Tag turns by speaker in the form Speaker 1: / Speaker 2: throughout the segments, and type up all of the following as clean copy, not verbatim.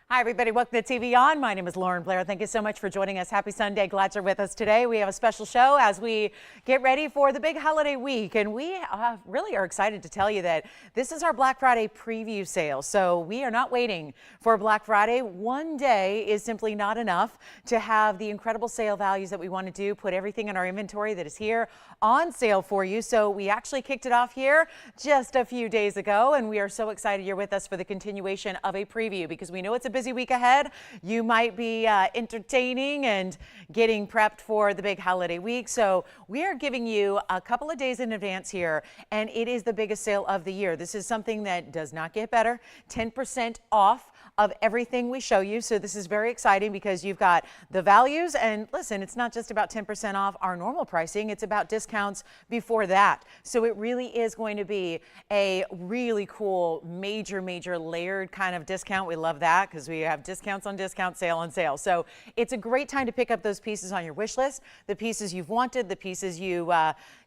Speaker 1: Hi, everybody. Welcome to TVON. My name is Blair. Thank you so much for joining us. Happy Sunday. Glad you're with us today. We have a special show as we get ready for the big holiday week. And we really are excited to tell you that this is our Black Friday preview sale. So we are not waiting for Black Friday. One day is simply not enough to have the incredible sale values that we want to do, put everything in our inventory that is here on sale for you. So we actually kicked it off here just a few days ago. And we are so excited you're with us for the continuation of a preview because we know it's a busy week ahead. You might be entertaining and getting prepped for the big holiday week. So we are giving you a couple of days in advance here, and it is the biggest sale of the year. This is something that does not get better. 10% off of everything we show you. So this is very exciting because you've got the values, and listen, it's not just about 10% off our normal pricing, it's about discounts before that. So it really is going to be a really cool, major layered kind of discount. We love that because we have discounts on discount, sale on sale. So it's a great time to pick up those pieces on your wish list, the pieces you've wanted, the pieces you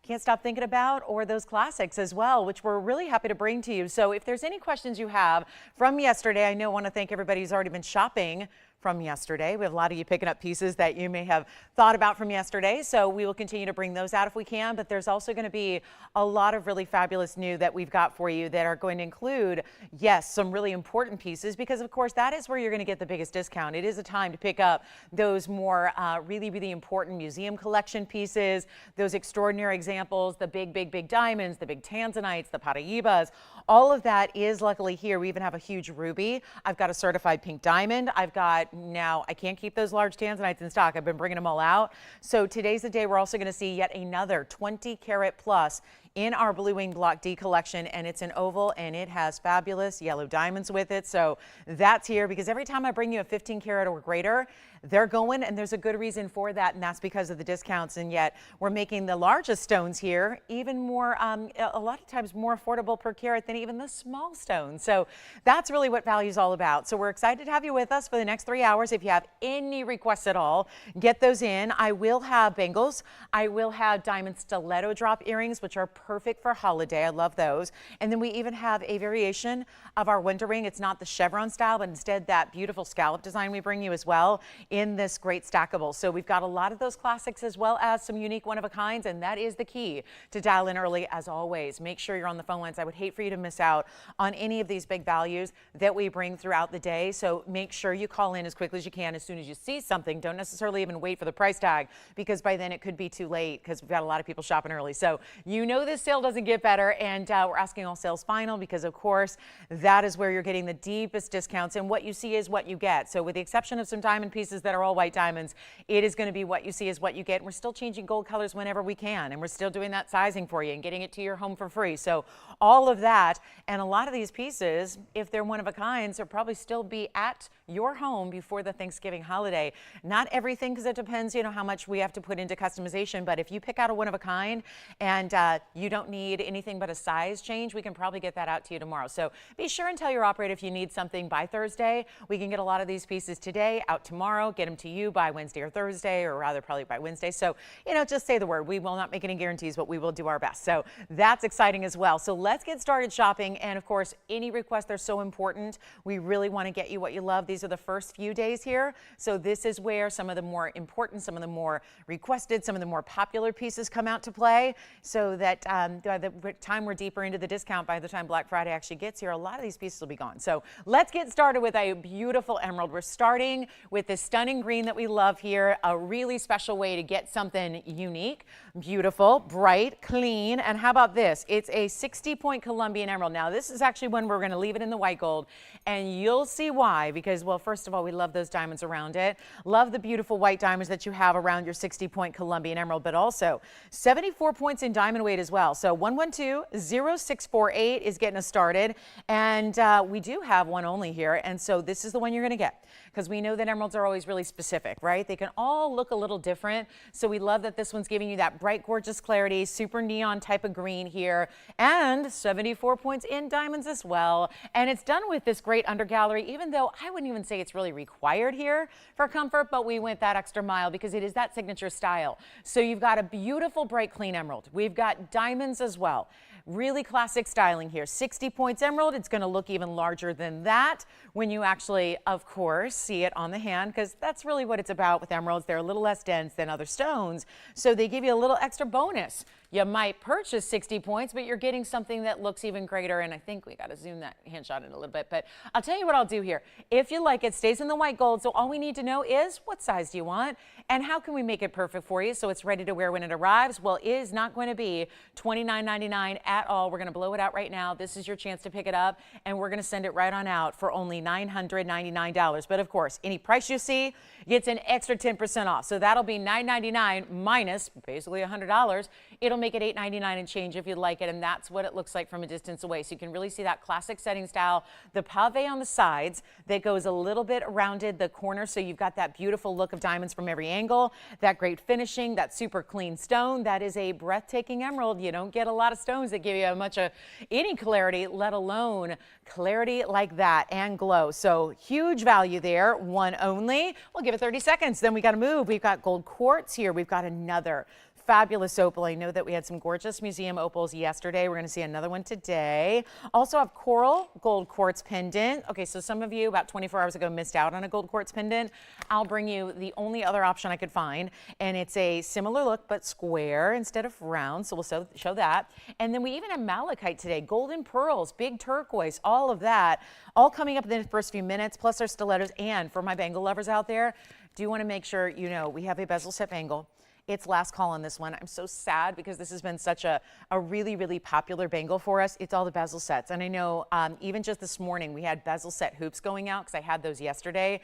Speaker 1: can't stop thinking about, or those classics as well, which we're really happy to bring to you. So if there's any questions you have from yesterday, I want to thank everybody who's already been shopping from yesterday. We have a lot of you picking up pieces that you may have thought about from yesterday, so we will continue to bring those out if we can, but there's also going to be a lot of really fabulous new that we've got for you that are going to include, yes, some really important pieces, because of course that is where you're going to get the biggest discount. It is a time to pick up those more really important museum collection pieces, those extraordinary examples, the big diamonds, the big tanzanites, the Paiibas. All of that is luckily here. We even have a huge ruby. I've got a certified pink diamond. I've got now, I can't keep those large tanzanites in stock. I've been bringing them all out. So today's the day we're also going to see yet another 20 karat plus in our Blue Wing Block D collection, and it's an oval and it has fabulous yellow diamonds with it. So that's here because every time I bring you a 15 karat or greater, they're going, and there's a good reason for that, and that's because of the discounts. And yet we're making the largest stones here even more, a lot of times more affordable per carat than even the small stones. So that's really what value is all about. So we're excited to have you with us for the next 3 hours. If you have any requests at all, get those in. I will have bangles. I will have diamond stiletto drop earrings, which are perfect for holiday. I love those. And then we even have a variation of our winter ring. It's not the chevron style, but instead that beautiful scallop design we bring you as well in this great stackable. So we've got a lot of those classics as well as some unique one-of-a-kinds, and that is the key to dial in early as always. Make sure you're on the phone lines. I would hate for you to miss out on any of these big values that we bring throughout the day. So make sure you call in as quickly as you can as soon as you see something. Don't necessarily even wait for the price tag because by then it could be too late because we've got a lot of people shopping early. So you know this sale doesn't get better, and we're asking all sales final because of course that is where you're getting the deepest discounts, and what you see is what you get. So with the exception of some diamond pieces that are all white diamonds, it is going to be what you see is what you get. And we're still changing gold colors whenever we can, and we're still doing that sizing for you and getting it to your home for free. So all of that, and a lot of these pieces, if they're one of a kind, will probably still be at your home before the Thanksgiving holiday. Not everything, because it depends, you know, how much we have to put into customization, but if you pick out a one of a kind and you don't need anything but a size change, we can probably get that out to you tomorrow. So be sure and tell your operator if you need something by Thursday. We can get a lot of these pieces today, out tomorrow, get them to you by Wednesday or Thursday, or rather probably by Wednesday. So, you know, just say the word. We will not make any guarantees, but we will do our best. So that's exciting as well. So let's get started shopping. And of course, any requests, they're so important. We really want to get you what you love. These are the first few days here. So this is where some of the more important, some of the more requested, some of the more popular pieces come out to play, so that by the time we're deeper into the discount, by the time Black Friday actually gets here, a lot of these pieces will be gone. So let's get started with a beautiful emerald. We're starting with this stunning green that we love here, a really special way to get something unique, beautiful, bright, clean. And how about this? It's a 60-point Colombian emerald. Now this is actually one we're going to leave it in the white gold, and you'll see why, because, well, first of all, we love those diamonds around it. Love the beautiful white diamonds that you have around your 60-point Colombian emerald, but also 74 points in diamond weight as well. So 112-0648 is getting us started, and we do have one only here, and so this is the one you're going to get, because we know that emeralds are always really specific, right? They can all look a little different, so we love that this one's giving you that bright, gorgeous clarity, super neon type of green here, and 74 points in diamonds as well. And it's done with this great under gallery, even though I wouldn't even say it's really required here for comfort, but we went that extra mile because it is that signature style. So you've got a beautiful, bright, clean emerald. We've got diamonds as well. Really classic styling here. 60 points emerald. It's going to look even larger than that when you actually, of course, see it on the hand, because that's really what it's about with emeralds. They're a little less dense than other stones, so they give you a little extra bonus. You might purchase 60 points, but you're getting something that looks even greater. And I think we got to zoom that hand shot in a little bit, but I'll tell you what I'll do here. If you like it, stays in the white gold. So all we need to know is what size do you want and how can we make it perfect for you so it's ready to wear when it arrives? Well, it is not going to be $29.99 at all. We're going to blow it out right now. This is your chance to pick it up, and we're going to send it right on out for only $999. But of course, any price you see gets an extra 10% off. So that'll be $999 minus basically $100. It'll make it $8.99 and change if you'd like it, and that's what it looks like from a distance away. So you can really see that classic setting style, the pave on the sides that goes a little bit arounded the corner, so you've got that beautiful look of diamonds from every angle, that great finishing, that super clean stone. That is a breathtaking emerald. You don't get a lot of stones that give you much of any clarity, let alone clarity like that and glow. So huge value there, one only. We'll give it 30 seconds, then we got to move. We've got gold quartz here. We've got another fabulous opal. I know that we had some gorgeous museum opals yesterday. We're going to see another one today. Also have coral gold quartz pendant. Okay, so some of you about 24 hours ago missed out on a gold quartz pendant. I'll bring you the only other option I could find, and it's a similar look but square instead of round, so we'll show that. And then we even have malachite today, golden pearls, big turquoise, all of that, all coming up in the first few minutes, plus our stilettos. And for my bangle lovers out there, do you want to make sure you know we have a bezel set bangle. It's last call on this one. I'm so sad because this has been such a really, really popular bangle for us. It's all the bezel sets. And I know even just this morning we had bezel set hoops going out because I had those yesterday.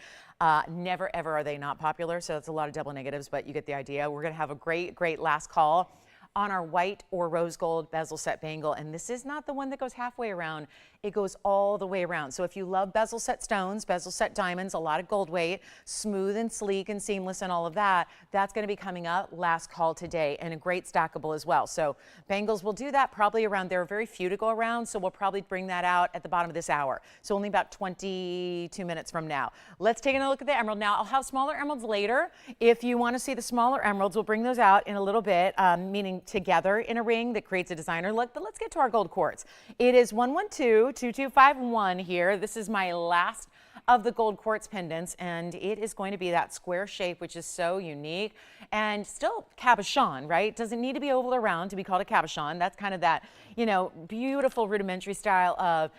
Speaker 1: Never, ever are they not popular. So it's a lot of double negatives, but you get the idea. We're going to have a great, great last call on our white or rose gold bezel set bangle. And this is not the one that goes halfway around. It goes all the way around. So if you love bezel set stones, bezel set diamonds, a lot of gold weight, smooth and sleek and seamless and all of that, that's going to be coming up last call today, and a great stackable as well. So bangles will do that probably around, there are very few to go around, so we'll probably bring that out at the bottom of this hour. So only about 22 minutes from now. Let's take a look at the emerald now. I'll have smaller emeralds later. If you want to see the smaller emeralds, we'll bring those out in a little bit, meaning together in a ring that creates a designer look. But let's get to our gold quartz. It is 112-2251 here. This is my last of the gold quartz pendants, and it is going to be that square shape, which is so unique and still cabochon, right? Doesn't need to be oval or round to be called a cabochon. That's kind of that, you know, beautiful rudimentary style of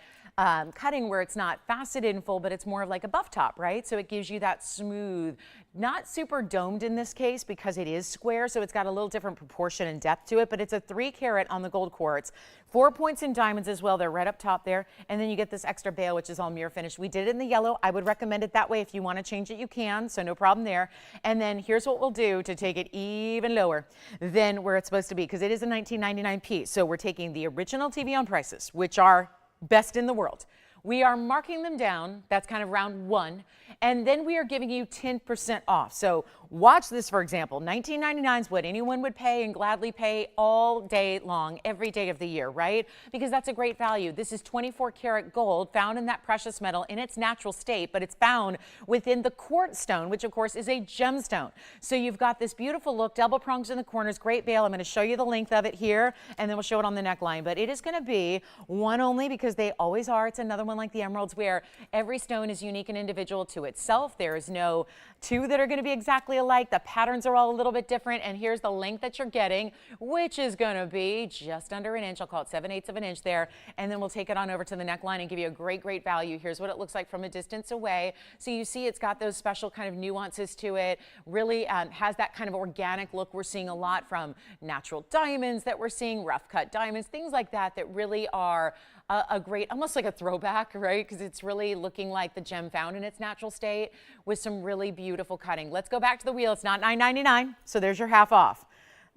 Speaker 1: cutting where it's not faceted and full, but it's more of like a buff top, right? So it gives you that smooth, not super domed in this case because it is square, so it's got a little different proportion and depth to it, but it's a 3 carat on the gold quartz. 4 points in diamonds as well. They're right up top there. And then you get this extra bail, which is all mirror finish. We did it in the yellow. I would recommend it that way. If you want to change it, you can, so no problem there. And then here's what we'll do to take it even lower than where it's supposed to be, because it is a $19.99 piece. So we're taking the original TVON prices, which are best in the world. We are marking them down. That's kind of round one. And then we are giving you 10% off. So watch this, for example. $19.99 is what anyone would pay and gladly pay all day long, every day of the year, right? Because that's a great value. This is 24 karat gold found in that precious metal in its natural state, but it's found within the quartz stone, which of course is a gemstone. So you've got this beautiful look, double prongs in the corners, great bail. I'm going to show you the length of it here, and then we'll show it on the neckline. But it is going to be one only, because they always are. It's another one like the emeralds where every stone is unique and individual to itself. There is no two that are going to be exactly alike. The patterns are all a little bit different, and here's the length that you're getting, which is going to be just under an inch. I'll call it 7/8 of an inch there, and then we'll take it on over to the neckline and give you a great, great value. Here's what it looks like from a distance away. So you see it's got those special kind of nuances to it, really has that kind of organic look we're seeing a lot from natural diamonds that we're seeing, rough cut diamonds, things like that that really are a great, almost like a throwback, right? Because it's really looking like the gem found in its natural state with some really beautiful cutting. Let's go back to the wheel. It's not $9.99, so there's your half off.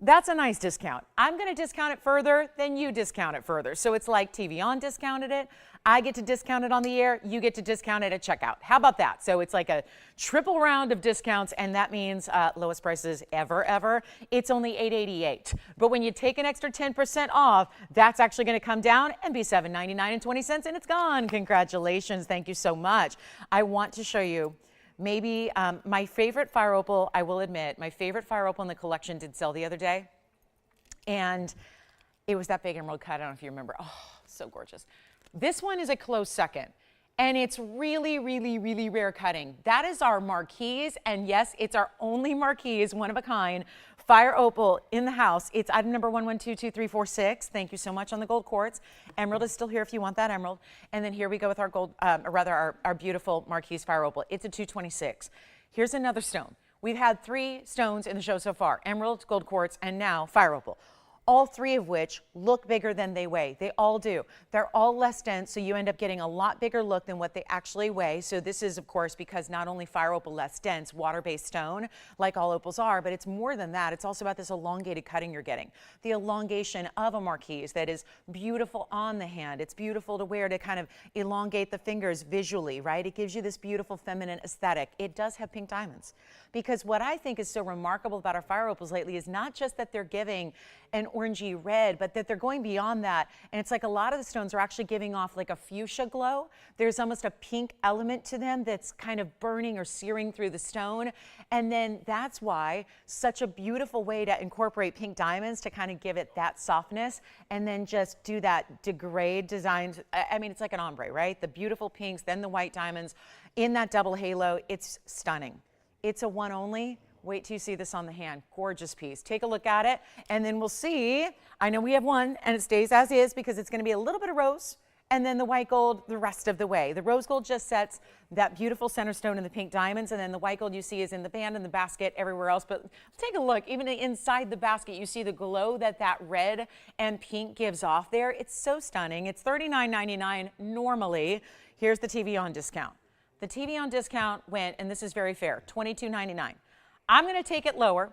Speaker 1: That's a nice discount. I'm going to discount it further, then you discount it further. So it's like TVON discounted it. I get to discount it on the air. You get to discount it at checkout. How about that? So it's like a triple round of discounts, and that means lowest prices ever. It's only $8.88. But when you take an extra 10% off, that's actually going to come down and be $7.99 and it's gone. Congratulations. Thank you so much. I want to show you maybe my favorite fire opal. I will admit, my favorite fire opal in the collection did sell the other day. And It was that big emerald cut. I don't know if you remember. Oh, so gorgeous. This one is a close second. And it's really, really, really rare cutting. That is our marquise, and yes, it's our only marquise, one of a kind, fire opal in the house. It's item number 11222346. Thank you so much on the gold quartz. Emerald is still here if you want that emerald. And then here we go with our gold, or rather our beautiful marquise fire opal. It's a 226. Here's another stone. We've had 3 stones in the show so far: emerald, gold quartz, and now fire opal. All 3 of which look bigger than they weigh. They all do. They're all less dense, so you end up getting a lot bigger look than what they actually weigh. So this is, of course, because not only fire opal less dense, water-based stone, like all opals are, but it's more than that. It's also about this elongated cutting you're getting. The elongation of a marquise that is beautiful on the hand. It's beautiful to wear to kind of elongate the fingers visually, right? It gives you this beautiful feminine aesthetic. It does have pink diamonds. Because what I think is so remarkable about our fire opals lately is not just that they're giving an orangey red, but that they're going beyond that. And it's like a lot of the stones are actually giving off like a fuchsia glow. There's almost a pink element to them that's kind of burning or searing through the stone. And then that's why such a beautiful way to incorporate pink diamonds to kind of give it that softness and then just do that degrade design. I mean, it's like an ombre, right? The beautiful pinks, then the white diamonds in that double halo. It's stunning. It's a one only. Wait till you see this on the hand. Gorgeous piece. Take a look at it, and then we'll see. I know we have one, and it stays as is because it's going to be a little bit of rose, and then the white gold the rest of the way. The rose gold just sets that beautiful center stone in the pink diamonds, and then the white gold you see is in the band and the basket everywhere else. But take a look. Even inside the basket, you see the glow that that red and pink gives off there. It's so stunning. It's $39.99 normally. Here's the TVON discount. The TVON discount went, and this is very fair, $22.99. I'm going to take it lower,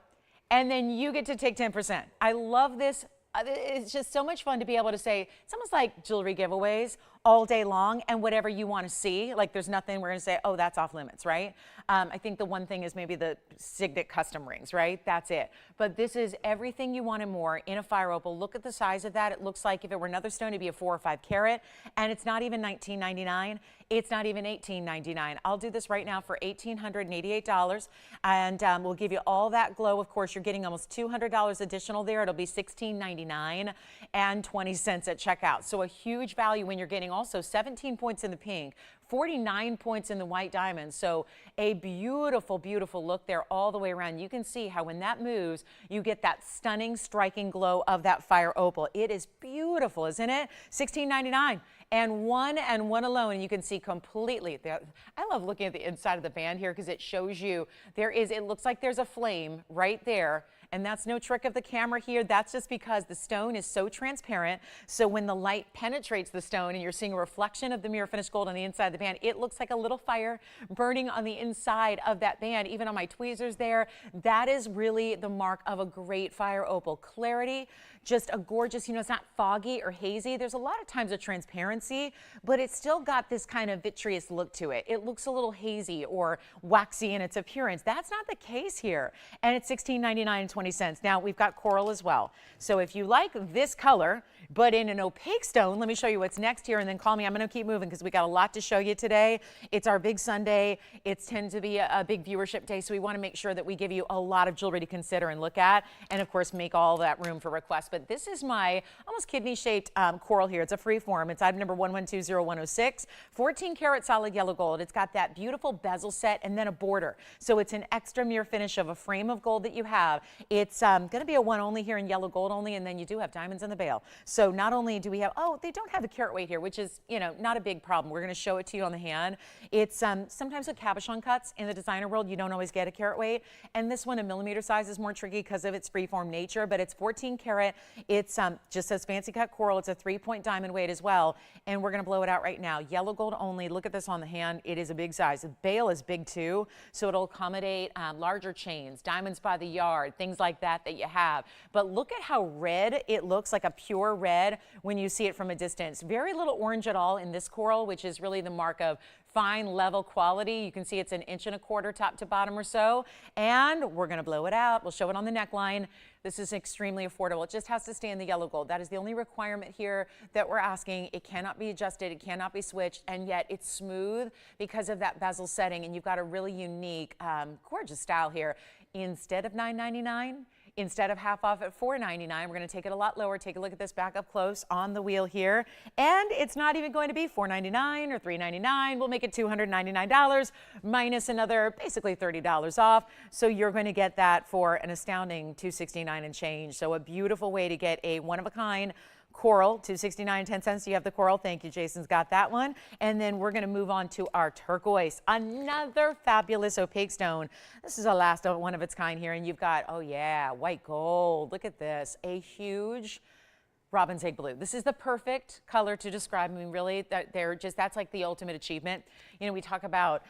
Speaker 1: and then you get to take 10%. I love this. It's just so much fun to be able to say, it's almost like jewelry giveaways all day long, and whatever you want to see. Like, there's nothing we're going to say, oh, that's off limits, right? I think the one thing is maybe the signet custom rings, right? That's it. But this is everything you want and more in a fire opal. Look at the size of that. It looks like if it were another stone, it'd be a 4 or 5 carat, and it's not even $19.99. It's not even $18.99. I'll do this right now for $1,888, and we'll give you all that glow. Of course, you're getting almost $200 additional there. It'll be $16.99 and 20 cents at checkout. So a huge value when you're getting also 17 points in the pink, 49 points in the white diamond. So a beautiful, beautiful look there all the way around. You can see how when that moves, you get that stunning, striking glow of that fire opal. It is beautiful, isn't it? $16.99. And one alone, and you can see completely. I love looking at the inside of the band here because it shows you it looks like there's a flame right there. And that's no trick of the camera here. That's just because the stone is so transparent. So when the light penetrates the stone and you're seeing a reflection of the mirror finished gold on the inside of the band, it looks like a little fire burning on the inside of that band. Even on my tweezers there, that is really the mark of a great fire opal. Clarity, just a gorgeous, it's not foggy or hazy. There's a lot of times of transparency, but it's still got this kind of vitreous look to it. It looks a little hazy or waxy in its appearance. That's not the case here. And it's $16.99 and 20 cents. Now we've got coral as well. So if you like this color, but in an opaque stone, let me show you what's next here and then call me. I'm going to keep moving because we got a lot to show you today. It's our big Sunday. It tends to be a big viewership day, so we want to make sure that we give you a lot of jewelry to consider and look at, and of course make all that room for requests. But this is my almost kidney-shaped coral here. It's a Freeform. It's item number 1120-106, 14 karat solid yellow gold. It's got that beautiful bezel set and then a border. So it's an extra mirror finish of a frame of gold that you have. It's going to be a one only here in yellow gold only, and then you do have diamonds in the bail. So not only do we have, they don't have a carat weight here, which is, not a big problem. We're going to show it to you on the hand. It's sometimes with cabochon cuts in the designer world, you don't always get a carat weight. And this one, a millimeter size, is more tricky because of its freeform nature, but it's 14 karat. It's just says fancy cut coral. It's a 3-point diamond weight as well. And we're going to blow it out right now. Yellow gold only. Look at this on the hand. It is a big size. The bail is big too, so it'll accommodate larger chains, diamonds by the yard, things like that you have. But look at how red it looks, like a pure red when you see it from a distance. Very little orange at all in this coral, which is really the mark of fine level quality. You can see it's 1.25 inches top to bottom or so. And we're going to blow it out. We'll show it on the neckline. This is extremely affordable. It just has to stay in the yellow gold. That is the only requirement here that we're asking. It cannot be adjusted. It cannot be switched. And yet it's smooth because of that bezel setting. And you've got a really unique, gorgeous style here. Instead of $9.99, instead of half off at $4.99, we're going to take it a lot lower. Take a look at this back up close on the wheel here. And it's not even going to be $4.99 or $3.99. We'll make it $299 minus another basically $30 off. So you're going to get that for an astounding $269 and change. So a beautiful way to get a one-of-a-kind coral, $269.10. You have the coral. Thank you. Jason's got that one. And then we're going to move on to our turquoise, another fabulous opaque stone. This is a last one of its kind here. And you've got, oh yeah, white gold. Look at this, a huge robin's egg blue. This is the perfect color to describe. I mean, really, that's like the ultimate achievement. You know, we talk about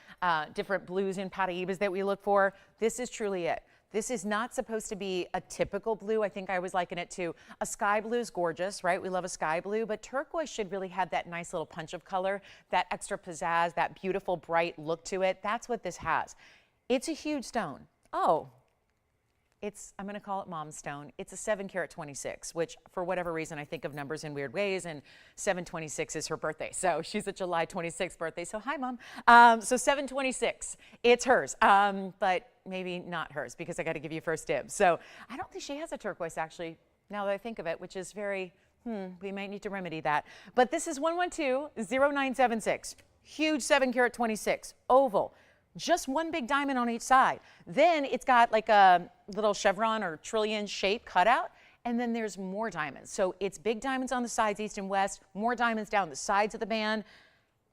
Speaker 1: different blues in Paiibas that we look for. This is truly it. This is not supposed to be a typical blue. I think I always liken it to a sky blue is gorgeous, right? We love a sky blue, but turquoise should really have that nice little punch of color, that extra pizzazz, that beautiful bright look to it. That's what this has. It's a huge stone. Oh, I'm going to call it Mom's stone. It's a 7 carat 26, which for whatever reason I think of numbers in weird ways, and 7/26 is her birthday. So she's a July 26th birthday. So hi, Mom. So 7/26, it's hers, but maybe not hers because I got to give you first dibs. So I don't think she has a turquoise actually, now that I think of it, which is very, we might need to remedy that. But this is 112-0976, huge 7 carat 26, oval. Just one big diamond on each side. Then it's got like a little chevron or trillion shape cutout, and then there's more diamonds. So it's big diamonds on the sides, east and west, more diamonds down the sides of the band.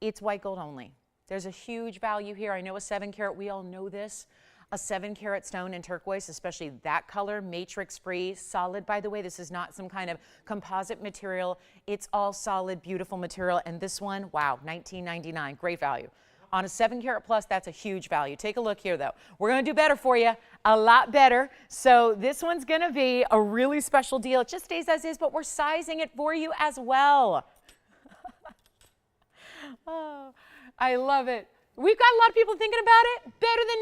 Speaker 1: It's white gold only. There's a huge value here. I know a 7 carat, we all know this. A 7 carat stone in turquoise, especially that color, matrix free, solid. By the way, this is not some kind of composite material. It's all solid, beautiful material. And this one, wow, $19.99, great value. On a 7 carat plus, that's a huge value. Take a look here though. We're gonna do better for you, a lot better. So this one's gonna be a really special deal. It just stays as is, but we're sizing it for you as well. Oh, I love it. We've got a lot of people thinking about it. Better than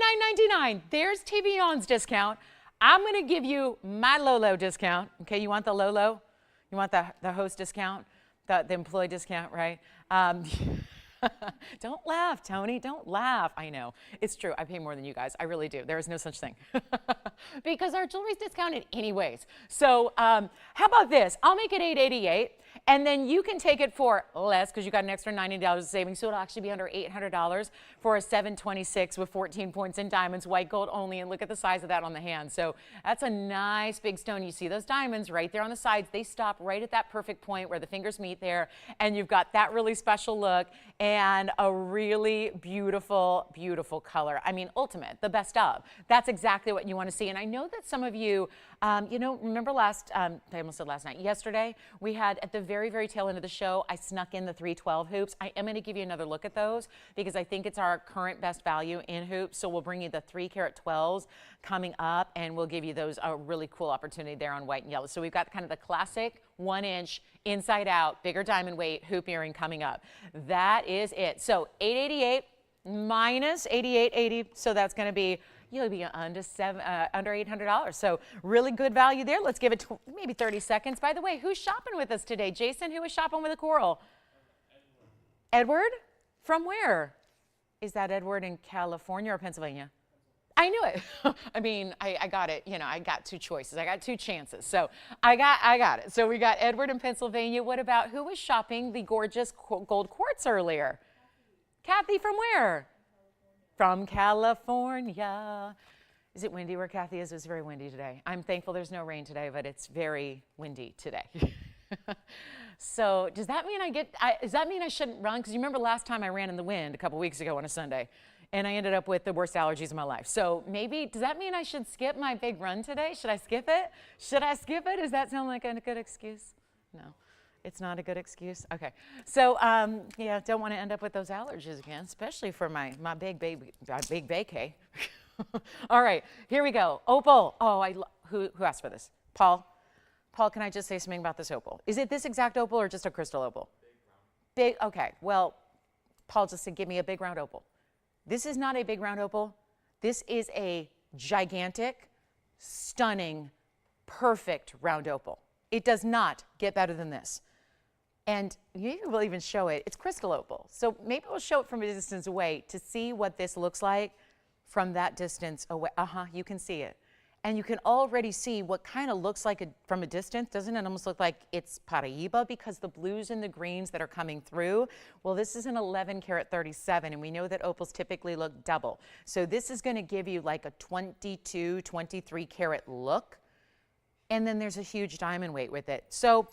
Speaker 1: $9.99. There's TVON's discount. I'm gonna give you my low discount. Okay, you want the low? You want the host discount, the employee discount, right? Don't laugh, Tony. Don't laugh. I know. It's true. I pay more than you guys. I really do. There is no such thing. Because our jewelry is discounted anyways. So how about this? I'll make it $888, and then you can take it for less because you got an extra $90 of savings. So it'll actually be under $800 for a 726 with 14 points in diamonds, white gold only. And look at the size of that on the hand. So that's a nice big stone. You see those diamonds right there on the sides. They stop right at that perfect point where the fingers meet there. And you've got that really special look and a really beautiful, beautiful color. I mean, ultimate, the best of. That's exactly what you want to see. And I know that some of you, you know, remember I almost said last night, yesterday, we had at the very, very tail end of the show, I snuck in the 312 hoops. I am going to give you another look at those because I think it's our current best value in hoops. So we'll bring you the 3 carat 12s coming up, and we'll give you those a really cool opportunity there on white and yellow. So we've got kind of the classic 1 inch inside out, bigger diamond weight hoop earring coming up. That is it. So $888 minus $88.80. So that's going to be, you'll be under $800. So really good value there. Let's give it maybe 30 seconds. By the way, who's shopping with us today? Jason, who is shopping with a coral? Edward? From where? Is that Edward in California or Pennsylvania? I knew it. I mean, I got it. You know, I got 2 choices. I got 2 chances. So I got it. So we got Edward in Pennsylvania. What about who was shopping the gorgeous gold quartz earlier? Kathy from where? From California. Is it windy where Kathy is? It's very windy today. I'm thankful there's no rain today, but it's very windy today. So does that mean does that mean I shouldn't run? Because you remember last time I ran in the wind a couple weeks ago on a Sunday, and I ended up with the worst allergies of my life. So maybe, does that mean I should skip my big run today? Should I skip it? Should I skip it? Does that sound like a good excuse? No. It's not a good excuse? Okay. So, yeah, don't want to end up with those allergies again, especially for my big vacay. All right, here we go. Opal. Oh, who asked for this? Paul? Paul, can I just say something about this opal? Is it this exact opal or just a crystal opal? Big, okay. Well, Paul just said, give me a big round opal. This is not a big round opal. This is a gigantic, stunning, perfect round opal. It does not get better than this. And maybe we'll even show it. It's crystal opal. So maybe we'll show it from a distance away to see what this looks like from that distance away. You can see it. And you can already see what kind of looks like, from a distance, doesn't it almost look like it's Paiiba because the blues and the greens that are coming through? Well, this is an 11 karat 37, and we know that opals typically look double. So this is going to give you like a 22, 23 karat look. And then there's a huge diamond weight with it. So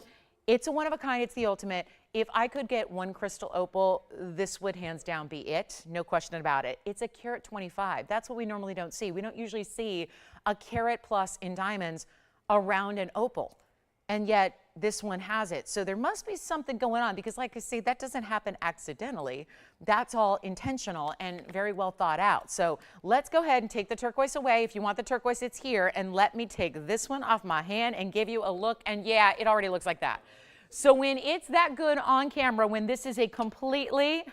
Speaker 1: it's a one of a kind, it's the ultimate. If I could get one crystal opal, this would hands down be it, no question about it. It's a carat 25. That's what we normally don't see. We don't usually see a carat plus in diamonds around an opal. And yet this one has it. So there must be something going on, because like I say, that doesn't happen accidentally. That's all intentional and very well thought out. So let's go ahead and take the turquoise away. If you want the turquoise, it's here. And let me take this one off my hand and give you a look. And yeah, it already looks like that. So when it's that good on camera, when this is a completely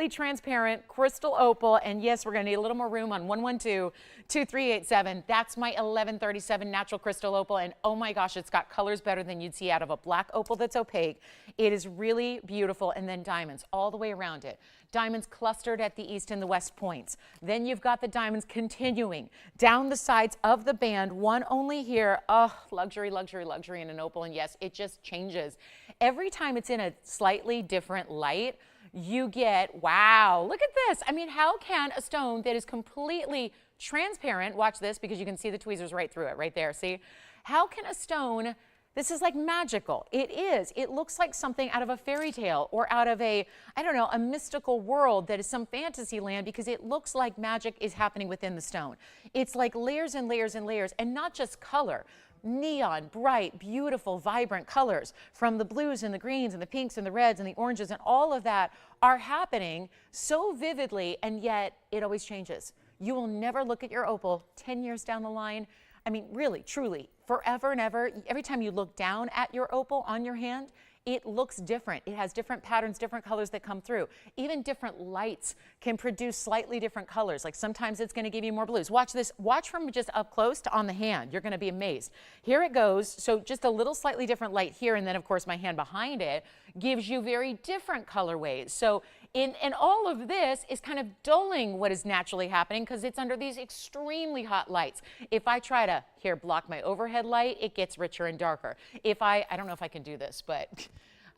Speaker 1: transparent crystal opal, and yes, we're going to need a little more room on 112-2387. That's my 1137 natural crystal opal, and oh my gosh, it's got colors better than you'd see out of a black opal that's opaque. It is really beautiful, and then diamonds all the way around it. Diamonds clustered at the east and the west points. Then you've got the diamonds continuing down the sides of the band, one only here. Oh, luxury, luxury, luxury in an opal, and yes, it just changes. Every time it's in a slightly different light, you get, wow, look at this. I mean, how can a stone that is completely transparent, watch this because you can see the tweezers right through it, right there, see? How can a stone, this is like magical. It is. It looks like something out of a fairy tale or out of a, I don't know, a mystical world that is some fantasy land, because it looks like magic is happening within the stone. It's like layers and layers and layers, and not just color. Neon, bright, beautiful, vibrant colors from the blues and the greens and the pinks and the reds and the oranges, and all of that are happening so vividly, and yet it always changes. You will never look at your opal 10 years down the line. I mean, really, truly, forever and ever. Every time you look down at your opal on your hand, it looks different. It has different patterns, different colors that come through. Even different lights can produce slightly different colors. Like sometimes it's going to give you more blues. Watch this. Watch from just up close to on the hand. You're going to be amazed. Here it goes. So just a little slightly different light here. And then, of course, my hand behind it gives you very different colorways. So and all of this is kind of dulling what is naturally happening, because it's under these extremely hot lights. If I try to, here, block my overhead light, it gets richer and darker. If I don't know if I can do this, but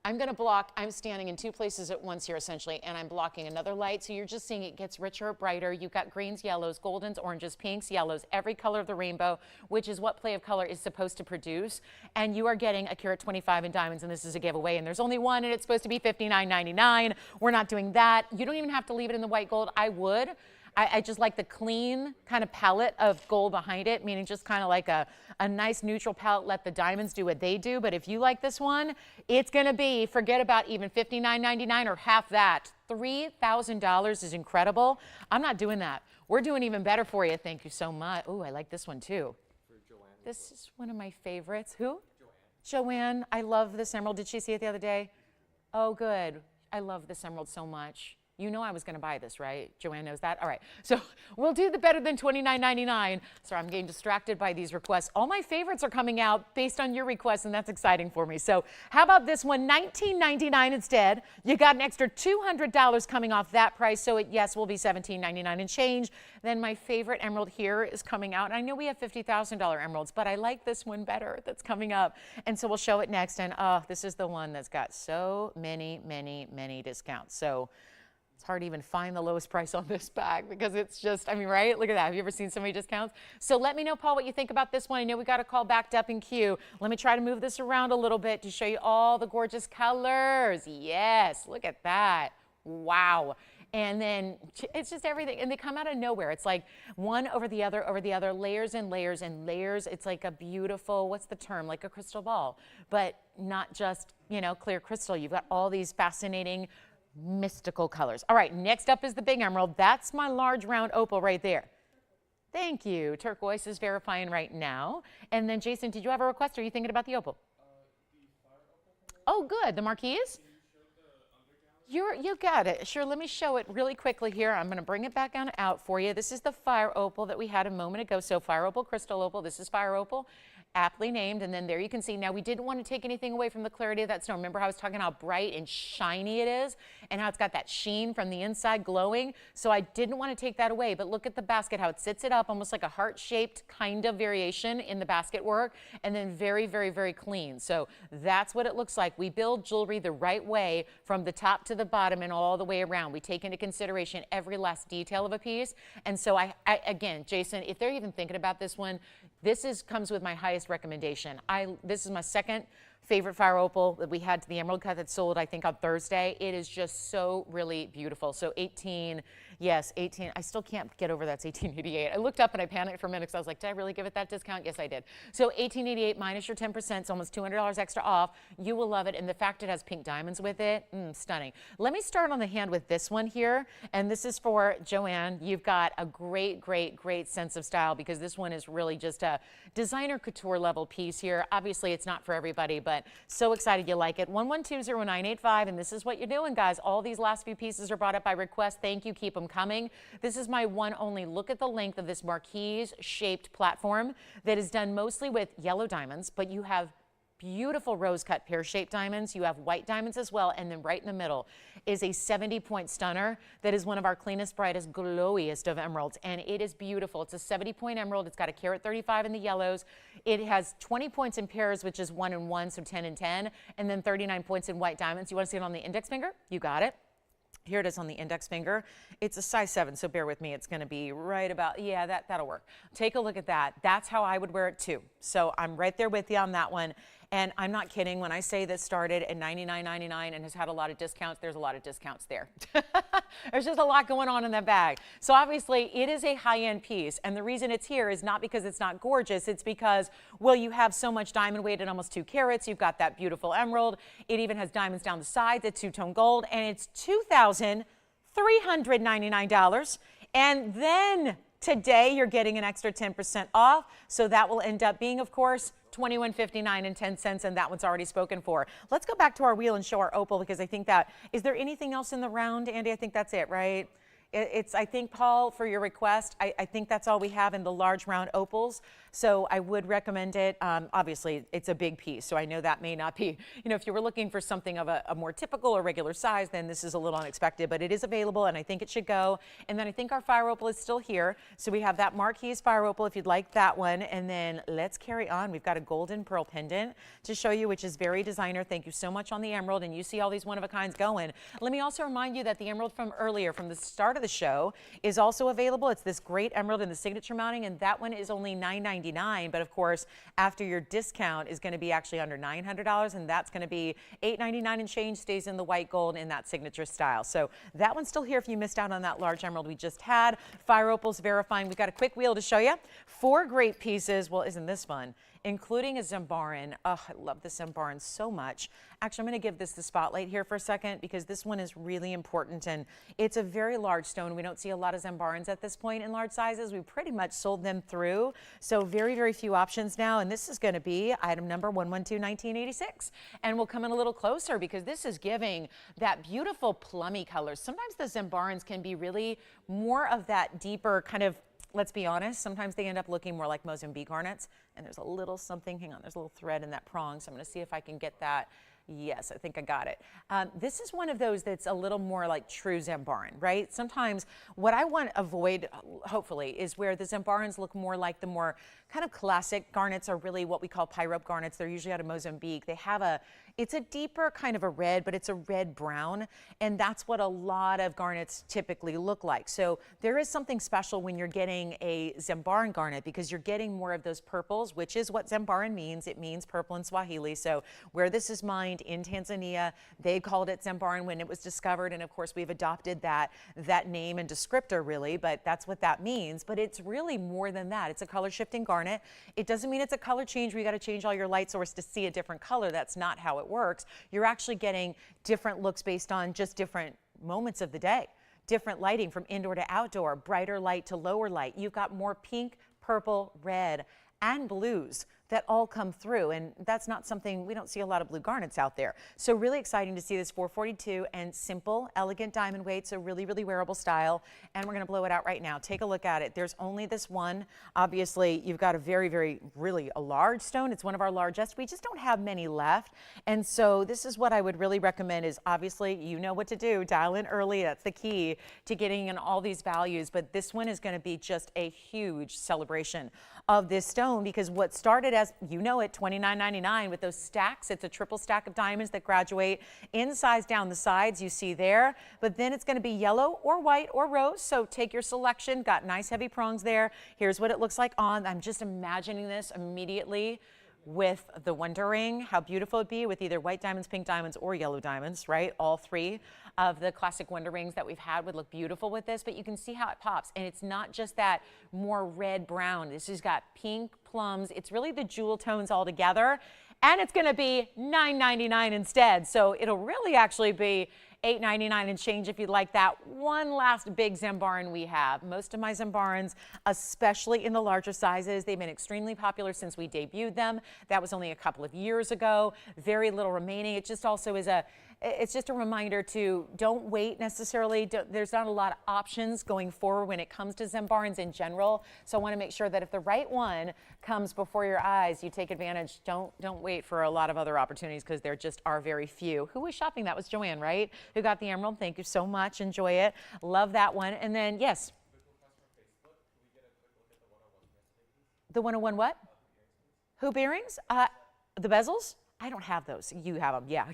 Speaker 1: I'm going to block, I'm standing in two places at once here essentially, and I'm blocking another light. So you're just seeing it gets richer, brighter. You've got greens, yellows, goldens, oranges, pinks, yellows, every color of the rainbow, which is what play of color is supposed to produce. And you are getting a carat 25 in diamonds, and this is a giveaway. And there's only one, and it's supposed to be $59.99. We're not doing that. You don't even have to leave it in the white gold. I would. I just like the clean kind of palette of gold behind it, meaning just kind of like a nice neutral palette. Let the diamonds do what they do. But if you like this one, it's going to be, forget about even $59.99 or half that. $3,000 is incredible. I'm not doing that. We're doing even better for you. Thank you so much. Oh, I like this one too. For Joanne. This is one of my favorites. Who? Joanne. I love this emerald. Did she see it the other day? Oh, good. I love this emerald so much. You know I was going to buy this, right? Joanne knows that. All right. So we'll do the better than $29.99. Sorry, I'm getting distracted by these requests. All my favorites are coming out based on your requests, and that's exciting for me. So how about this one, $19.99 instead? You got an extra $200 coming off that price, so it, yes, will be $17.99 and change. Then my favorite emerald here is coming out. I know we have $50,000 emeralds, but I like this one better that's coming up. And so we'll show it next. And this is the one that's got so many, many, many discounts. So it's hard to even find the lowest price on this bag, because it's just, I mean, right? Look at that. Have you ever seen so many discounts? So let me know, Paul, what you think about this one. I know we got a call backed up in queue. Let me try to move this around a little bit to show you all the gorgeous colors. Yes, look at that. Wow. And then it's just everything. And they come out of nowhere. It's like one over the other, layers and layers and layers. It's like a beautiful, what's the term? Like a crystal ball, but not just, you know, clear crystal. You've got all these fascinating mystical colors. All right, next up is the big emerald. That's my large round opal right there. Thank you. Turquoise is verifying right now. And then Jason, did you have a request? Or are you thinking about the opal? Oh, good. The marquise? You got it. Sure, let me show it really quickly here. I'm going to bring it back on out for you. This is the fire opal that we had a moment ago. So fire opal, crystal opal. This is fire opal. aptly named. And then there you can see, now we didn't want to take anything away from the clarity of that stone. Remember how I was talking how bright and shiny it is and how it's got that sheen from the inside glowing? So I didn't want to take that away, but look at the basket, how it sits it up almost like a heart-shaped kind of variation in the basket work, and then very, very, very clean. So that's what it looks like. We build jewelry the right way from the top to the bottom and all the way around. We take into consideration every last detail of a piece. And so again, Jason, if they're even thinking about this one, comes with my highest recommendation. This is my second favorite fire opal that we had to the emerald cut that sold, I think, on Thursday. It is just so really beautiful. So 18, yes, 18. I still can't get over that's 1888. I looked up and I panicked for a minute because I was like, did I really give it that discount? Yes, I did. So 1888 minus your 10%, it's almost $200 extra off. You will love it. And the fact it has pink diamonds with it, stunning. Let me start on the hand with this one here. And this is for Joanne. You've got a great, great, great sense of style because this one is really just a designer couture level piece here. Obviously, it's not for everybody, but so excited you like it. 1120985, and this is what you're doing, guys. All these last few pieces are brought up by request. Thank you. Keep them coming. This is my one only. Look at the length of this marquise-shaped platform that is done mostly with yellow diamonds, but you have beautiful rose-cut pear-shaped diamonds. You have white diamonds as well, and then right in the middle is a 70-point stunner that is one of our cleanest, brightest, glowiest of emeralds, and it is beautiful. It's a 70-point emerald. It's got a carat 35 in the yellows. It has 20 points in pairs, which is 1 and 1, so 10 and 10, and then 39 points in white diamonds. You want to see it on the index finger? You got it. Here it is on the index finger. It's a size 7, so bear with me. It's going to be right about, yeah, that'll work. Take a look at that. That's how I would wear it too. So I'm right there with you on that one. And I'm not kidding when I say this started at $99.99 and has had a lot of discounts. There's a lot of discounts there. There's just a lot going on in that bag. So obviously it is a high-end piece. And the reason it's here is not because it's not gorgeous. It's because, well, you have so much diamond weight at almost 2 carats. You've got that beautiful emerald. It even has diamonds down the sides. It's two-tone gold. And it's $2,399. And then today you're getting an extra 10% off. So that will end up being, of course, $21.59 and 10 cents, and that one's already spoken for. Let's go back to our wheel and show our opal because I think that, is there anything else in the round, Andy? I think that's it, right? I think, Paul, for your request, I think that's all we have in the large round opals. So I would recommend it. Obviously, it's a big piece, so I know that may not be, if you were looking for something of a more typical or regular size, then this is a little unexpected, but it is available, and I think it should go. And then I think our fire opal is still here. So we have that marquise fire opal if you'd like that one. And then let's carry on. We've got a golden pearl pendant to show you, which is very designer. Thank you so much on the emerald, and you see all these one-of-a-kinds going. Let me also remind you that the emerald from earlier, from the start of the show, is also available. It's this great emerald in the signature mounting, and that one is only $9.99. But of course, after your discount is going to be actually under $900, and that's going to be $8.99 and change. Stays in the white gold in that signature style. So that one's still here if you missed out on that large emerald we just had. Fire opals verifying. We've got a quick wheel to show you. 4 great pieces. Well, isn't this fun? Including a Zembaran. Oh, I love the Zembaran so much. Actually, I'm going to give this the spotlight here for a second because this one is really important, and it's a very large stone. We don't see a lot of Zembarans at this point in large sizes. We pretty much sold them through, so very, very few options now, and this is going to be item number 112-1986. And we'll come in a little closer because this is giving that beautiful plummy color. Sometimes the Zembarans can be really more of that deeper kind of, let's be honest, sometimes they end up looking more like Mozambique garnets, and there's a little something, hang on, there's a little thread in that prong, so I'm going to see if I can get that. Yes, I think I got it. This is one of those that's a little more like true Zembaran, right? Sometimes what I want to avoid, hopefully, is where the Zembarans look more like the more kind of classic garnets are really what we call Paiiba garnets. They're usually out of Mozambique. They have it's a deeper kind of a red, but it's a red-brown, and that's what a lot of garnets typically look like. So there is something special when you're getting a Zembaran garnet because you're getting more of those purples, which is what Zembaran means. It means purple in Swahili. So where this is mined in Tanzania, they called it Zembaran when it was discovered, and of course we've adopted that name and descriptor really, but that's what that means. But it's really more than that. It's a color-shifting garnet. It doesn't mean it's a color change where you got to change all your light source to see a different color. That's not how it works. You're actually getting different looks based on just different moments of the day, different lighting from indoor to outdoor, brighter light to lower light. You've got more pink, purple, red, and blues that all come through, and that's not something, we don't see a lot of blue garnets out there. So really exciting to see this 442 and simple, elegant diamond weight, so really, really wearable style. And we're gonna blow it out right now. Take a look at it. There's only this one. Obviously, you've got a very, very, really a large stone. It's one of our largest. We just don't have many left. And so this is what I would really recommend is, obviously, you know what to do. Dial in early. That's the key to getting in all these values. But this one is gonna be just a huge celebration of this stone, because what started as, you know it, $29.99 with those stacks, it's a triple stack of diamonds that graduate in size down the sides, you see there, but then it's going to be yellow or white or rose, so take your selection. Got nice heavy prongs there. Here's what it looks like on. I'm just imagining this immediately with the wondering how beautiful it'd be with either white diamonds, pink diamonds, or yellow diamonds, right? All three of the classic wonder rings that we've had would look beautiful with this, but you can see how it pops. And it's not just that more red brown. This has got pink, plums. It's really the jewel tones all together. And it's gonna be $9.99 instead. So it'll really actually be $8.99 and change if you'd like that one last big Zambaran we have. Most of my Zambarans, especially in the larger sizes, they've been extremely popular since we debuted them. That was only a couple of years ago. Very little remaining. It just also is it's just a reminder to don't wait necessarily. There's not a lot of options going forward when it comes to Zambarans in general. So I want to make sure that if the right one comes before your eyes, you take advantage. Don't wait for a lot of other opportunities, because there just are very few. Who was shopping? That was Joanne, right? Who got the emerald. Thank you so much. Enjoy it. Love that one. And then, yes. The 101 what? Hoop earrings? The bezels? I don't have those. You have them, yeah.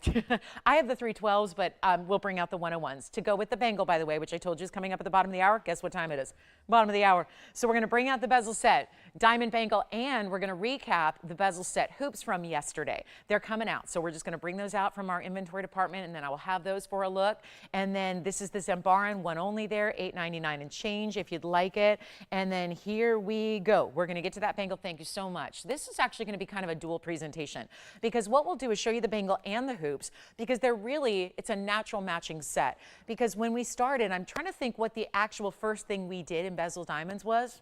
Speaker 1: I have the 312s, but we'll bring out the 101s. To go with the bangle, by the way, which I told you is coming up at the bottom of the hour. Guess what time it is? Bottom of the hour. So we're going to bring out the bezel set, diamond bangle, and we're going to recap the bezel set hoops from yesterday. They're coming out, so we're just going to bring those out from our inventory department, and then I will have those for a look. And then this is the Zambaran, one only there, $8.99 and change if you'd like it. And then here we go. We're going to get to that bangle. Thank you so much. This is actually going to be kind of a dual presentation, because what we'll do is show you the bangle and the hoops, because they're really, it's a natural matching set. Because when we started, I'm trying to think what the actual first thing we did in bezel diamonds was.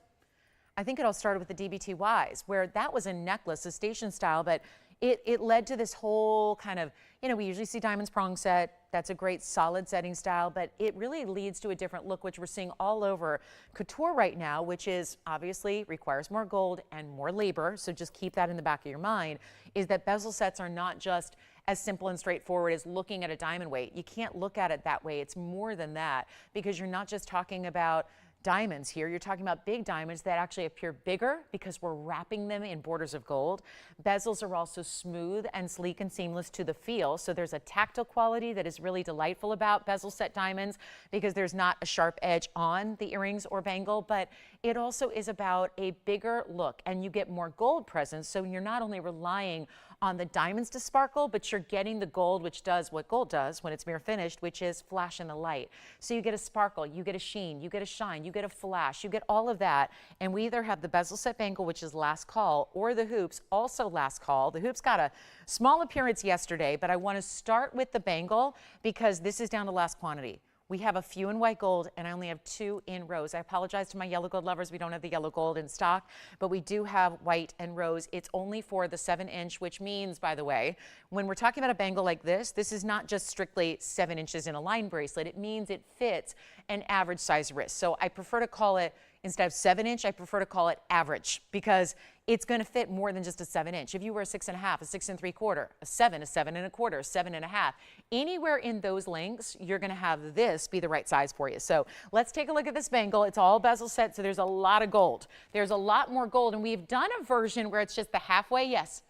Speaker 1: I think it all started with the DBTYs, where that was a necklace, a station style, but it led to this whole kind of, you know, we usually see diamonds prong set. That's a great solid setting style, but it really leads to a different look, which we're seeing all over couture right now, which is obviously requires more gold and more labor. So just keep that in the back of your mind, is that bezel sets are not just as simple and straightforward as looking at a diamond weight. You can't look at it that way. It's more than that, because you're not just talking about diamonds here. You're talking about big diamonds that actually appear bigger because we're wrapping them in borders of gold. Bezels are also smooth and sleek and seamless to the feel. So there's a tactile quality that is really delightful about bezel set diamonds, because there's not a sharp edge on the earrings or bangle, but it also is about a bigger look, and you get more gold presence. So you're not only relying on the diamonds to sparkle, but you're getting the gold, which does what gold does when it's mirror finished, which is flash in the light. So you get a sparkle, you get a sheen, you get a shine, you get a flash, you get all of that. And we either have the bezel set bangle, which is last call, or the hoops, also last call. The hoops got a small appearance yesterday, but I want to start with the bangle because this is down to last quantity. We have a few in white gold, and I only have 2 in rose. I apologize to my yellow gold lovers. We don't have the yellow gold in stock, but we do have white and rose. It's only for the 7-inch, which means, by the way, when we're talking about a bangle like this is not just strictly 7 inches in a line bracelet. It means it fits an average size wrist. So I prefer to call it, instead of 7-inch, I prefer to call it average, because it's going to fit more than just a 7-inch. If you were a 6.5, a 6 3/4, a 7, a 7 1/4, a 7 1/2, anywhere in those lengths, you're going to have this be the right size for you. So let's take a look at this bangle. It's all bezel set, so there's a lot of gold. There's a lot more gold, and we've done a version where it's just the halfway. Yes.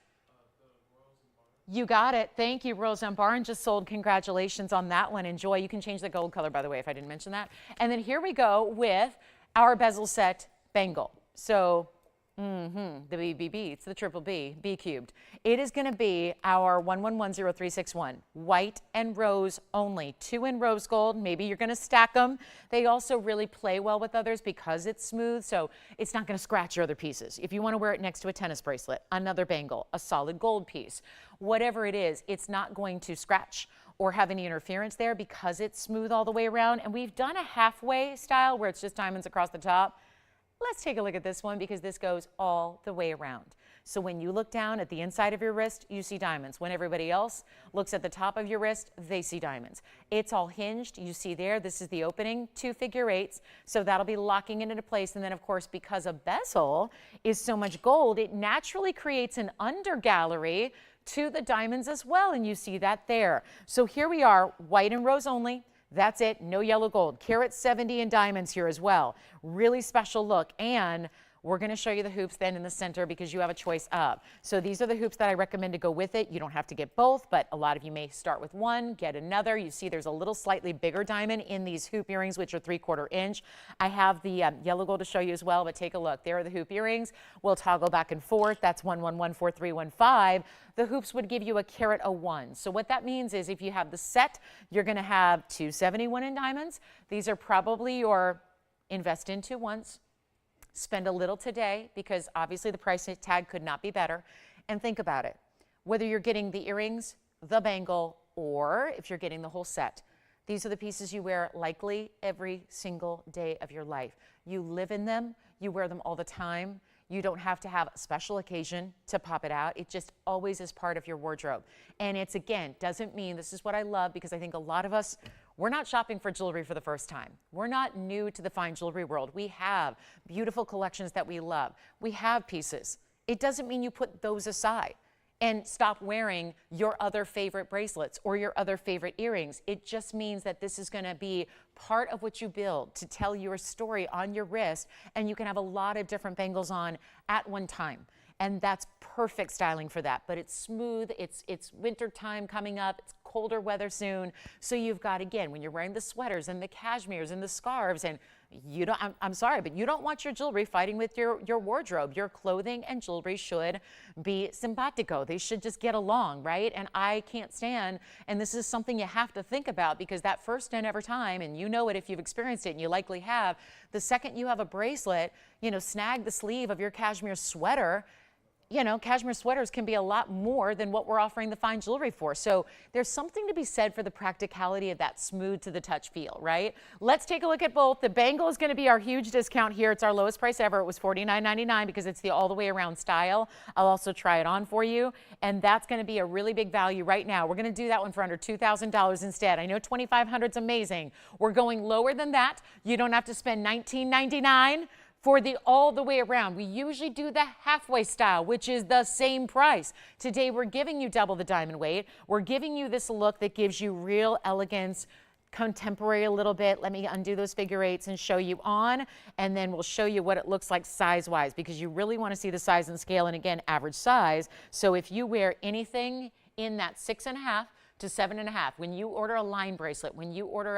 Speaker 1: You got it. Thank you. Royal Zambaran just sold. Congratulations on that one. Enjoy. You can change the gold color, by the way, if I didn't mention that. And then here we go with our bezel set bangle. So the BBB, it's the triple B, B cubed. It is going to be our 1110-361, white and rose only. 2 in rose gold. Maybe you're going to stack them. They also really play well with others because it's smooth, so it's not going to scratch your other pieces. If you want to wear it next to a tennis bracelet, another bangle, a solid gold piece, whatever it is, it's not going to scratch or have any interference there because it's smooth all the way around. And we've done a halfway style where it's just diamonds across the top. Let's take a look at this one because this goes all the way around. So when you look down at the inside of your wrist, you see diamonds. When everybody else looks at the top of your wrist, they see diamonds. It's all hinged. You see there, this is the opening, 2 figure eights. So that'll be locking it into place. And then of course, because a bezel is so much gold, it naturally creates an under gallery to the diamonds as well. And you see that there. So here we are, white and rose only. That's it, no yellow gold. Carat 70 in diamonds here as well. Really special look. And we're going to show you the hoops then in the center because you have a choice of. So these are the hoops that I recommend to go with it. You don't have to get both, but a lot of you may start with one, get another. You see there's a little slightly bigger diamond in these hoop earrings, which are 3/4 inch. I have the yellow gold to show you as well, but take a look. There are the hoop earrings. We'll toggle back and forth. That's 1114315. The hoops would give you a carat 01. So what that means is if you have the set, you're going to have 271 in diamonds. These are probably your invest into once. Spend a little today because obviously the price tag could not be better. And think about it. Whether you're getting the earrings, the bangle, or if you're getting the whole set, these are the pieces you wear likely every single day of your life. You live in them. You wear them all the time. You don't have to have a special occasion to pop it out. It just always is part of your wardrobe. And it's, again, doesn't mean, this is what I love because I think a lot of us, we're not shopping for jewelry for the first time. We're not new to the fine jewelry world. We have beautiful collections that we love. We have pieces. It doesn't mean you put those aside and stop wearing your other favorite bracelets or your other favorite earrings. It just means that this is going to be part of what you build to tell your story on your wrist, and you can have a lot of different bangles on at one time. And that's perfect styling for that. But it's smooth, it's winter time coming up, it's colder weather soon. So you've got, again, when you're wearing the sweaters and the cashmeres and the scarves, and you don't, I'm sorry, but you don't want your jewelry fighting with your wardrobe. Your clothing and jewelry should be simpatico. They should just get along, right? And I can't stand, and this is something you have to think about because that first and ever time, and you know it if you've experienced it, and you likely have, the second you have a bracelet, you know, snag the sleeve of your cashmere sweater. You know, cashmere sweaters can be a lot more than what we're offering the fine jewelry for. So there's something to be said for the practicality of that smooth to the touch feel, right? Let's take a look at both. The bangle is going to be our huge discount here. It's our lowest price ever. It was $49.99 because it's the all the way around style. I'll also try it on for you. And that's going to be a really big value right now. We're going to do that one for under $2,000 instead. I know $2,500 is amazing. We're going lower than that. You don't have to spend $19.99. For the all the way around. We usually do the halfway style, which is the same price. Today, we're giving you double the diamond weight. We're giving you this look that gives you real elegance, contemporary a little bit. Let me undo those figure eights and show you on, and then we'll show you what it looks like size-wise because you really want to see the size and scale, and again, average size. So if you wear anything in that 6.5 to 7.5. When you order a line bracelet, when you order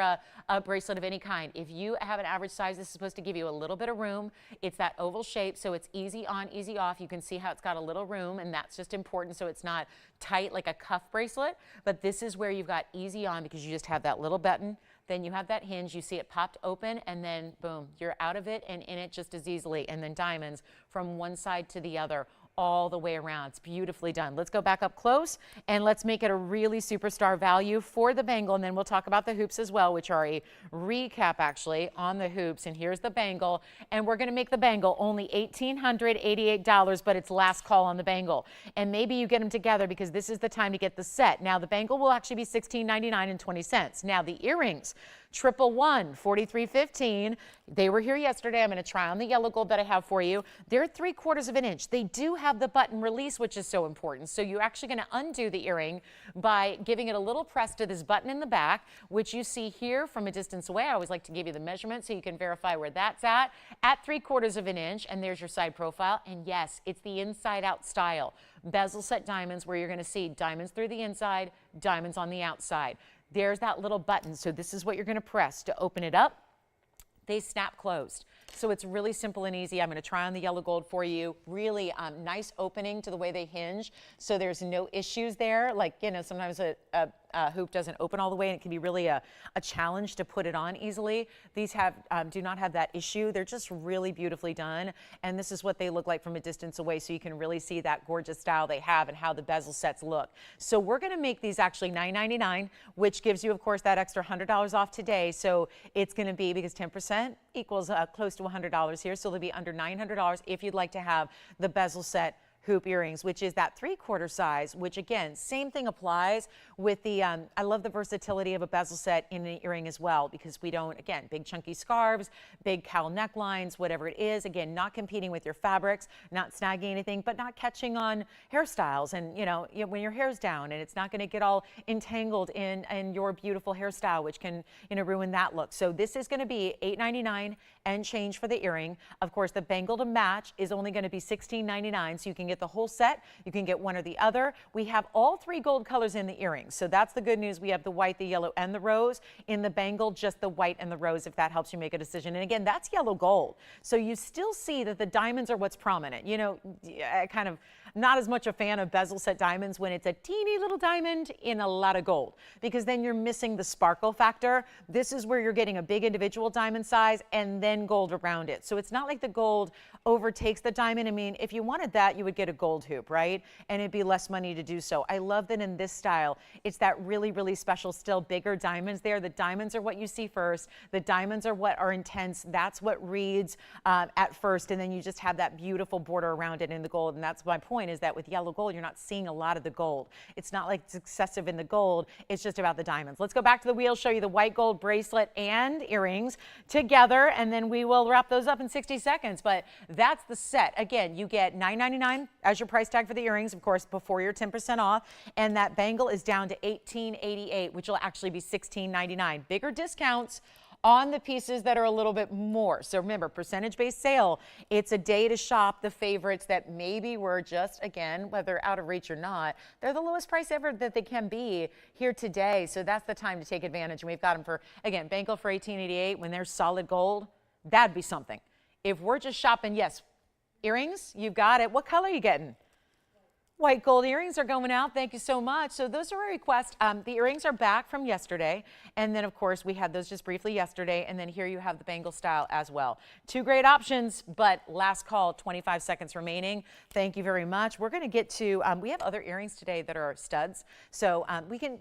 Speaker 1: a bracelet of any kind, if you have an average size, this is supposed to give you a little bit of room. It's that oval shape, so it's easy on, easy off. You can see how it's got a little room, and that's just important so it's not tight like a cuff bracelet. But this is where you've got easy on because you just have that little button. Then you have that hinge. You see it popped open, and then boom, you're out of it and in it just as easily. And then diamonds from one side to the other, all the way around. It's beautifully done. Let's go back up close and let's make it a really superstar value for the bangle, and then we'll talk about the hoops as well, which are a recap actually on the hoops. And here's the bangle, and we're going to make the bangle only $1,888, but it's last call on the bangle. And maybe you get them together because this is the time to get the set. Now the bangle will actually be $16.99. Now the earrings, 111, $43.15. They were here yesterday. I'm going to try on the yellow gold that I have for you. They're 3/4 of an inch. They do have the button release, which is so important. So you're actually going to undo the earring by giving it a little press to this button in the back, which you see here from a distance away. I always like to give you the measurement so you can verify where that's at 3/4 of an inch. And there's your side profile. And yes, it's the inside out style. Bezel set diamonds where you're going to see diamonds through the inside, diamonds on the outside. There's that little button. So this is what you're going to press to open it up. They snap closed. So it's really simple and easy. I'm going to try on the yellow gold for you. Really nice opening to the way they hinge. So there's no issues there. Like, you know, sometimes a hoop doesn't open all the way, and it can be really a challenge to put it on easily. These do not have that issue. They're just really beautifully done, and this is what they look like from a distance away, so you can really see that gorgeous style they have and how the bezel sets look. So we're going to make these actually $9.99, which gives you, of course, that extra $100 off today. So it's going to be, because 10% equals close to $100 here, so they'll be under $900 if you'd like to have the bezel set hoop earrings, which is that 3/4 size, which again, same thing applies with the, I love the versatility of a bezel set in an earring as well, because we don't, again, big chunky scarves, big cowl necklines, whatever it is, again, not competing with your fabrics, not snagging anything, but not catching on hairstyles. And when your hair's down, and it's not going to get all entangled in your beautiful hairstyle, which can, ruin that look. So this is going to be $8.99 and change for the earring. Of course, the bangle to match is only going to be $16.99, so you can get the whole set. You can get one or the other. We have all 3 gold colors in the earrings, so that's the good news. We have the white, the yellow, and the rose. In the bangle, just the white and the rose, if that helps you make a decision. And again, that's yellow gold, so you still see that the diamonds are what's prominent. I kind of not as much a fan of bezel set diamonds when it's a teeny little diamond in a lot of gold, because then you're missing the sparkle factor. This is where you're getting a big individual diamond size and then gold around it. So it's not like the gold overtakes the diamond. I mean, if you wanted that, you would get a gold hoop, right? And it'd be less money to do so. I love that in this style, it's that really, really special, still bigger diamonds there. The diamonds are what you see first. The diamonds are what are intense. That's what reads at first. And then you just have that beautiful border around it in the gold. And that's my point, is that with yellow gold, you're not seeing a lot of the gold. It's not like it's excessive in the gold. It's just about the diamonds. Let's go back to the wheel, show you the white gold bracelet and earrings together, and then we will wrap those up in 60 seconds. But that's the set. Again, you get $9.99 as your price tag for the earrings, of course, before your 10% off. And that bangle is down to $18.88, which will actually be $16.99. Bigger discounts on the pieces that are a little bit more. So remember, percentage-based sale, it's a day to shop the favorites that maybe were just, again, whether out of reach or not, they're the lowest price ever that they can be here today. So that's the time to take advantage. And we've got them for, again, bangle for $18.88. When there's solid gold, that'd be something. If we're just shopping, yes, earrings, you've got it. What color are you getting? White gold earrings are going out. Thank you so much. So those are a request. The earrings are back from yesterday. And then, of course, we had those just briefly yesterday. And then here you have the bangle style as well. 2 great options, but last call, 25 seconds remaining. Thank you very much. We're going to get to, we have other earrings today that are studs. So we can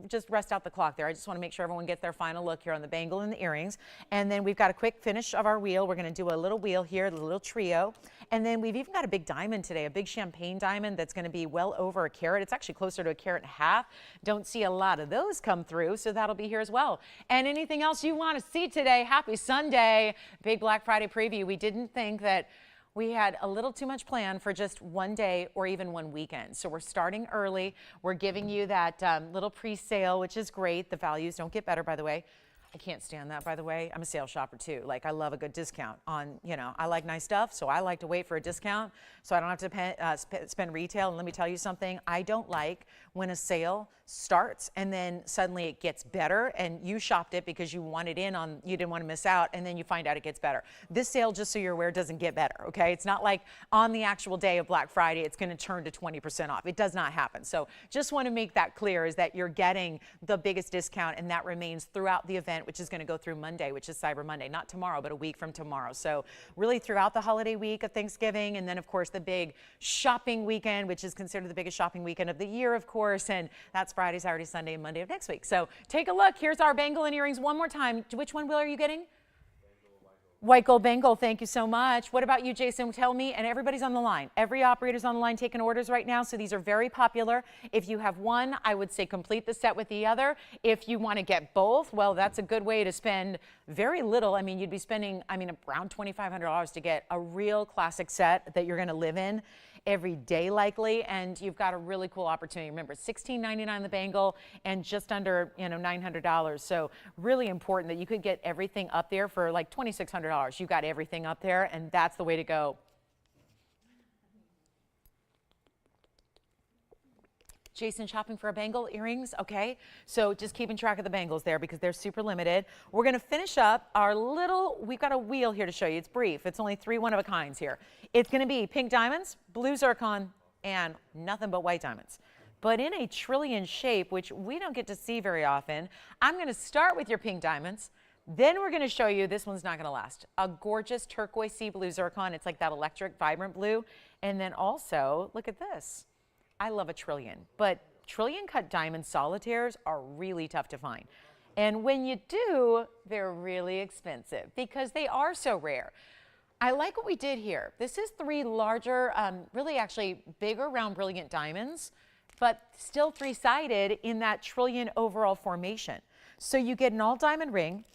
Speaker 1: just rest out the clock there. I just want to make sure everyone gets their final look here on the bangle and the earrings. And then we've got a quick finish of our wheel. We're going to do a little wheel here, a little trio. And then we've even got a big diamond today, a big champagne diamond that's going to be well over a carat. It's actually closer to 1.5 carats. Don't see a lot of those come through, so that'll be here as well. And anything else you want to see today, happy Sunday, big Black Friday preview. We didn't think that we had a little too much planned for just one day or even one weekend. So we're starting early. We're giving you that little pre-sale, which is great. The values don't get better, by the way. I can't stand that, by the way. I'm a sales shopper too. Like, I love a good discount on, I like nice stuff, so I like to wait for a discount so I don't have to spend retail. And let me tell you something, I don't like when a sale starts and then suddenly it gets better and you shopped it because you wanted in on, you didn't want to miss out, and then you find out it gets better. This sale, just so you're aware, doesn't get better, okay? It's not like on the actual day of Black Friday, it's going to turn to 20% off. It does not happen. So just want to make that clear, is that you're getting the biggest discount, and that remains throughout the event, which is going to go through Monday, which is Cyber Monday, not tomorrow, but a week from tomorrow. So really throughout the holiday week of Thanksgiving, and then of course the big shopping weekend, which is considered the biggest shopping weekend of the year, of course, and that's Friday, Saturday, Sunday, and Monday of next week. So take a look. Here's our bangle and earrings one more time. Which one, Will, are you getting? White gold bangle, thank you so much. What about you, Jason? Tell me, and everybody's on the line. Every operator's on the line taking orders right now, so these are very popular. If you have one, I would say complete the set with the other. If you want to get both, well, that's a good way to spend very little. I mean, you'd be spending, around $2,500 to get a real classic set that you're going to live in every day likely, and you've got a really cool opportunity. Remember, $16.99 the bangle and just under $900. So really important that you could get everything up there for like $2,600. You got everything up there, and that's the way to go. Jason, shopping for a bangle, earrings, okay? So just keeping track of the bangles there because they're super limited. We're gonna finish up our we've got a wheel here to show you. It's brief, it's only 3 one-of-a-kinds here. It's gonna be pink diamonds, blue zircon, and nothing but white diamonds. but in a trillion shape, which we don't get to see very often. I'm going to start with your pink diamonds. Then we're going to show you, this one's not going to last, a gorgeous turquoise sea blue zircon. It's like that electric, vibrant blue. And then also, look at this. I love a trillion, but trillion cut diamond solitaires are really tough to find. And when you do, they're really expensive because they are so rare. I like what we did here. This is 3 larger, really actually bigger round brilliant diamonds, but still 3-sided in that trillion overall formation. So you get an all diamond ring,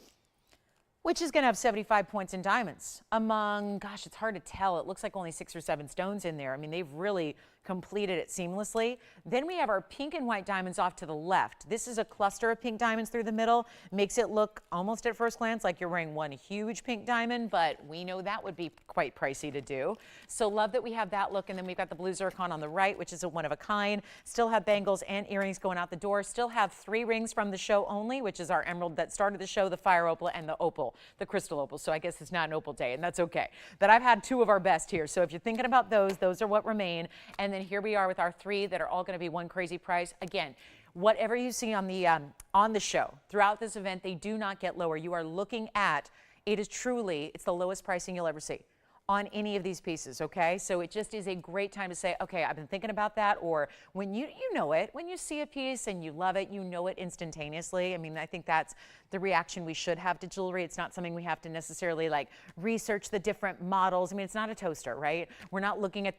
Speaker 1: which is going to have 75 points in diamonds among, gosh, it's hard to tell. It looks like only 6 or 7 stones in there. I mean, they've really completed it seamlessly. Then we have our pink and white diamonds off to the left. This is a cluster of pink diamonds through the middle. Makes it look almost at first glance like you're wearing one huge pink diamond, but we know that would be quite pricey to do. So love that we have that look. And then we've got the blue zircon on the right, which is a one of a kind. Still have bangles and earrings going out the door. Still have 3 rings from the show only, which is our emerald that started the show, the fire opal and the opal, the crystal opal. So I guess it's not an opal day, and that's okay. But I've had 2 of our best here. So if you're thinking about those are what remain. And then here we are with our 3 that are all going to be one crazy price. Again, whatever you see on the show throughout this event, they do not get lower. You are looking at, it's the lowest pricing you'll ever see on any of these pieces, okay? So it just is a great time to say, okay, I've been thinking about that, or when you know it, when you see a piece and you love it, you know it instantaneously. I mean, I think that's the reaction we should have to jewelry. It's not something we have to necessarily like research the different models. I mean, it's not a toaster, right? We're not looking at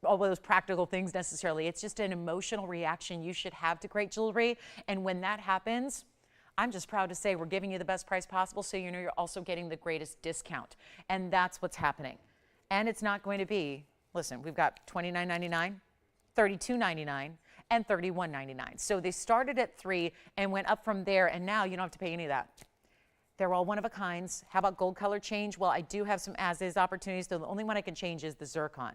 Speaker 1: all those practical things necessarily. It's just an emotional reaction you should have to great jewelry. And when that happens, I'm just proud to say we're giving you the best price possible, so you know you're also getting the greatest discount. And that's what's happening. And it's not going to be, listen, we've got $29.99, $32.99, and $31.99. So they started at 3 and went up from there, and now you don't have to pay any of that. They're all one of a kinds. How about gold color change? Well, I do have some as-is opportunities. The only one I can change is the zircon.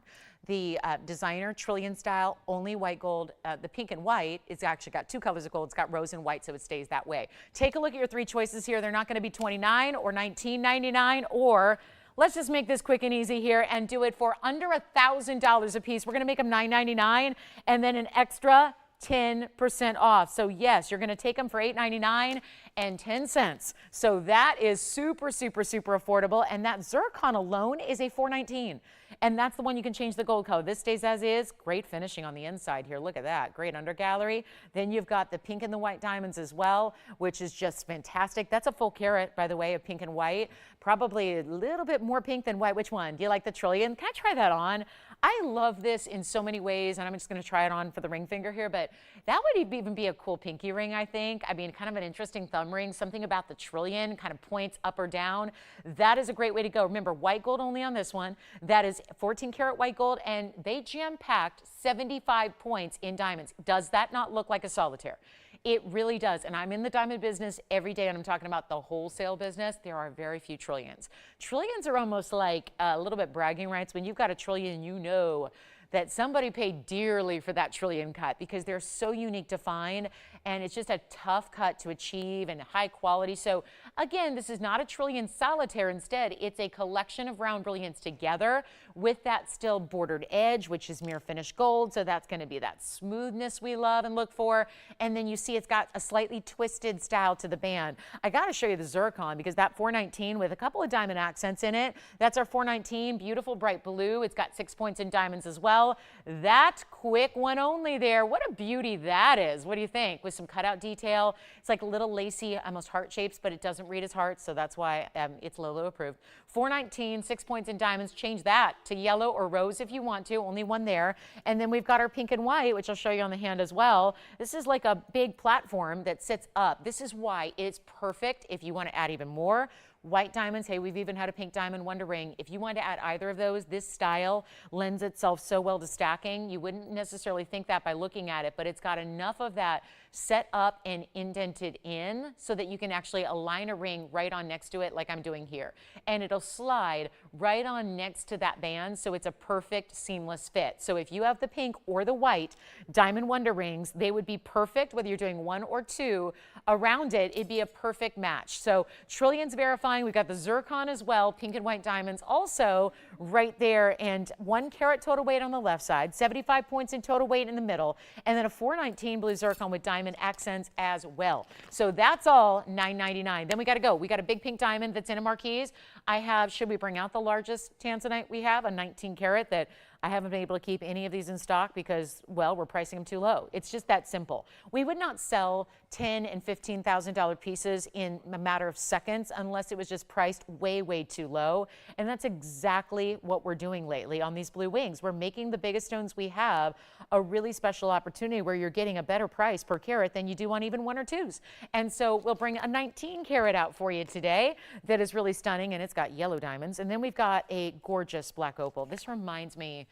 Speaker 1: The designer trillion style, only white gold. The pink and white, it's actually got 2 colors of gold. It's got rose and white, so it stays that way. Take a look at your 3 choices here. They're not going to be $29 or $19.99, or let's just make this quick and easy here and do it for under $1,000 a piece. We're going to make them $9.99 and then an extra 10% off. So yes, you're going to take them for $8.99 and 10 cents. So that is super, super, super affordable. And that zircon alone is a $4.19. And that's the one you can change the gold color. This stays as is. Great finishing on the inside here. Look at that. Great under gallery. Then you've got the pink and the white diamonds as well, which is just fantastic. That's a full carat, by the way, of pink and white. Probably a little bit more pink than white. Which one? Do you like the trillion? Can I try that on? I love this in so many ways, and I'm just going to try it on for the ring finger here, but that would even be a cool pinky ring, I think. I mean, kind of an interesting thumb ring, something about the trillion, kind of points up or down. That is a great way to go. Remember, white gold only on this one. That is 14 karat white gold, and they jam-packed 75 points in diamonds. Does that not look like a solitaire? It really does. And I'm in the diamond business every day, and I'm talking about the wholesale business. There are very few trillions. Trillions are almost like a little bit bragging rights. When you've got a trillion, you know that somebody paid dearly for that trillion cut because they're so unique to find, and it's just a tough cut to achieve and high quality. So again, this is not a trillion solitaire. Instead, it's a collection of round brilliants together with that still bordered edge, which is mirror finished gold. So that's going to be that smoothness we love and look for. And then you see it's got a slightly twisted style to the band. I got to show you the zircon because that 419 with a couple of diamond accents in it, that's our 419, beautiful bright blue. It's got 6 points in diamonds as well. That quick one only there. What a beauty that is. What do you think? With some cutout detail. It's like little lacy, almost heart shapes, but it doesn't read as hearts, so that's why it's Lolo approved. 419, 6 points in diamonds. Change that to yellow or rose if you want to. Only one there. And then we've got our pink and white, which I'll show you on the hand as well. This is like a big platform that sits up. This is why it's perfect if you want to add even more. White diamonds, hey, we've even had a pink diamond wonder ring. If you want to add either of those, this style lends itself so well to stacking. You wouldn't necessarily think that by looking at it, but it's got enough of that set up and indented in so that you can actually align a ring right on next to it like I'm doing here. And it'll slide right on next to that band, so it's a perfect seamless fit. So if you have the pink or the white Diamond Wonder rings, they would be perfect whether you're doing one or two around it. It'd be a perfect match. So Trillions verifying. We've got the Zircon as well, pink and white diamonds also right there, and 1 carat total weight on the left side, 75 points in total weight in the middle, and then a 419 blue Zircon with diamond accents as well. So that's all $9.99. Then we got to go. We got a big pink diamond that's in a Marquise. I have, should we bring out the largest tanzanite we have, a 19 carat that I haven't been able to keep any of these in stock because, well, we're pricing them too low. It's just that simple. We would not sell $10,000 and $15,000 pieces in a matter of seconds unless it was just priced way, way too low. And that's exactly what we're doing lately on these blue wings. We're making the biggest stones we have a really special opportunity where you're getting a better price per carat than you do on even 1 or 2s. And so we'll bring a 19 carat out for you today that is really stunning, and it's got yellow diamonds. And then we've got a gorgeous black opal. This reminds me,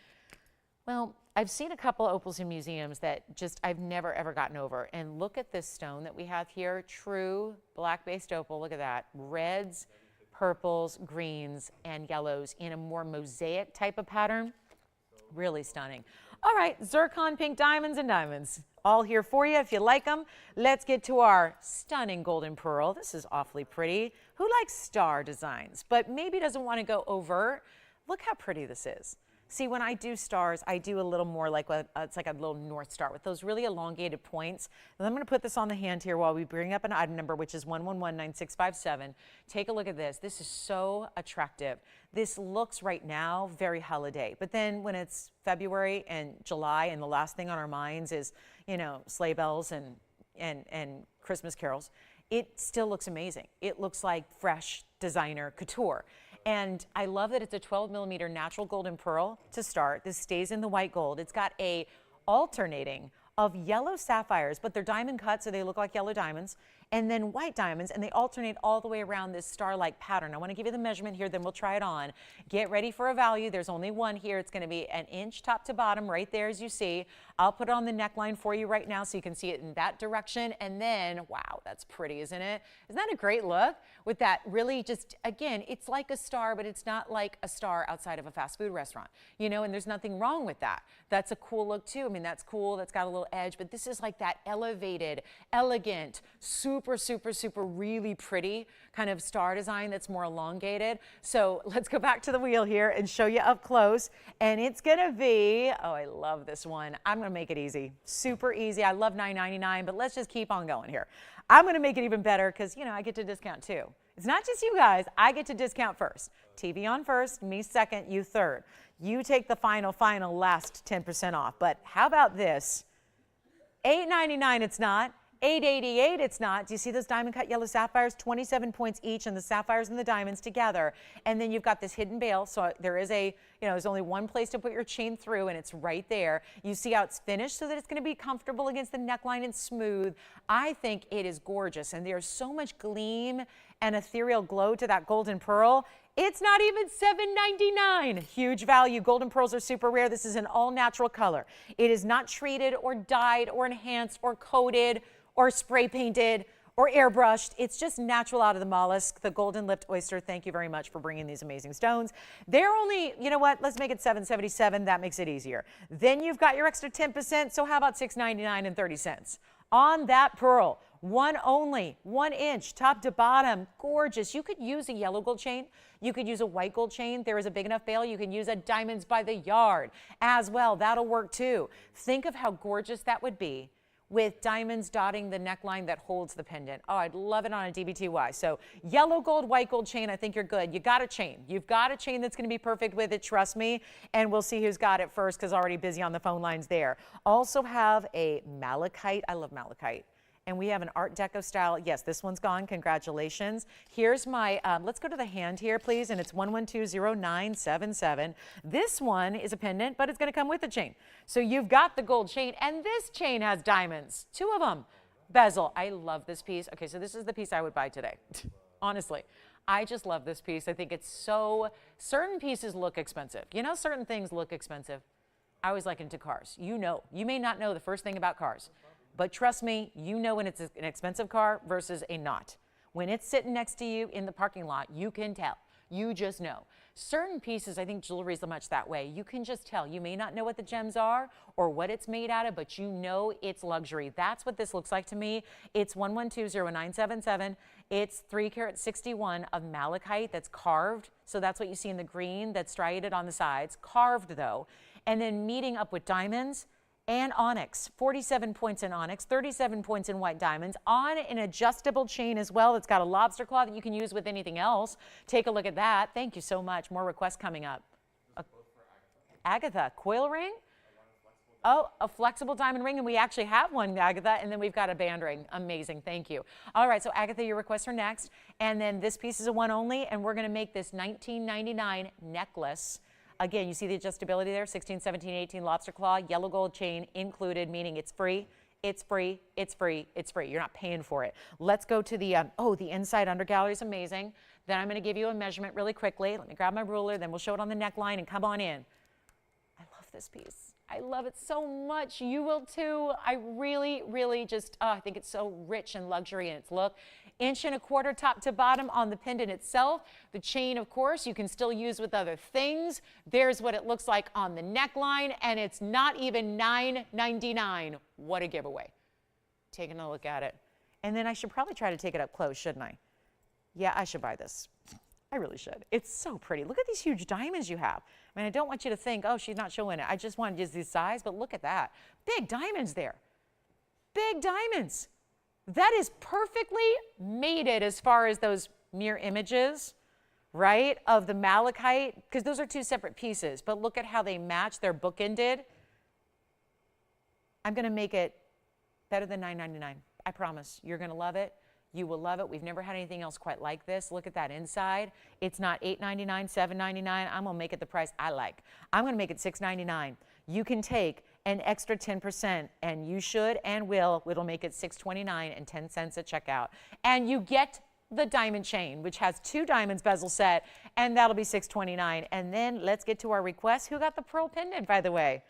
Speaker 1: well, I've seen a couple opals in museums that just I've never ever gotten over. And look at this stone that we have here, true black-based opal. Look at that. Reds, purples, greens, and yellows in a more mosaic type of pattern. Really stunning. All right, Zircon, pink diamonds, and diamonds. All here for you if you like them. Let's get to our stunning golden pearl. This is awfully pretty. Who likes star designs, but maybe doesn't want to go overt? Look how pretty this is. See, when I do stars, I do a little more like it's like a little North Star with those really elongated points. And I'm going to put this on the hand here while we bring up an item number, which is 1119657. Take a look at this. This is so attractive. This looks right now very holiday, but then when it's February and July and the last thing on our minds is, you know, sleigh bells and Christmas carols, it still looks amazing. It looks like fresh designer couture. And I love that it's a 12 millimeter natural golden pearl to start. This stays in the white gold. It's got a alternating of yellow sapphires, but they're diamond cut, so they look like yellow diamonds, and then white diamonds, and they alternate all the way around this star-like pattern. I want to give you the measurement here, then we'll try it on. Get ready for a value. There's only one here. It's going to be 1 inch top to bottom right there, as you see. I'll put it on the neckline for you right now so you can see it in that direction. And then, wow, that's pretty, isn't it? Isn't that a great look? With that really just, again, it's like a star, but it's not like a star outside of a fast food restaurant, you know, and there's nothing wrong with that. That's a cool look too. I mean, that's cool. That's got a little edge, but this is like that elevated, elegant, super, super, super really pretty kind of star design that's more elongated. So let's go back to the wheel here and show you up close. And it's gonna be, oh, I love this one. I'm gonna make it easy, super easy. I love $9.99, but let's just keep on going here. I'm gonna make it even better because, you know, I get to discount too. It's not just you guys, I get to discount first. TVON first, me second, you third. You take the final last 10% off. But how about this? $8.99 it's not. $8.88 it's not. Do you see those diamond cut yellow sapphires? 27 points each, and the sapphires and the diamonds together. And then you've got this hidden bail. So there is a, you know, there's only one place to put your chain through, and it's right there. You see how it's finished so that it's going to be comfortable against the neckline and smooth. I think it is gorgeous, and there's so much gleam and ethereal glow to that golden pearl. It's not even $7.99. Huge value. Golden pearls are super rare. This is an all natural color. It is not treated or dyed or enhanced or coated or spray painted or airbrushed. It's just natural out of the mollusk, the golden lipped oyster. Thank you very much for bringing these amazing stones. They're only, you know what, let's make it $7.77. That makes it easier. Then you've got your extra 10%. So how about $6.99 and 30 cents on that pearl? One only, 1 inch, top to bottom, gorgeous. You could use a yellow gold chain. You could use a white gold chain. There is a big enough bail. You can use a diamonds by the yard as well. That'll work too. Think of how gorgeous that would be with diamonds dotting the neckline that holds the pendant. Oh, I'd love it on a DBTY. So yellow gold, white gold chain, I think you're good. You got a chain. You've got a chain that's gonna be perfect with it, trust me. And we'll see who's got it first because already busy on the phone lines there. Also have a malachite. I love malachite. And we have an Art Deco style. Yes, this one's gone. Congratulations. Here's my, let's go to the hand here, please. And it's 1120977. This one is a pendant, but it's going to come with a chain. So you've got the gold chain, and this chain has diamonds, 2 of them. Bezel. I love this piece. Okay, so this is the piece I would buy today. Honestly, I just love this piece. I think it's so, certain pieces look expensive. You know, certain things look expensive. I always liken it to cars. You know, you may not know the first thing about cars. But trust me, you know when it's an expensive car versus a not. When it's sitting next to you in the parking lot, you can tell. You just know. Certain pieces, I think jewelry is much that way. You can just tell. You may not know what the gems are or what it's made out of, but you know it's luxury. That's what this looks like to me. It's 1120977. It's 3 carat 61 of malachite that's carved. So that's what you see in the green that's striated on the sides, carved though. And then meeting up with diamonds and onyx, 47 points in onyx, 37 points in white diamonds, on an adjustable chain as well. It's got a lobster claw that you can use with anything else. Take a look at that. Thank you so much. More requests coming up. Agatha, coil ring? Oh, a flexible diamond ring, and we actually have one, Agatha, and then we've got a band ring. Amazing, thank you. All right, so Agatha, your requests are next, and then this piece is a one only, and we're gonna make this $19.99 necklace. Again, you see the adjustability there, 16, 17, 18 lobster claw, yellow gold chain included, meaning it's free, it's free, it's free, it's free. You're not paying for it. Let's go to the, the inside undergallery is amazing. Then I'm gonna give you a measurement really quickly. Let me grab my ruler, then we'll show it on the neckline and come on in. I love this piece. I love it so much. You will too. I really, really just, I think it's so rich and luxury in its look. 1.25 inch top to bottom on the pendant itself. The chain, of course, you can still use with other things. There's what it looks like on the neckline, and it's not even $9.99. What a giveaway. Taking a look at it. And then I should probably try to take it up close, shouldn't I? Yeah, I should buy this. I really should. It's so pretty. Look at these huge diamonds you have. I mean, I don't want you to think, oh, she's not showing it. I just wanted to use this size, but look at that. Big diamonds there. Big diamonds. That is perfectly mated as far as those mirror images, right, of the malachite, because those are two separate pieces. But look at how they match. They're bookended. I'm going to make it better than $9.99. I promise. You're going to love it. You will love it. We've never had anything else quite like this. Look at that inside. It's not $8.99, $7.99. I'm going to make it the price I like. I'm going to make it $6.99. You can take an extra 10%, and you should and will. It'll make it $6.29 and 10 cents at checkout. And you get the diamond chain, which has 2 diamonds bezel set, and that'll be $6.29. And then let's get to our request. Who got the pearl pendant, by the way?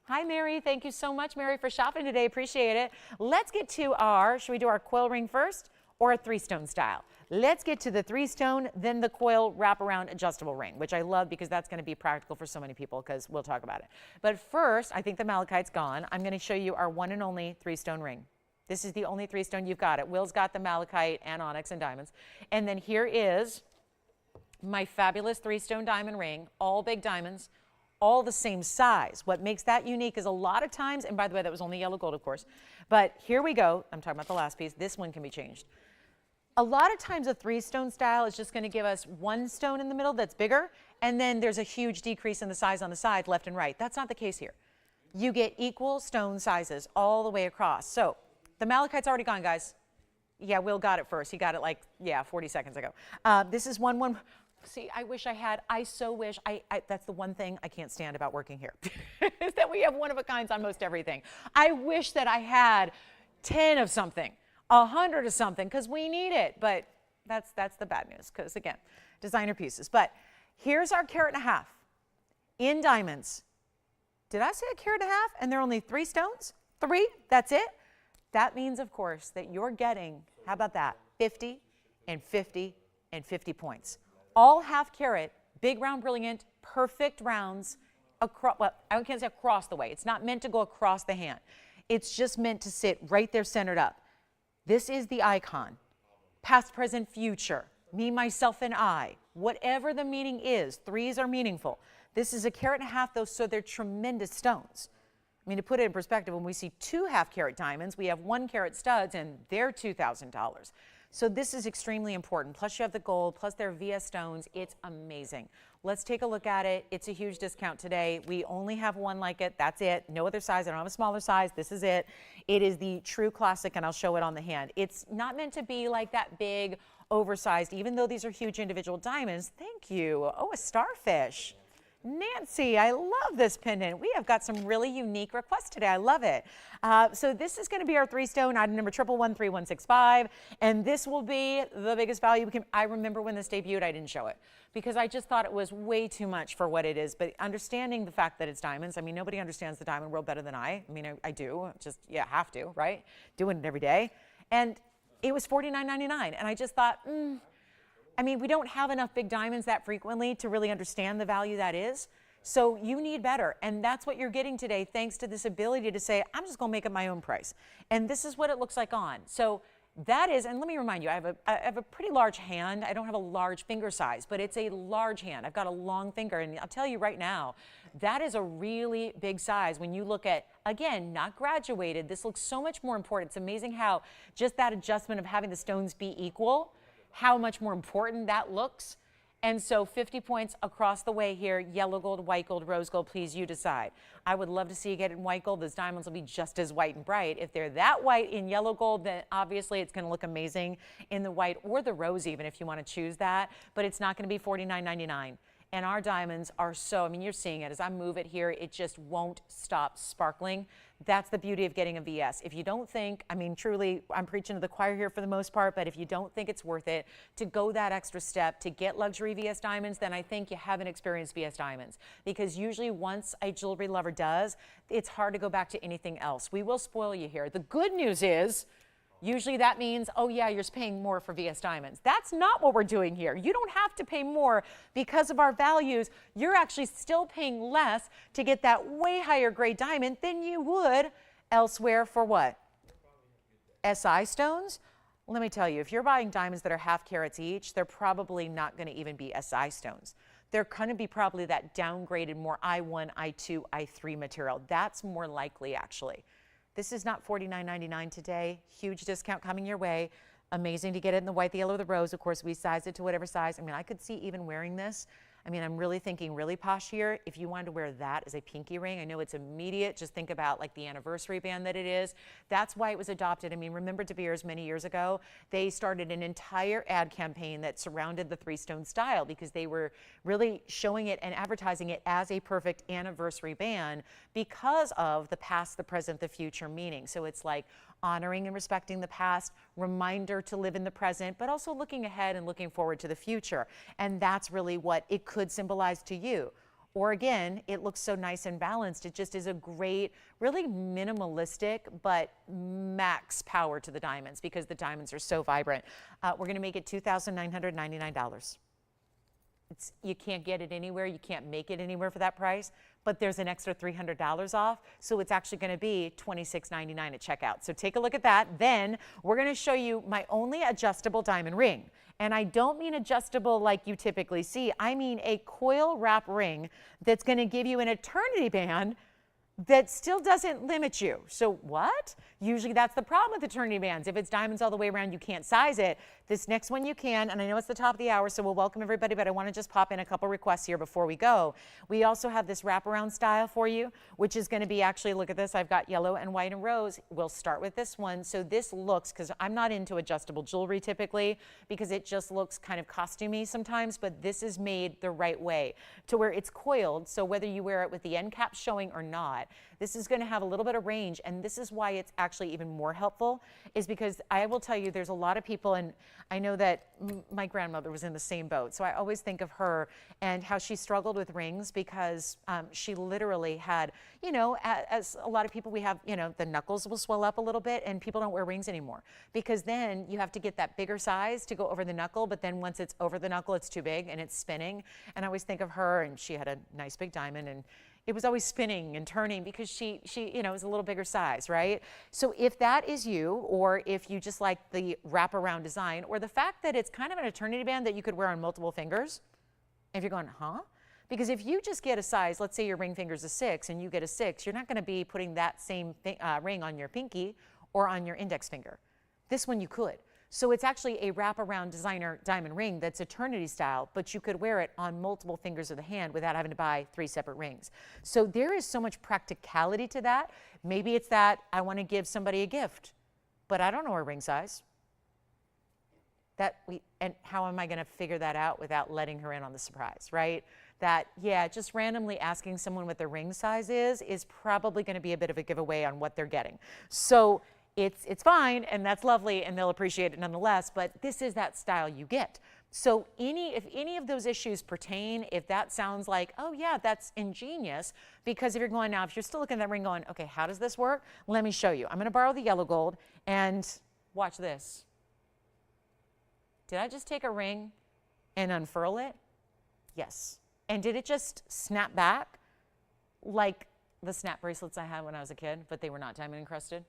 Speaker 1: Hi, Mary. Thank you so much, Mary, for shopping today. Appreciate it. Let's get to our, should we do our coil ring first or a 3-stone style? Let's get to the 3-stone, then the coil wraparound adjustable ring, which I love because that's going to be practical for so many people because we'll talk about it. But first, I think the malachite's gone. I'm going to show you our one and only 3-stone ring. This is the only 3-stone you've got it. Will's got the malachite and onyx and diamonds. And then here is my fabulous 3-stone diamond ring, all big diamonds, all the same size. What makes that unique is a lot of times, and by the way, that was only yellow gold, of course, but here we go. I'm talking about the last piece. This one can be changed. A lot of times a 3-stone style is just going to give us 1 stone in the middle that's bigger, and then there's a huge decrease in the size on the sides, left and right. That's not the case here. You get equal stone sizes all the way across. So the malachite's already gone, guys. Yeah, Will got it first. He got it like, 40 seconds ago. This is one. See, I wish I had, I so wish, that's the one thing I can't stand about working here, is that we have one-of-a-kinds on most everything. I wish that I had 10 of something, 100 of something, because we need it, but that's the bad news, because again, designer pieces. But here's our 1.5 carats in diamonds. Did I say 1.5 carats? And there are only 3 stones? 3? That's it? That means, of course, that you're getting, how about that, 50 and 50 and 50 points. All 1/2 carat, big round brilliant, perfect rounds across, well, I can't say across the way. It's not meant to go across the hand. It's just meant to sit right there centered up. This is the icon. Past, present, future. Me, myself, and I. Whatever the meaning is, 3s are meaningful. This is 1.5 carats though, so they're tremendous stones. I mean, to put it in perspective, when we see 2 1/2 carat diamonds, we have 1 carat studs, and they're $2,000. So this is extremely important. Plus you have the gold, plus they're VS stones. It's amazing. Let's take a look at it. It's a huge discount today. We only have one like it. That's it. No other size. I don't have a smaller size. This is it. It is the true classic, and I'll show it on the hand. It's not meant to be like that big, oversized, even though these are huge individual diamonds. Thank you. Oh, a starfish. Nancy, I love this pendant. We have got some really unique requests today. I love it. So this is going to be our 3-stone, item number 1113165, and this will be the biggest value we can. I remember when this debuted, I didn't show it because I just thought it was way too much for what it is. But understanding the fact that it's diamonds, I mean, nobody understands the diamond world better than I. I mean, I do. Just, have to, right? Doing it every day. And it was $49.99, and I just thought, I mean, we don't have enough big diamonds that frequently to really understand the value that is. So you need better. And that's what you're getting today, thanks to this ability to say, I'm just going to make up my own price. And this is what it looks like on. So that is, and let me remind you, I have a pretty large hand. I don't have a large finger size, but it's a large hand. I've got a long finger. And I'll tell you right now, that is a really big size. When you look at, again, not graduated, this looks so much more important. It's amazing how just that adjustment of having the stones be equal, how much more important that looks. And so 50 points across the way here, yellow gold, white gold, rose gold, please you decide. I would love to see you get it in white gold. Those diamonds will be just as white and bright. If they're that white in yellow gold, then obviously it's going to look amazing in the white or the rose even if you want to choose that, but it's not going to be $49.99. And our diamonds are so, I mean, you're seeing it as I move it here, it just won't stop sparkling. That's the beauty of getting a VS. If you don't think, I mean, truly, I'm preaching to the choir here for the most part, but if you don't think it's worth it to go that extra step to get luxury VS diamonds, then I think you haven't experienced VS diamonds. Because usually once a jewelry lover does, it's hard to go back to anything else. We will spoil you here. The good news is, usually that means, oh yeah, you're paying more for VS diamonds. That's not what we're doing here. You don't have to pay more because of our values. You're actually still paying less to get that way higher grade diamond than you would elsewhere for what? SI stones? Let me tell you, if you're buying diamonds that are half carats each, they're probably not going to even be SI stones. They're going to be probably that downgraded, more I1, I2, I3 material. That's more likely actually. This is not $49.99 today. Huge discount coming your way. Amazing to get it in the white, the yellow, the rose. Of course, we sized it to whatever size. I mean, I could see even wearing this. I mean, I'm really thinking really posh here. If you wanted to wear that as a pinky ring, I know it's immediate. Just think about like the anniversary band that it is. That's why it was adopted. I mean, remember De Beers many years ago? They started an entire ad campaign that surrounded the three-stone style because they were really showing it and advertising it as a perfect anniversary band because of the past, the present, the future meaning. So it's like honoring and respecting the past, reminder to live in the present, but also looking ahead and looking forward to the future. And that's really what it could symbolize to you. Or again, it looks so nice and balanced. It just is a great, really minimalistic, but max power to the diamonds because the diamonds are so vibrant. We're gonna make it $2,999. You can't get it anywhere. You can't make it anywhere for that price, but there's an extra $300 off. So it's actually going to be $26.99 at checkout. So take a look at that. Then we're going to show you my only adjustable diamond ring. And I don't mean adjustable like you typically see. I mean a coil wrap ring that's going to give you an eternity band that still doesn't limit you. So what? Usually that's the problem with eternity bands. If it's diamonds all the way around, you can't size it. This next one you can, and I know it's the top of the hour, so we'll welcome everybody, but I want to just pop in a couple requests here before we go. We also have this wraparound style for you, which is going to be actually, look at this, I've got yellow and white and rose. We'll start with this one. So this looks, because I'm not into adjustable jewelry typically, because it just looks kind of costumey sometimes, but this is made the right way to where it's coiled, so whether you wear it with the end cap showing or not, this is going to have a little bit of range, and this is why it's actually even more helpful, is because I will tell you there's a lot of people, and I know that my grandmother was in the same boat, so I always think of her and how she struggled with rings because she literally had, you know, as a lot of people we have, you know, the knuckles will swell up a little bit and people don't wear rings anymore because then you have to get that bigger size to go over the knuckle, but then once it's over the knuckle, it's too big and it's spinning. And I always think of her, and she had a nice big diamond, and it was always spinning and turning because she you know, was a little bigger size, right? So if that is you, or if you just like the wraparound design, or the fact that it's kind of an eternity band that you could wear on multiple fingers, if you're going, huh? Because if you just get a size, let's say your ring finger's a 6 and you get a 6, you're not going to be putting that same ring on your pinky or on your index finger. This one you could. So it's actually a wraparound designer diamond ring that's eternity style, but you could wear it on multiple fingers of the hand without having to buy 3 separate rings. So there is so much practicality to that. Maybe it's that I want to give somebody a gift, but I don't know her ring size. And how am I going to figure that out without letting her in on the surprise, right? That, yeah, just randomly asking someone what their ring size is probably going to be a bit of a giveaway on what they're getting. So it's fine, and that's lovely, and they'll appreciate it nonetheless, but this is that style you get. So if any of those issues pertain, if that sounds like, oh yeah, that's ingenious, because if you're going now, if you're still looking at that ring going, okay, how does this work? Let me show you. I'm going to borrow the yellow gold, and watch this. Did I just take a ring and unfurl it? Yes. And did it just snap back like the snap bracelets I had when I was a kid, but they were not diamond encrusted?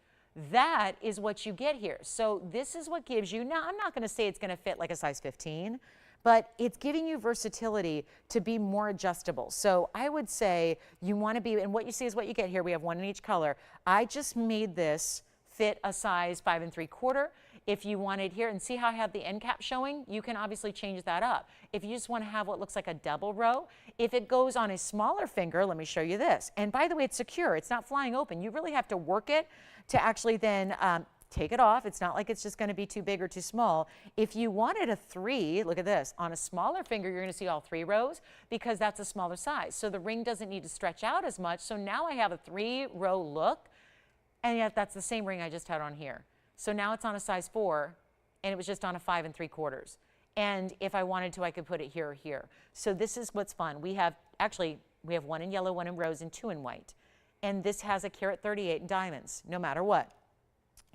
Speaker 1: That is what you get here. So this is what gives you, now I'm not going to say it's going to fit like a size 15, but it's giving you versatility to be more adjustable. So I would say you want to be, and what you see is what you get here. We have one in each color. I just made this fit a size 5 3/4. If you wanted here, and see how I have the end cap showing, you can obviously change that up. If you just want to have what looks like a double row, if it goes on a smaller finger, let me show you this. And by the way, it's secure. It's not flying open. You really have to work it to actually then take it off. It's not like it's just going to be too big or too small. If you wanted a 3, look at this, on a smaller finger, you're going to see all 3 rows because that's a smaller size. So the ring doesn't need to stretch out as much. So now I have a 3-row look, and yet that's the same ring I just had on here. So now it's on a size 4, and it was just on a 5 3/4. And if I wanted to, I could put it here or here. So this is what's fun. We have one in yellow, one in rose, and 2 in white. And this has a carat 38 in diamonds, no matter what.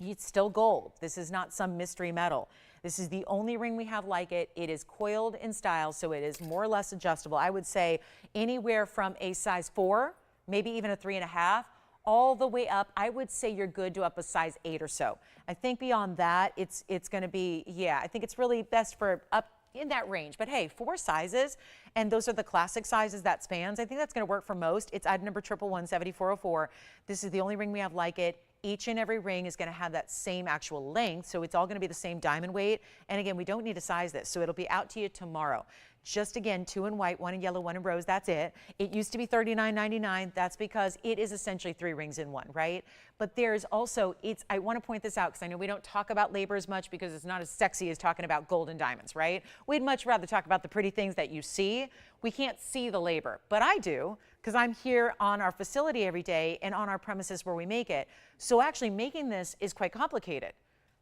Speaker 1: It's still gold. This is not some mystery metal. This is the only ring we have like it. It is coiled in style, so it is more or less adjustable. I would say anywhere from a size 4, maybe even a 3.5, all the way up. I would say you're good to up a size 8 or so. I think beyond that, it's going to be, yeah, I think it's really best for up in that range. But hey, 4 sizes, and those are the classic sizes that spans. I think that's going to work for most. It's item number 111-7404. This is the only ring we have like it. Each and every ring is going to have that same actual length, so it's all going to be the same diamond weight. And again, we don't need to size this, so it'll be out to you tomorrow. Just again, 2 in white, 1 in yellow, 1 in rose, that's it. It used to be $39.99. That's because it is essentially 3 rings in one, right? But there's also, I want to point this out because I know we don't talk about labor as much because it's not as sexy as talking about gold and diamonds, right? We'd much rather talk about the pretty things that you see. We can't see the labor, but I do because I'm here on our facility every day and on our premises where we make it. So actually making this is quite complicated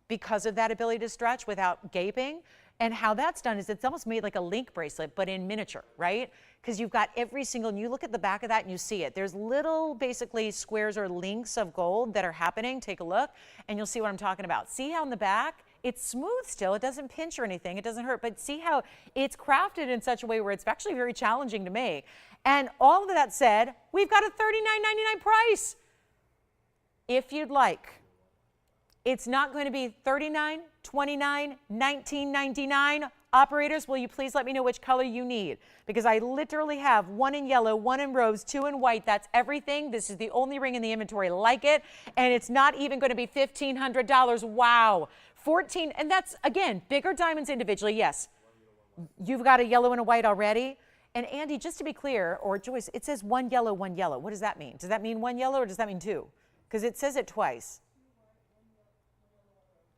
Speaker 1: because of that ability to stretch without gaping. And how that's done is it's almost made like a link bracelet, but in miniature, right? Because you've got every single, and you look at the back of that and you see it. There's little basically squares or links of gold that are happening. Take a look and you'll see what I'm talking about. See how in the back, it's smooth still. It doesn't pinch or anything. It doesn't hurt, but see how it's crafted in such a way where it's actually very challenging to make. And all of that said, we've got a $39.99 price. If you'd like. It's not going to be $39, $29, $19.99. Operators, will you please let me know which color you need? Because I literally have 1 in yellow, 1 in rose, 2 in white. That's everything. This is the only ring in the inventory like it. And it's not even going to be $1,500. Wow. 14, and that's, again, bigger diamonds individually. Yes. You've got a yellow and a white already. And Andy, just to be clear, or Joyce, it says 1 yellow, 1 yellow. What does that mean? Does that mean 1 yellow or does that mean 2? Because it says it twice.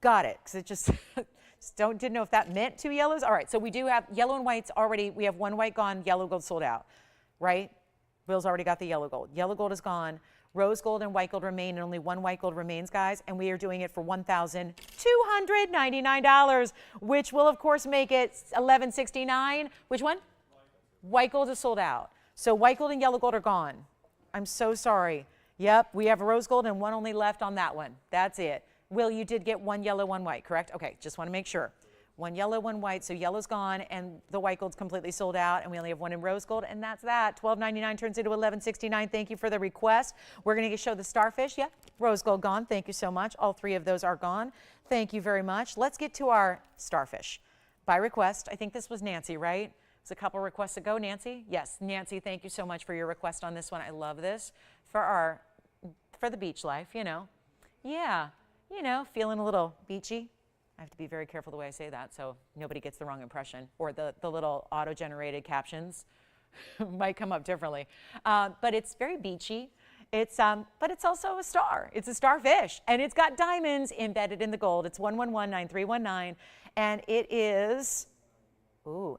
Speaker 1: Got it, because it just didn't know if that meant 2 yellows. All right, so we do have yellow and whites already. We have 1 white gone, yellow gold sold out, right? Will's already got the yellow gold. Yellow gold is gone. Rose gold and white gold remain, and only 1 white gold remains, guys. And we are doing it for $1,299, which will, of course, make it $1,169. Which one? White gold is sold out. So white gold and yellow gold are gone. I'm so sorry. Yep, we have rose gold and 1 only left on that one. That's it. Will, you did get 1 yellow, 1 white, correct? Okay, just want to make sure. 1 yellow, 1 white, so yellow's gone, and the white gold's completely sold out, and we only have 1 in rose gold, and that's that. $12.99 turns into $11.69. Thank you for the request. We're going to show the Starfish. Yeah, rose gold gone. Thank you so much. All 3 of those are gone. Thank you very much. Let's get to our Starfish. By request, I think this was Nancy, right? It was a couple requests ago. Nancy? Yes, Nancy, thank you so much for your request on this one. I love this. For the beach life, you know. Yeah. You know, feeling a little beachy. I have to be very careful the way I say that so nobody gets the wrong impression, or the little auto-generated captions might come up differently. But it's very beachy. But it's also a star. It's a starfish, and it's got diamonds embedded in the gold. It's 1119319, and it is,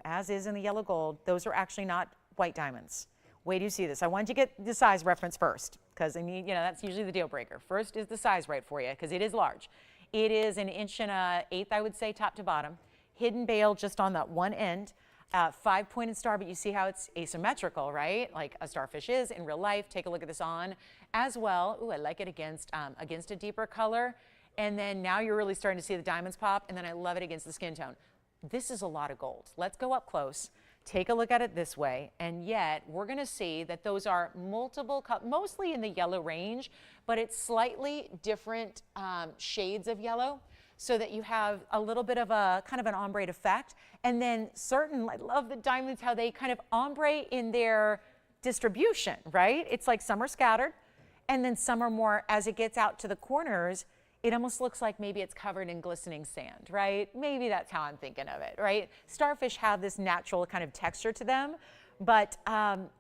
Speaker 1: as is in the yellow gold. Those are actually not white diamonds. Wait till you see this. I wanted you to get the size reference first, because I mean, you know, that's usually the deal breaker. First is the size right for you, because it is large. It is 1 1/8 inches, I would say, top to bottom. Hidden bail just on that one end. 5-pointed star, but you see how it's asymmetrical, right? Like a starfish is in real life. Take a look at this on as well. Ooh, I like it against a deeper color. And then now you're really starting to see the diamonds pop, and then I love it against the skin tone. this is a lot of gold. Let's go up close, take a look at it this way, and yet we're going to see that those are multiple, mostly in the yellow range, but it's slightly different shades of yellow, so that you have a little bit of a kind of an ombre effect. And then I love the diamonds, how they kind of ombre in their distribution, right? It's like some are scattered, and then some are more, as it gets out to the corners, it almost looks like maybe it's covered in glistening sand, right? Maybe that's how I'm thinking of it, right? Starfish have this natural kind of texture to them, but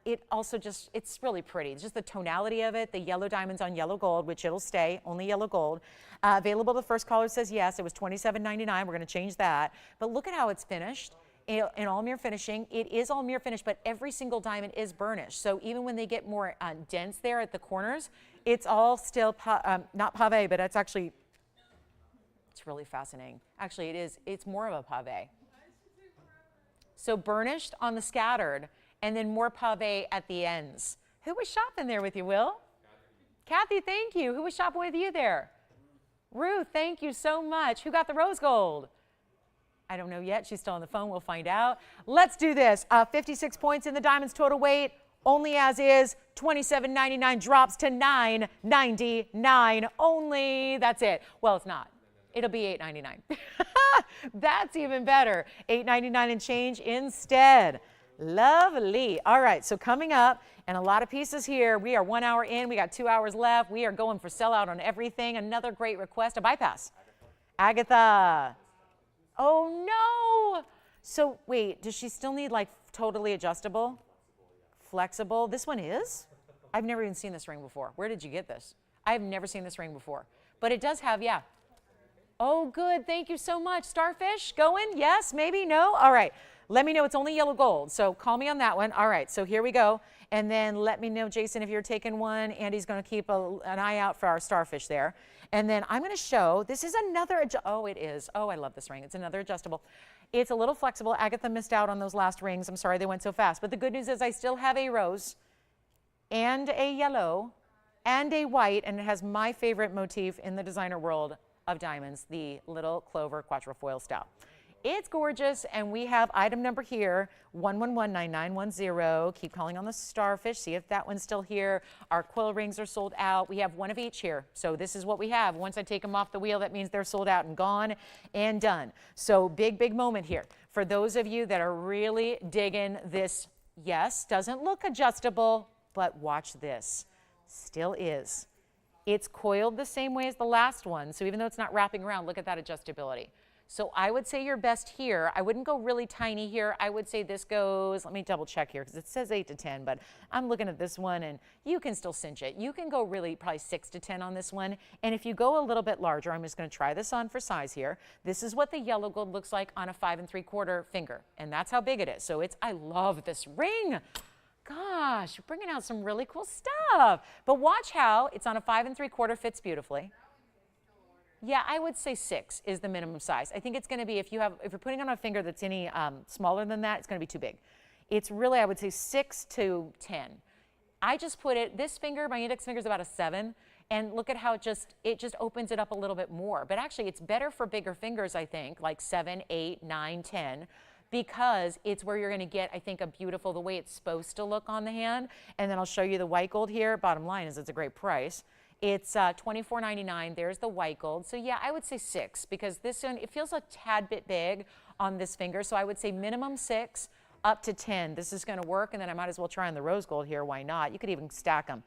Speaker 1: it also it's really pretty. It's just the tonality of it, the yellow diamonds on yellow gold, which it'll stay, only yellow gold. Available, the first caller says yes, it was $27.99, we're gonna change that. But look at how it's finished. In all mirror finishing, it is all mirror finish, but every single diamond is burnished. So even when they get more dense there at the corners, it's all still, not pave, but it's really fascinating. Actually, it's more of a pave. So burnished on the scattered, and then more pave at the ends. Who was shopping there with you, Will? Kathy, thank you. Who was shopping with you there? Ruth, thank you so much. Who got the rose gold? I don't know yet. She's still on the phone. We'll find out. Let's do this. 56 points in the diamonds total weight. Only as is. $27.99 drops to $9.99 only. That's it. Well, it's not. It'll be $8.99. That's even better. $8.99 and change instead. Lovely. All right, so coming up, and a lot of pieces here. We are 1 hour in. We got 2 hours left. We are going for sellout on everything. Another great request, a bypass. Agatha. Oh, no. So wait, does she still need like totally adjustable? Flexible? This one is? I've never even seen this ring before. Where did you get this? I've never seen this ring before. But it does have, yeah. Oh, good. Thank you so much. Starfish, going? Yes, maybe, no? All right. Let me know. It's only yellow gold, so call me on that one. All right, so here we go. And then let me know, Jason, if you're taking one. Andy's going to keep an eye out for our starfish there. And then I'm going to show, this is another, oh, it is. Oh, I love this ring. It's another adjustable. It's a little flexible. Agatha missed out on those last rings. I'm sorry they went so fast. But the good news is I still have a rose and a yellow and a white, and it has my favorite motif in the designer world of diamonds, the little clover Quatrefoil style. It's gorgeous, and we have item number here, 1119910. Keep calling on the starfish, see if that one's still here. Our coil rings are sold out. We have one of each here, so this is what we have. Once I take them off the wheel, that means they're sold out and gone and done. So big, big moment here. For those of you that are really digging this, yes, doesn't look adjustable, but watch this, still is. It's coiled the same way as the last one, so even though it's not wrapping around, look at that adjustability. So I would say your best here. I wouldn't go really tiny here. I would say this goes, let me double check here because it says 8 to 10, but I'm looking at this one and you can still cinch it. You can go really probably 6 to 10 on this one. And if you go a little bit larger, I'm just going to try this on for size here. This is what the yellow gold looks like on a 5 3/4 finger. And that's how big it is. So I love this ring. Gosh, you're bringing out some really cool stuff. But watch how it's on a 5 3/4, fits beautifully. Yeah, I would say 6 is the minimum size. I think it's going to be, if you're putting on a finger that's any smaller than that, it's going to be too big. It's really, I would say 6 to 10. I just put it, this finger, my index finger is about a 7, and look at how it just opens it up a little bit more. But actually, it's better for bigger fingers, I think, like 7, 8, 9, 10, because it's where you're going to get, I think, the way it's supposed to look on the hand. And then I'll show you the white gold here. Bottom line is it's a great price. It's $24.99. There's the white gold. So yeah, I would say 6 because this one, it feels a tad bit big on this finger. So I would say minimum 6 up to 10. This is going to work. And then I might as well try on the rose gold here. Why not? You could even stack them.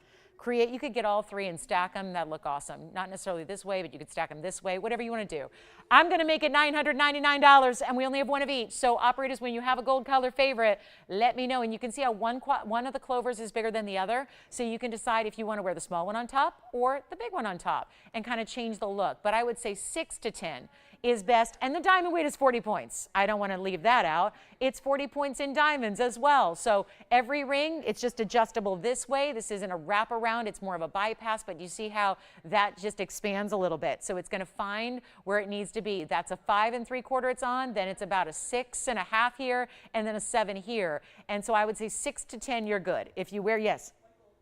Speaker 1: You could get all 3 and stack them. That'd look awesome. Not necessarily this way, but you could stack them this way, whatever you want to do. I'm going to make it $999, and we only have one of each. So operators, when you have a gold color favorite, let me know. And you can see how one of the clovers is bigger than the other. So you can decide if you want to wear the small one on top or the big one on top and kind of change the look. But I would say 6 to 10 is best. And the diamond weight is 40 points. I don't want to leave that out. It's 40 points in diamonds as well. So every ring, it's just adjustable this way. This isn't a wraparound. It's more of a bypass, but you see how that just expands a little bit. So it's going to find where it needs to be. That's a 5 3/4 it's on. Then it's about a 6 1/2 here, and then a 7 here. And so I would say 6 to 10, you're good. If you wear, yes.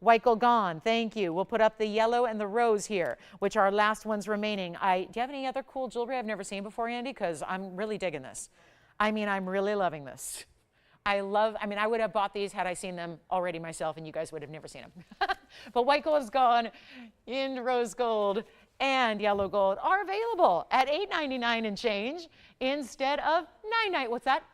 Speaker 1: White gold gone, thank you. We'll put up the yellow and the rose here, which are our last ones remaining. Do you have any other cool jewelry I've never seen before, Andy? Because I'm really digging this. I mean, I'm really loving this. I mean, I would have bought these had I seen them already myself, and you guys would have never seen them. But white gold is gone, and rose gold and yellow gold are available at $8.99 and change instead of $9.99. What's that?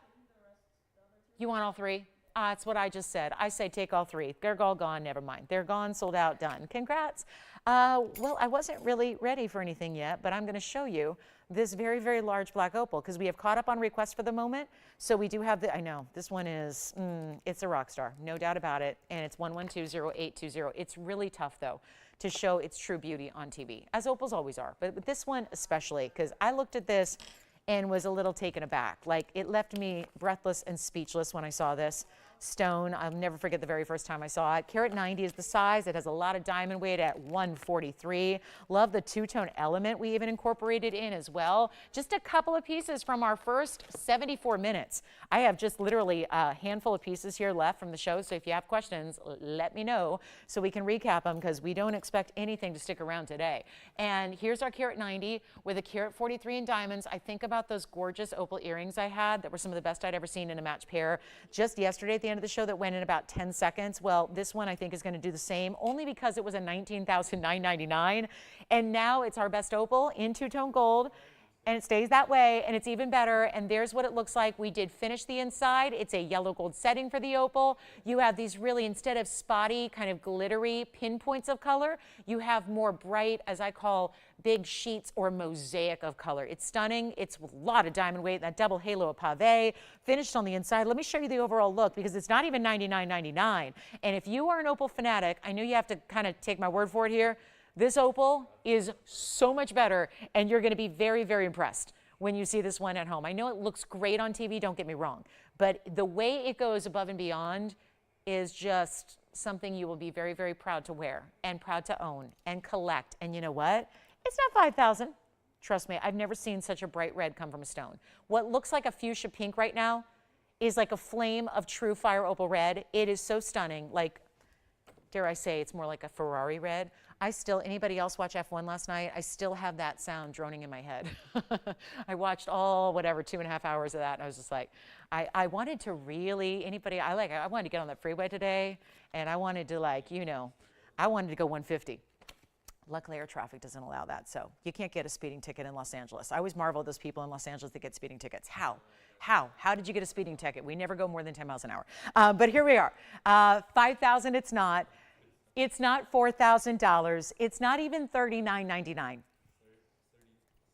Speaker 1: You want all three? That's what I just said. I say take all three. They're all gone. Never mind. They're gone, sold out, done. Congrats. Well, I wasn't really ready for anything yet, but I'm going to show you this very, very large black opal because we have caught up on requests for the moment. So we do have I know, this one is, it's a rock star, no doubt about it. And it's 1120820. It's really tough, though, to show its true beauty on TV, as opals always are. But with this one especially, because I looked at this and was a little taken aback. Like, it left me breathless and speechless when I saw this stone. I'll never forget the very first time I saw it. Carat 90 is the size. It has a lot of diamond weight at 143. Love the two-tone element we even incorporated in as well. Just a couple of pieces from our first 74 minutes. I have just literally a handful of pieces here left from the show, so if you have questions, let me know so we can recap them because we don't expect anything to stick around today. And here's our carat 90 with a carat 43 in diamonds. I think about those gorgeous opal earrings I had that were some of the best I'd ever seen in a match pair just yesterday at the end of the show that went in about 10 seconds. Well, this one I think is going to do the same only because it was a $19,999 and now it's our best opal in two-tone gold. And it stays that way, and it's even better. And there's what it looks like. We did finish the inside. It's a yellow gold setting for the opal. You have these really, instead of spotty, kind of glittery pinpoints of color, you have more bright, as I call, big sheets or mosaic of color. It's stunning. It's a lot of diamond weight, that double halo of pave, finished on the inside. Let me show you the overall look because it's not even $99.99. And if you are an opal fanatic, I know you have to kind of take my word for it here. This opal is so much better, and you're going to be very, very impressed when you see this one at home. I know it looks great on TV, don't get me wrong, but the way it goes above and beyond is just something you will be very, very proud to wear and proud to own and collect. And you know what? It's not $5,000. Trust me, I've never seen such a bright red come from a stone. What looks like a fuchsia pink right now is like a flame of true fire opal red. It is so stunning, like, dare I say, it's more like a Ferrari red. Anybody else watch F1 last night? I still have that sound droning in my head. I watched all, 2.5 hours of that, and I was just like, I wanted to really, I wanted to get on the freeway today, and I wanted to I wanted to go 150. Luckily, air traffic doesn't allow that, so you can't get a speeding ticket in Los Angeles. I always marvel at those people in Los Angeles that get speeding tickets. How? How did you get a speeding ticket? We never go more than 10 miles an hour. But here we are. $5,000, it's not. It's not $4,000. It's not even $39.99.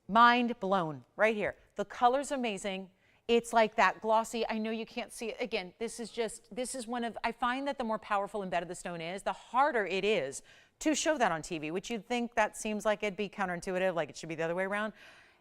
Speaker 1: Mind blown right here. The color's amazing. It's like that glossy. I know you can't see it. Again, this is one of, I find that the more powerful and better the stone is, the harder it is to show that on TV, which you'd think that seems like it'd be counterintuitive, like it should be the other way around.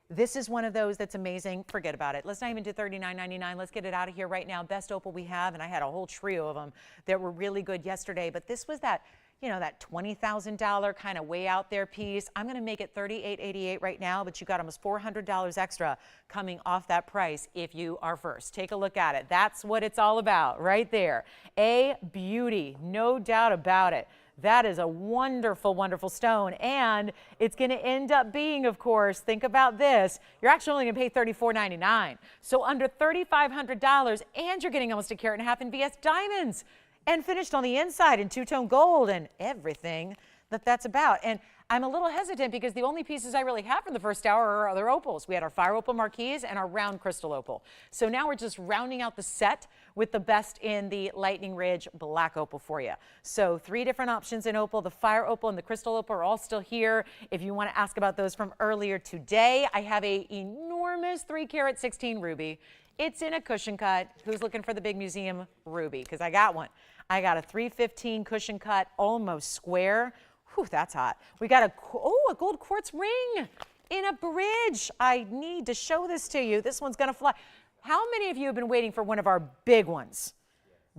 Speaker 1: This is one of those that's amazing. Forget about it. Let's not even do $39.99. Let's get it out of here right now. Best opal we have, and I had a whole trio of them that were really good yesterday, but this was that, that $20,000 kind of way out there piece. I'm going to make it $38.88 right now, but you got almost $400 extra coming off that price if you are first. Take a look at it. That's what it's all about right there. A beauty, no doubt about it. That is a wonderful, wonderful stone, and it's going to end up being, of course, think about this, you're actually only going to pay $34.99. So under $3,500, and you're getting almost a carat and a half in VS diamonds, and finished on the inside in two-tone gold and everything that's about. And I'm a little hesitant because the only pieces I really have from the first hour are other opals. We had our fire opal marquise and our round crystal opal. So now we're just rounding out the set with the best in the Lightning Ridge black opal for you. So 3 different options in opal. The fire opal and the crystal opal are all still here. If you want to ask about those from earlier today, I have a enormous 3-carat 16 ruby. It's in a cushion cut. Who's looking for the big museum ruby? Because I got one. I got a 315 cushion cut, almost square. Whew, that's hot. We got a gold quartz ring in a bridge. I need to show this to you. This one's going to fly. How many of you have been waiting for one of our big ones?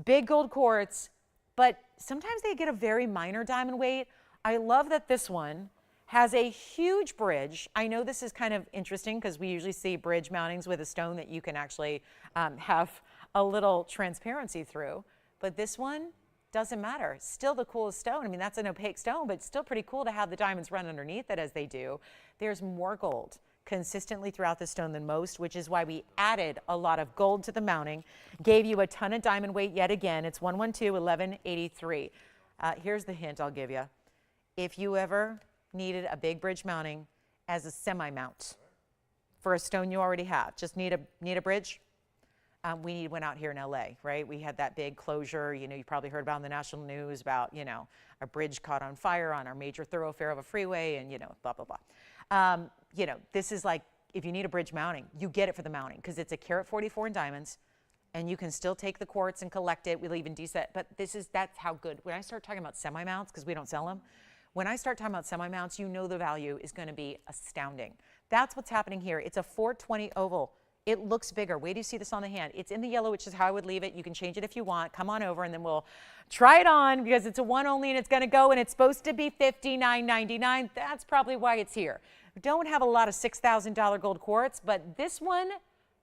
Speaker 1: Big gold quartz, but sometimes they get a very minor diamond weight. I love that this one has a huge bridge. I know this is kind of interesting because we usually see bridge mountings with a stone that you can actually have a little transparency through. But this one doesn't matter. Still the coolest stone. I mean, that's an opaque stone, but it's still pretty cool to have the diamonds run underneath it as they do. There's more gold consistently throughout the stone than most, which is why we added a lot of gold to the mounting, gave you a ton of diamond weight yet again. It's 112, 1183. Here's the hint I'll give you. If you ever needed a big bridge mounting as a semi-mount for a stone you already have, just need a bridge. We need one out here in LA, right? We had that big closure, you know, you probably heard about in the national news about, you know, a bridge caught on fire on our major thoroughfare of a freeway and, you know, blah, blah, blah. You know, this is like, if you need a bridge mounting, you get it for the mounting because it's a carat 44 in diamonds and you can still take the quartz and collect it. We'll even deset, but that's how good. When I start talking about semi-mounts, because we don't sell them, when I start talking about semi-mounts, you know the value is going to be astounding. That's what's happening here. It's a 420 oval. It looks bigger. Wait till you see this on the hand. It's in the yellow, which is how I would leave it. You can change it if you want. Come on over and then we'll try it on because it's a one only and it's going to go and it's supposed to be $59.99. That's probably why it's here. We don't have a lot of $6,000 gold quartz, but this one,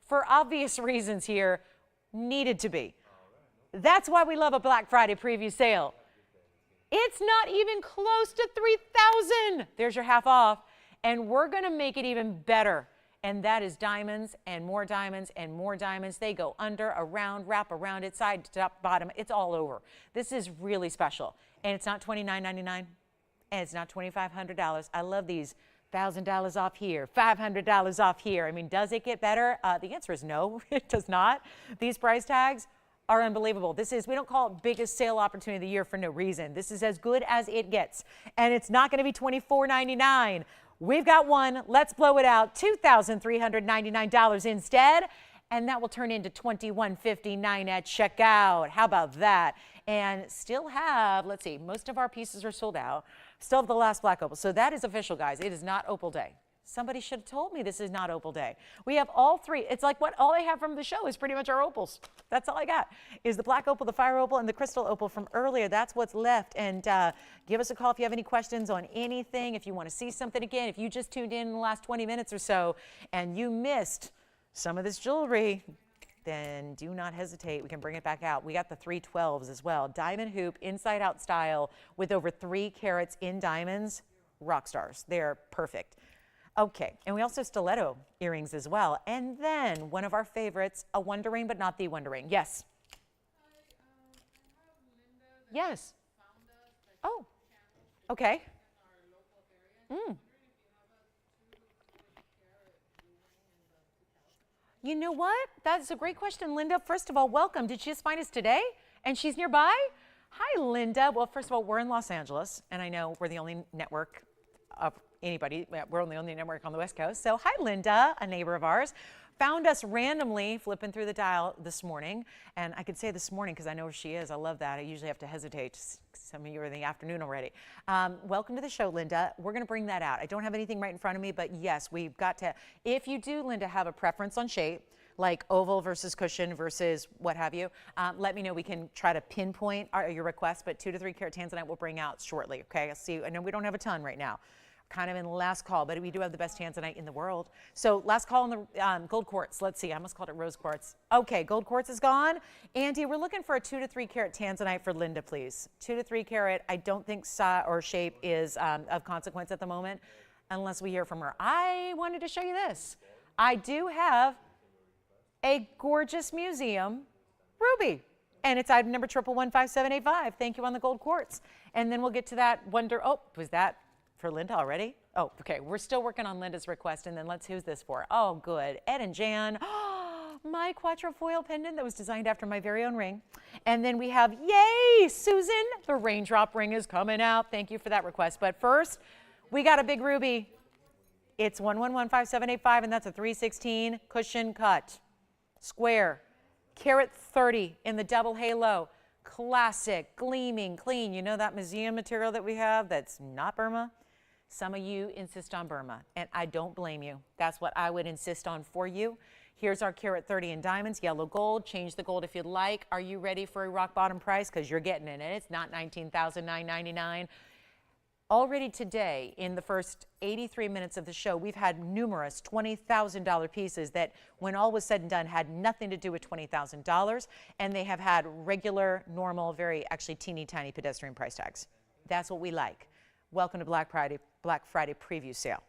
Speaker 1: for obvious reasons here, needed to be. That's why we love a Black Friday preview sale. It's not even close to $3,000. There's your half off. And we're going to make it even better. And that is diamonds and more diamonds and more diamonds. They go under, around, wrap around it, side, top, bottom. It's all over. This is really special. And it's not $29.99 and it's not $2,500. I love these. $1,000 off here, $500 off here. I mean, does it get better? The answer is no, it does not. These price tags are unbelievable. We don't call it biggest sale opportunity of the year for no reason. This is as good as it gets. And it's not going to be $24.99. We've got one. Let's blow it out. $2,399 instead. And that will turn into $21.59 at checkout. How about that? And still have, let's see, most of our pieces are sold out. Still have the last black opal. So that is official, guys. It is not opal day. Somebody should have told me this is not opal day. We have all three. It's like all I have from the show is pretty much our opals. That's all I got is the black opal, the fire opal, and the crystal opal from earlier. That's what's left. And give us a call if you have any questions on anything, if you want to see something again, if you just tuned in the last 20 minutes or so and you missed some of this jewelry, then do not hesitate. We can bring it back out. We got the 312s as well. Diamond hoop, inside out style with over 3 carats in diamonds. Rock stars. They're perfect. Okay, and we also have stiletto earrings as well. And then one of our favorites, a Wonder Ring, but not the Wonder Ring. Yes. Yes. Oh, okay. You know what? That's a great question, Linda. First of all, welcome. Did she just find us today? And she's nearby? Hi, Linda. Well, first of all, we're in Los Angeles, and I know we're the only network of anybody. We're the only network on the West Coast. So hi, Linda, a neighbor of ours. Found us randomly flipping through the dial this morning. And I could say this morning because I know where she is. I love that. I usually have to hesitate. Some of you are in the afternoon already. Welcome to the show, Linda. We're going to bring that out. I don't have anything right in front of me, but yes, we've got to. If you do, Linda, have a preference on shape, like oval versus cushion versus what have you, let me know. We can try to pinpoint your request, but 2 to 3 carat tanzanite we'll bring out shortly, okay? I'll see you. I know we don't have a ton right now. Kind of in the last call, but we do have the best tanzanite in the world. So last call on the gold quartz. Let's see, I almost called it rose quartz. Okay, gold quartz is gone. Andy, we're looking for a 2 to 3 carat tanzanite for Linda, please. 2 to 3 carat. I don't think size or shape is of consequence at the moment, unless we hear from her. I wanted to show you this. I do have a gorgeous museum ruby, and it's item number 1115785. Thank you on the gold quartz. And then we'll get to that wonder. Oh, was that for Linda already? Oh, okay. We're still working on Linda's request, and then who's this for? Oh, good. Ed and Jan. My Quatrefoil pendant that was designed after my very own ring. And then we have, yay, Susan, the Raindrop ring is coming out. Thank you for that request. But first, we got a big ruby. It's 1115785, and that's a 316 cushion cut. Square, carat 30 in the double halo. Classic, gleaming, clean. You know that museum material that we have that's not Burma? Some of you insist on Burma, and I don't blame you. That's what I would insist on for you. Here's our carat 30 in diamonds, yellow gold. Change the gold if you'd like. Are you ready for a rock bottom price? Because you're getting it, and it's not $19,999. Already today, in the first 83 minutes of the show, we've had numerous $20,000 pieces that, when all was said and done, had nothing to do with $20,000, and they have had regular, normal, very actually teeny tiny pedestrian price tags. That's what we like. Welcome to Black Friday preview sale.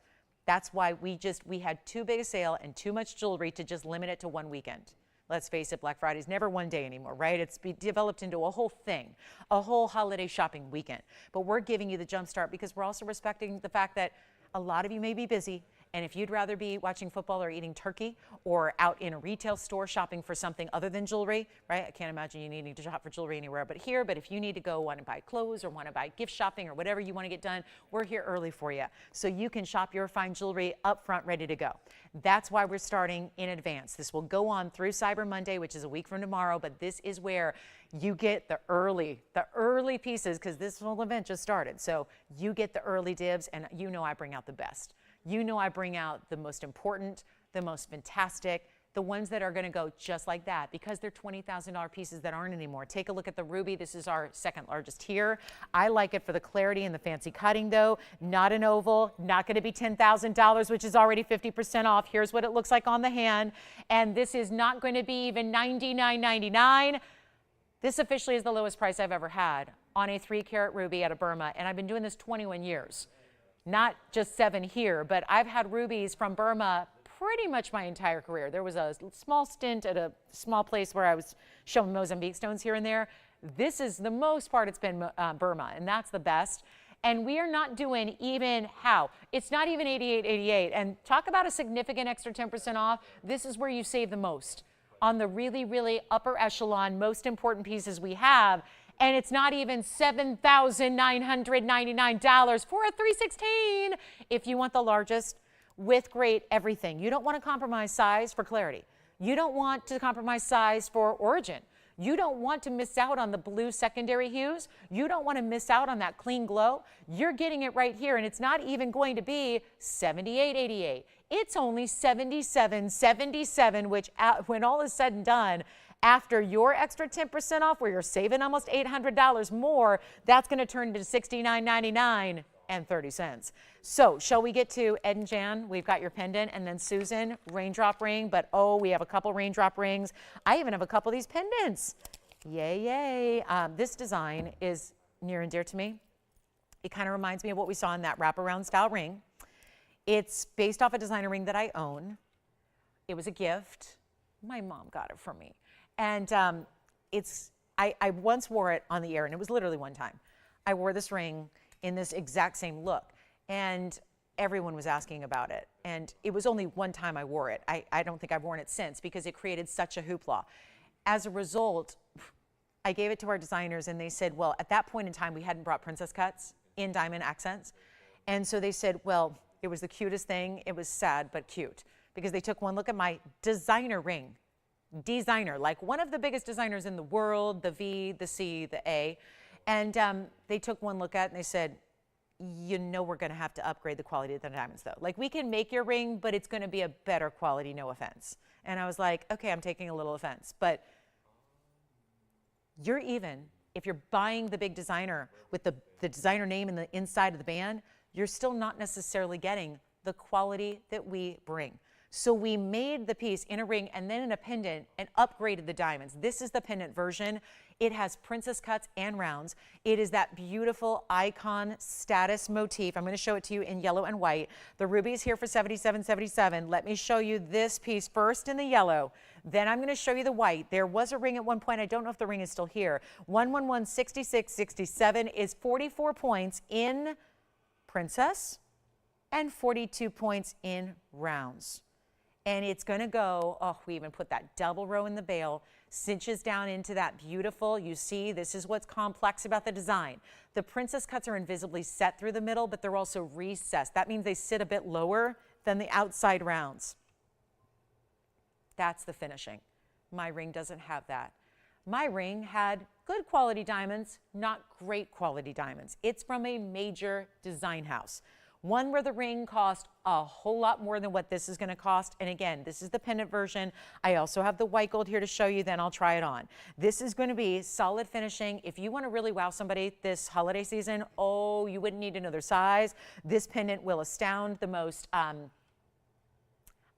Speaker 1: That's why we had too big a sale and too much jewelry to just limit it to one weekend. Let's face it, Black Friday is never one day anymore, right? It's developed into a whole thing, a whole holiday shopping weekend. But we're giving you the jump start because we're also respecting the fact that a lot of you may be busy, and if you'd rather be watching football or eating turkey or out in a retail store shopping for something other than jewelry, right? I can't imagine you needing to shop for jewelry anywhere but here. But if you need to go want to buy clothes or want to buy gift shopping or whatever you want to get done, we're here early for you. So you can shop your fine jewelry up front, ready to go. That's why we're starting in advance. This will go on through Cyber Monday, which is a week from tomorrow, but this is where you get the early pieces because this whole event just started. So you get the early dibs, and you know I bring out the best. You know I bring out the most important, the most fantastic, the ones that are going to go just like that because they're $20,000 pieces that aren't anymore. Take a look at the ruby. This is our second largest here. I like it for the clarity and the fancy cutting though. Not an oval, not going to be $10,000, which is already 50% off. Here's what it looks like on the hand. And this is not going to be even $99.99. This officially is the lowest price I've ever had on a 3-carat ruby out of Burma. And I've been doing this 21 years. Not just 7 here, but I've had rubies from Burma pretty much my entire career. There was a small stint at a small place where I was showing Mozambique stones here and there. This is the most part it's been Burma, and that's the best. And we are not doing even how. It's not even $88.88. And talk about a significant extra 10% off. This is where you save the most on the really, really upper echelon, most important pieces we have. And it's not even $7,999 for a 316 if you want the largest with great everything. You don't want to compromise size for clarity. You don't want to compromise size for origin. You don't want to miss out on the blue secondary hues. You don't want to miss out on that clean glow. You're getting it right here, and it's not even going to be $78.88. It's only $77.77, which when all is said and done, after your extra 10% off, where you're saving almost $800 more, that's going to turn into $69.99 and 30 cents. So shall we get to Ed and Jan? We've got your pendant, and then Susan, raindrop ring. But oh, we have a couple raindrop rings. I even have a couple of these pendants. Yay, yay. This design is near and dear to me. It kind of reminds me of what we saw in that wraparound style ring. It's based off a designer ring that I own. It was a gift. My mom got it for me. And I once wore it on the air, and it was literally one time. I wore this ring in this exact same look, and everyone was asking about it. And it was only one time I wore it. I don't think I've worn it since because it created such a hoopla. As a result, I gave it to our designers, and they said, well, at that point in time, we hadn't brought princess cuts in diamond accents. And so they said, well, it was the cutest thing. It was sad, but cute, because they took one look at my designer ring. Designer, like one of the biggest designers in the world, the V, the C, the A. And they took one look at it and they said, you know, we're going to have to upgrade the quality of the diamonds though. Like, we can make your ring, but it's going to be a better quality, no offense. And I was like, okay, I'm taking a little offense. But you're even, if you're buying the big designer with the designer name in the inside of the band, you're still not necessarily getting the quality that we bring. So we made the piece in a ring and then in a pendant and upgraded the diamonds. This is the pendant version. It has princess cuts and rounds. It is that beautiful icon status motif. I'm going to show it to you in yellow and white. The ruby is here for $77.77. Let me show you this piece first in the yellow. Then I'm going to show you the white. There was a ring at one point. I don't know if the ring is still here. 1116667 is 44 points in princess and 42 points in rounds. And it's going to go, oh, we even put that double row in the bail, cinches down into that beautiful, you see, this is what's complex about the design. The princess cuts are invisibly set through the middle, but they're also recessed. That means they sit a bit lower than the outside rounds. That's the finishing. My ring doesn't have that. My ring had good quality diamonds, not great quality diamonds. It's from a major design house. One where the ring cost a whole lot more than what this is going to cost. And again, this is the pendant version. I also have the white gold here to show you, then I'll try it on. This is going to be solid finishing. If you want to really wow somebody this holiday season, oh, you wouldn't need another size. This pendant will astound the most, I'm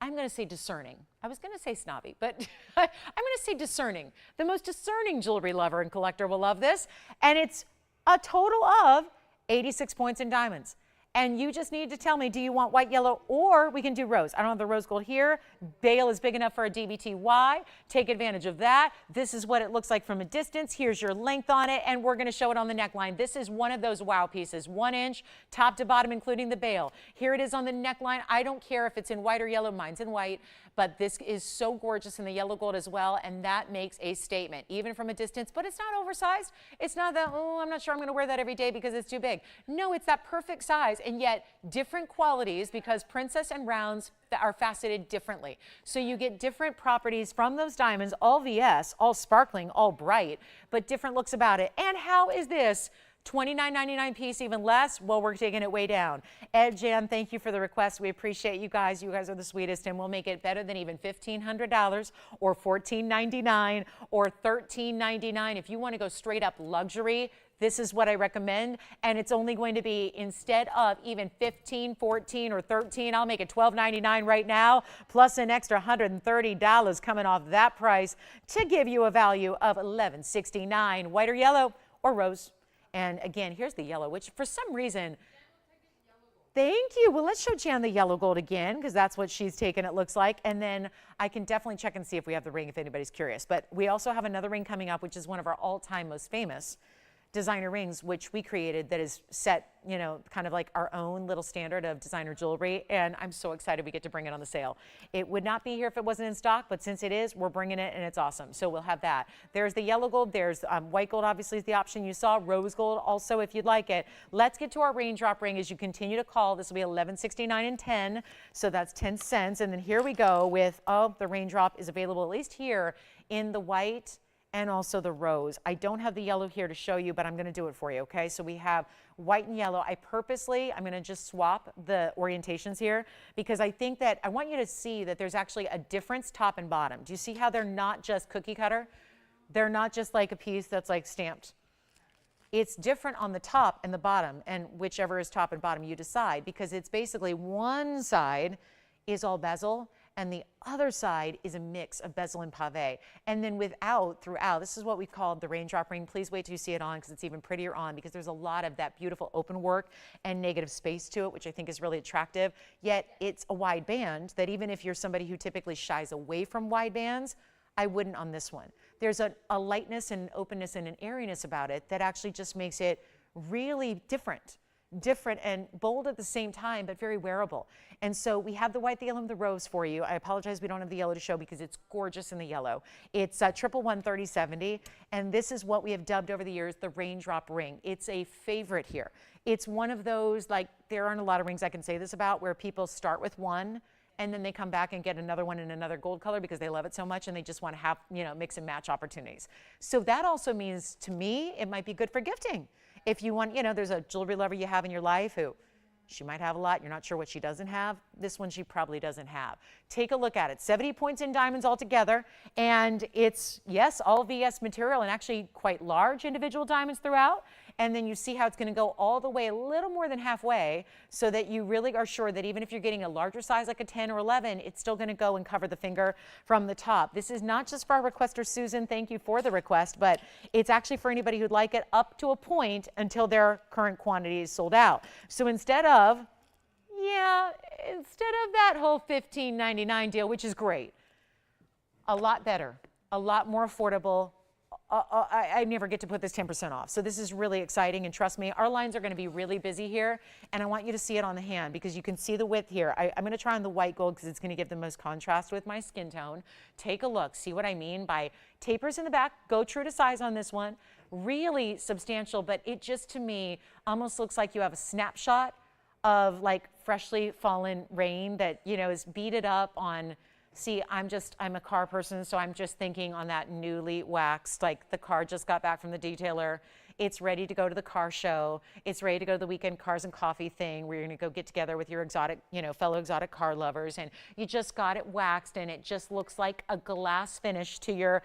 Speaker 1: going to say discerning. I was going to say snobby, but I'm going to say discerning. The most discerning jewelry lover and collector will love this. And it's a total of 86 points in diamonds. And you just need to tell me, do you want white, yellow, or we can do rose. I don't have the rose gold here. Bail is big enough for a DBTY. Take advantage of that. This is what it looks like from a distance. Here's your length on it, and we're going to show it on the neckline. This is one of those wow pieces, 1 inch, top to bottom, including the bail. Here it is on the neckline. I don't care if it's in white or yellow. Mine's in white, but this is so gorgeous in the yellow gold as well, and that makes a statement, even from a distance. But it's not oversized. It's not that, oh, I'm not sure I'm going to wear that every day because it's too big. No, it's that perfect size, and yet different qualities, because princess and rounds are faceted differently. So you get different properties from those diamonds, all VS, all sparkling, all bright, but different looks about it. And how is this $29.99 piece, even less? Well, we're taking it way down. Ed, Jan, thank you for the request. We appreciate you guys. You guys are the sweetest, and we'll make it better than even $1,500 or $14.99 or $13.99. If you want to go straight up luxury, this is what I recommend, and it's only going to be, instead of even $15, $14, or $13, I'll make it $12.99 right now, plus an extra $130 coming off that price to give you a value of $11.69. White or yellow or rose. And again, here's the yellow, which for some reason, thank you. Well, let's show Jan the yellow gold again, because that's what she's taken, it looks like. And then I can definitely check and see if we have the ring, if anybody's curious. But we also have another ring coming up, which is one of our all-time most famous designer rings, which we created, that is set, you know, kind of like our own little standard of designer jewelry. And I'm so excited we get to bring it on the sale. It would not be here if it wasn't in stock, but since it is, we're bringing it, and it's awesome. So we'll have that. There's the yellow gold. There's white gold, obviously, is the option you saw. Rose gold also, if you'd like it. Let's get to our raindrop ring as you continue to call. This will be $11.69 and 10, so that's 10 cents. And then here we go with, oh, the raindrop is available, at least here, in the white and also the rose. I don't have the yellow here to show you, but I'm going to do it for you, okay? So we have white and yellow. I'm going to just swap the orientations here, because I think that I want you to see that there's actually a difference top and bottom. Do you see how they're not just cookie cutter? They're not just like a piece that's like stamped. It's different on the top and the bottom, and whichever is top and bottom you decide, because it's basically one side is all bezel, and the other side is a mix of bezel and pave. And then throughout, this is what we called the raindrop ring. Please wait till you see it on, because it's even prettier on, because there's a lot of that beautiful open work and negative space to it, which I think is really attractive. Yet it's a wide band that, even if you're somebody who typically shies away from wide bands, I wouldn't on this one. There's a lightness and an openness and an airiness about it that actually just makes it really different and bold at the same time, but very wearable. And so we have the white, the yellow, and the rose for you. I apologize we don't have the yellow to show, because it's gorgeous in the yellow. It's 111-3070, and this is what we have dubbed over the years the raindrop ring. It's a favorite here. It's one of those, like, there aren't a lot of rings I can say this about, where people start with one and then they come back and get another one in another gold color because they love it so much, and they just want to have, you know, mix and match opportunities. So that also means, to me, it might be good for gifting. If you want, you know, there's a jewelry lover you have in your life who, she might have a lot, you're not sure what she doesn't have. This one she probably doesn't have. Take a look at it. 70 points in diamonds altogether, and it's, yes, all VS material, and actually quite large individual diamonds throughout. And then you see how it's going to go all the way, a little more than halfway, so that you really are sure that even if you're getting a larger size like a 10 or 11, it's still going to go and cover the finger from the top. This is not just for our requester, Susan. Thank you for the request, but it's actually for anybody who'd like it up to a point until their current quantity is sold out. So instead of that whole $15.99 deal, which is great, a lot better, a lot more affordable. I never get to put this 10% off. So this is really exciting, and trust me, our lines are going to be really busy here, and I want you to see it on the hand, because you can see the width here. I'm going to try on the white gold because it's going to give the most contrast with my skin tone. Take a look. See what I mean by tapers in the back. Go true to size on this one. Really substantial, but it just, to me, almost looks like you have a snapshot of like freshly fallen rain that, you know, is beaded up on. See, I'm a car person, so I'm just thinking on that newly waxed, like the car just got back from the detailer. It's ready to go to the car show. It's ready to go to the weekend cars and coffee thing where you're going to go get together with your exotic, you know, fellow exotic car lovers, and you just got it waxed, and it just looks like a glass finish to your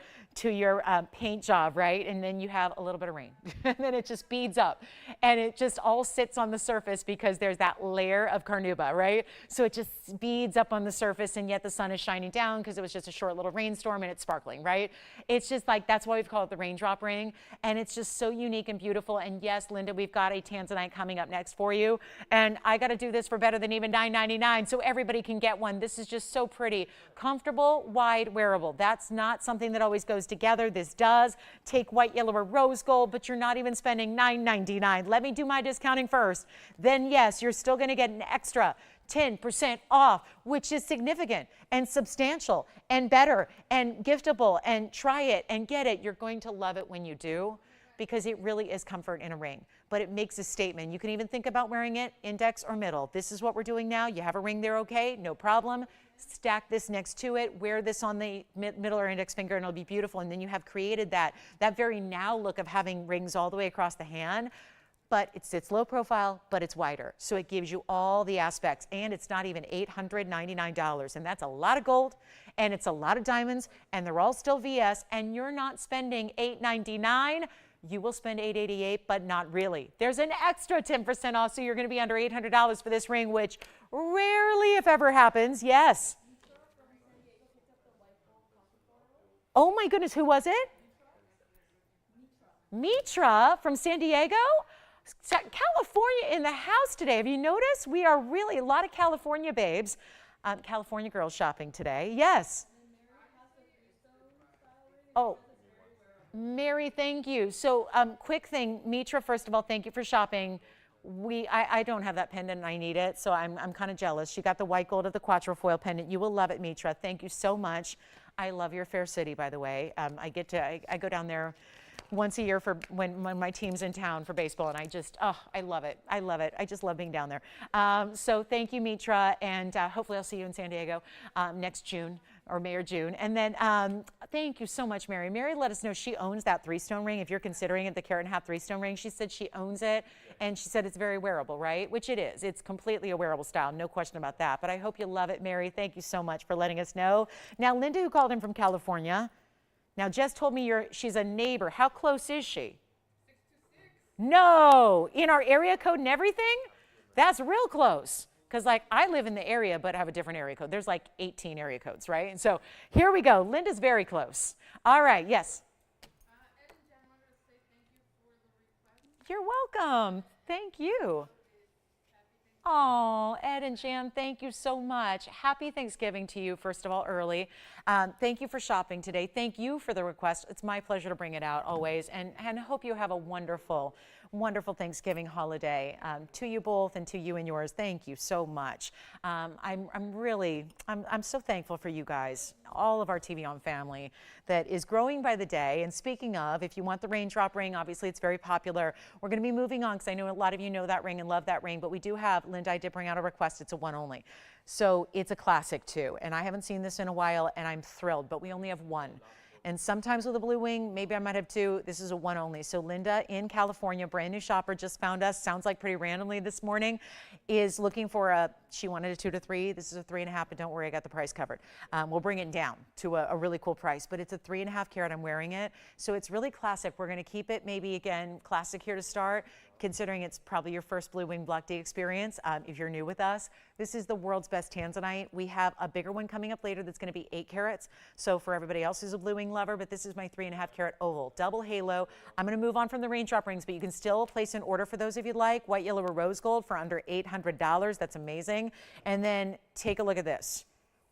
Speaker 1: paint job, right? And then you have a little bit of rain, and then it just beads up, and it just all sits on the surface because there's that layer of carnauba, right? So it just beads up on the surface, and yet the sun is shining down because it was just a short little rainstorm, and it's sparkling, right? It's just like, that's why we've called it the raindrop ring, and it's just so unique. unique and beautiful. And yes, Linda, we've got a tanzanite coming up next for you. And I got to do this for better than even $9.99 so everybody can get one. This is just so pretty. Comfortable, wide, wearable. That's not something that always goes together. This does. Take white, yellow, or rose gold, but you're not even spending $9.99. Let me do my discounting first. Then yes, you're still going to get an extra 10% off, which is significant and substantial and better and giftable, and try it and get it. You're going to love it when you do, because it really is comfort in a ring, but it makes a statement. You can even think about wearing it index or middle. This is what we're doing now. You have a ring there, okay, no problem. Stack this next to it, wear this on the middle or index finger, and it'll be beautiful. And then you have created that very now look of having rings all the way across the hand. But it sits low profile, but it's wider. So it gives you all the aspects, and it's not even $899. And that's a lot of gold, and it's a lot of diamonds, and they're all still VS, and you're not spending $899. You will spend $888, but not really. There's an extra 10% off, so you're gonna be under $800 for this ring, which rarely, if ever, happens. Yes. Oh my goodness, who was it? Mitra from San Diego? California in the house today. Have you noticed? We are really a lot of California babes, California girls shopping today. Yes. Oh, Mary, thank you. So quick thing, Mitra, first of all, thank you for shopping. I don't have that pendant and I need it, so I'm kind of jealous. She got the white gold of the Quatrefoil pendant. You will love it, Mitra. Thank you so much. I love your fair city, by the way. I go down there once a year for when my team's in town for baseball, and I love it. I love it. I just love being down there. So thank you, Mitra, and hopefully I'll see you in San Diego next June, or May or June. And then thank you so much, Mary. Mary let us know she owns that 3-stone ring. If you're considering it, the carat and a half 3-stone ring, she said she owns it, and she said it's very wearable, right? Which it is. It's completely a wearable style, no question about that. But I hope you love it, Mary. Thank you so much for letting us know. Now, Linda, who called in from California, now Jess told me she's a neighbor. How close is she? 626. No, in our area code and everything? That's real close. Because like I live in the area, but have a different area code. There's like 18 area codes, right? And so here we go. Linda's very close. All right, yes.
Speaker 2: Ed and Jen wanted to say thank you for the request.
Speaker 1: You're welcome. Thank you. Oh, Ed and Jan, thank you so much. Happy Thanksgiving to you, first of all, early. Thank you for shopping today. Thank you for the request. It's my pleasure to bring it out always, and hope you have a wonderful, wonderful Thanksgiving holiday to you both and to you and yours. Thank you so much. I'm so thankful for you guys, all of our TVON family that is growing by the day. And speaking of, if you want the Raindrop ring, obviously it's very popular. We're going to be moving on because I know a lot of you know that ring and love that ring, but we do have, Linda, I did bring out a request. It's a one only. So it's a classic too. And I haven't seen this in a while and I'm thrilled, but we only have one. And sometimes with a blue wing, maybe I might have two. This is a one only. So Linda in California, brand new shopper, just found us, sounds like pretty randomly this morning, is looking for she wanted a 2 to 3. This is a 3.5, but don't worry, I got the price covered. We'll bring it down to a really cool price, but it's a 3.5 carat. I'm wearing it. So it's really classic. We're going to keep it maybe, again, classic here to start, considering it's probably your first blue wing block D experience. If you're new with us, this is the world's best tanzanite. We have a bigger one coming up later that's going to be 8 carats. So for everybody else who's a blue wing lover, but this is my 3.5 carat oval, double halo. I'm going to move on from the Raindrop rings, but you can still place an order for those if you'd like. White, yellow, or rose gold for under $800. That's amazing. And then take a look at this.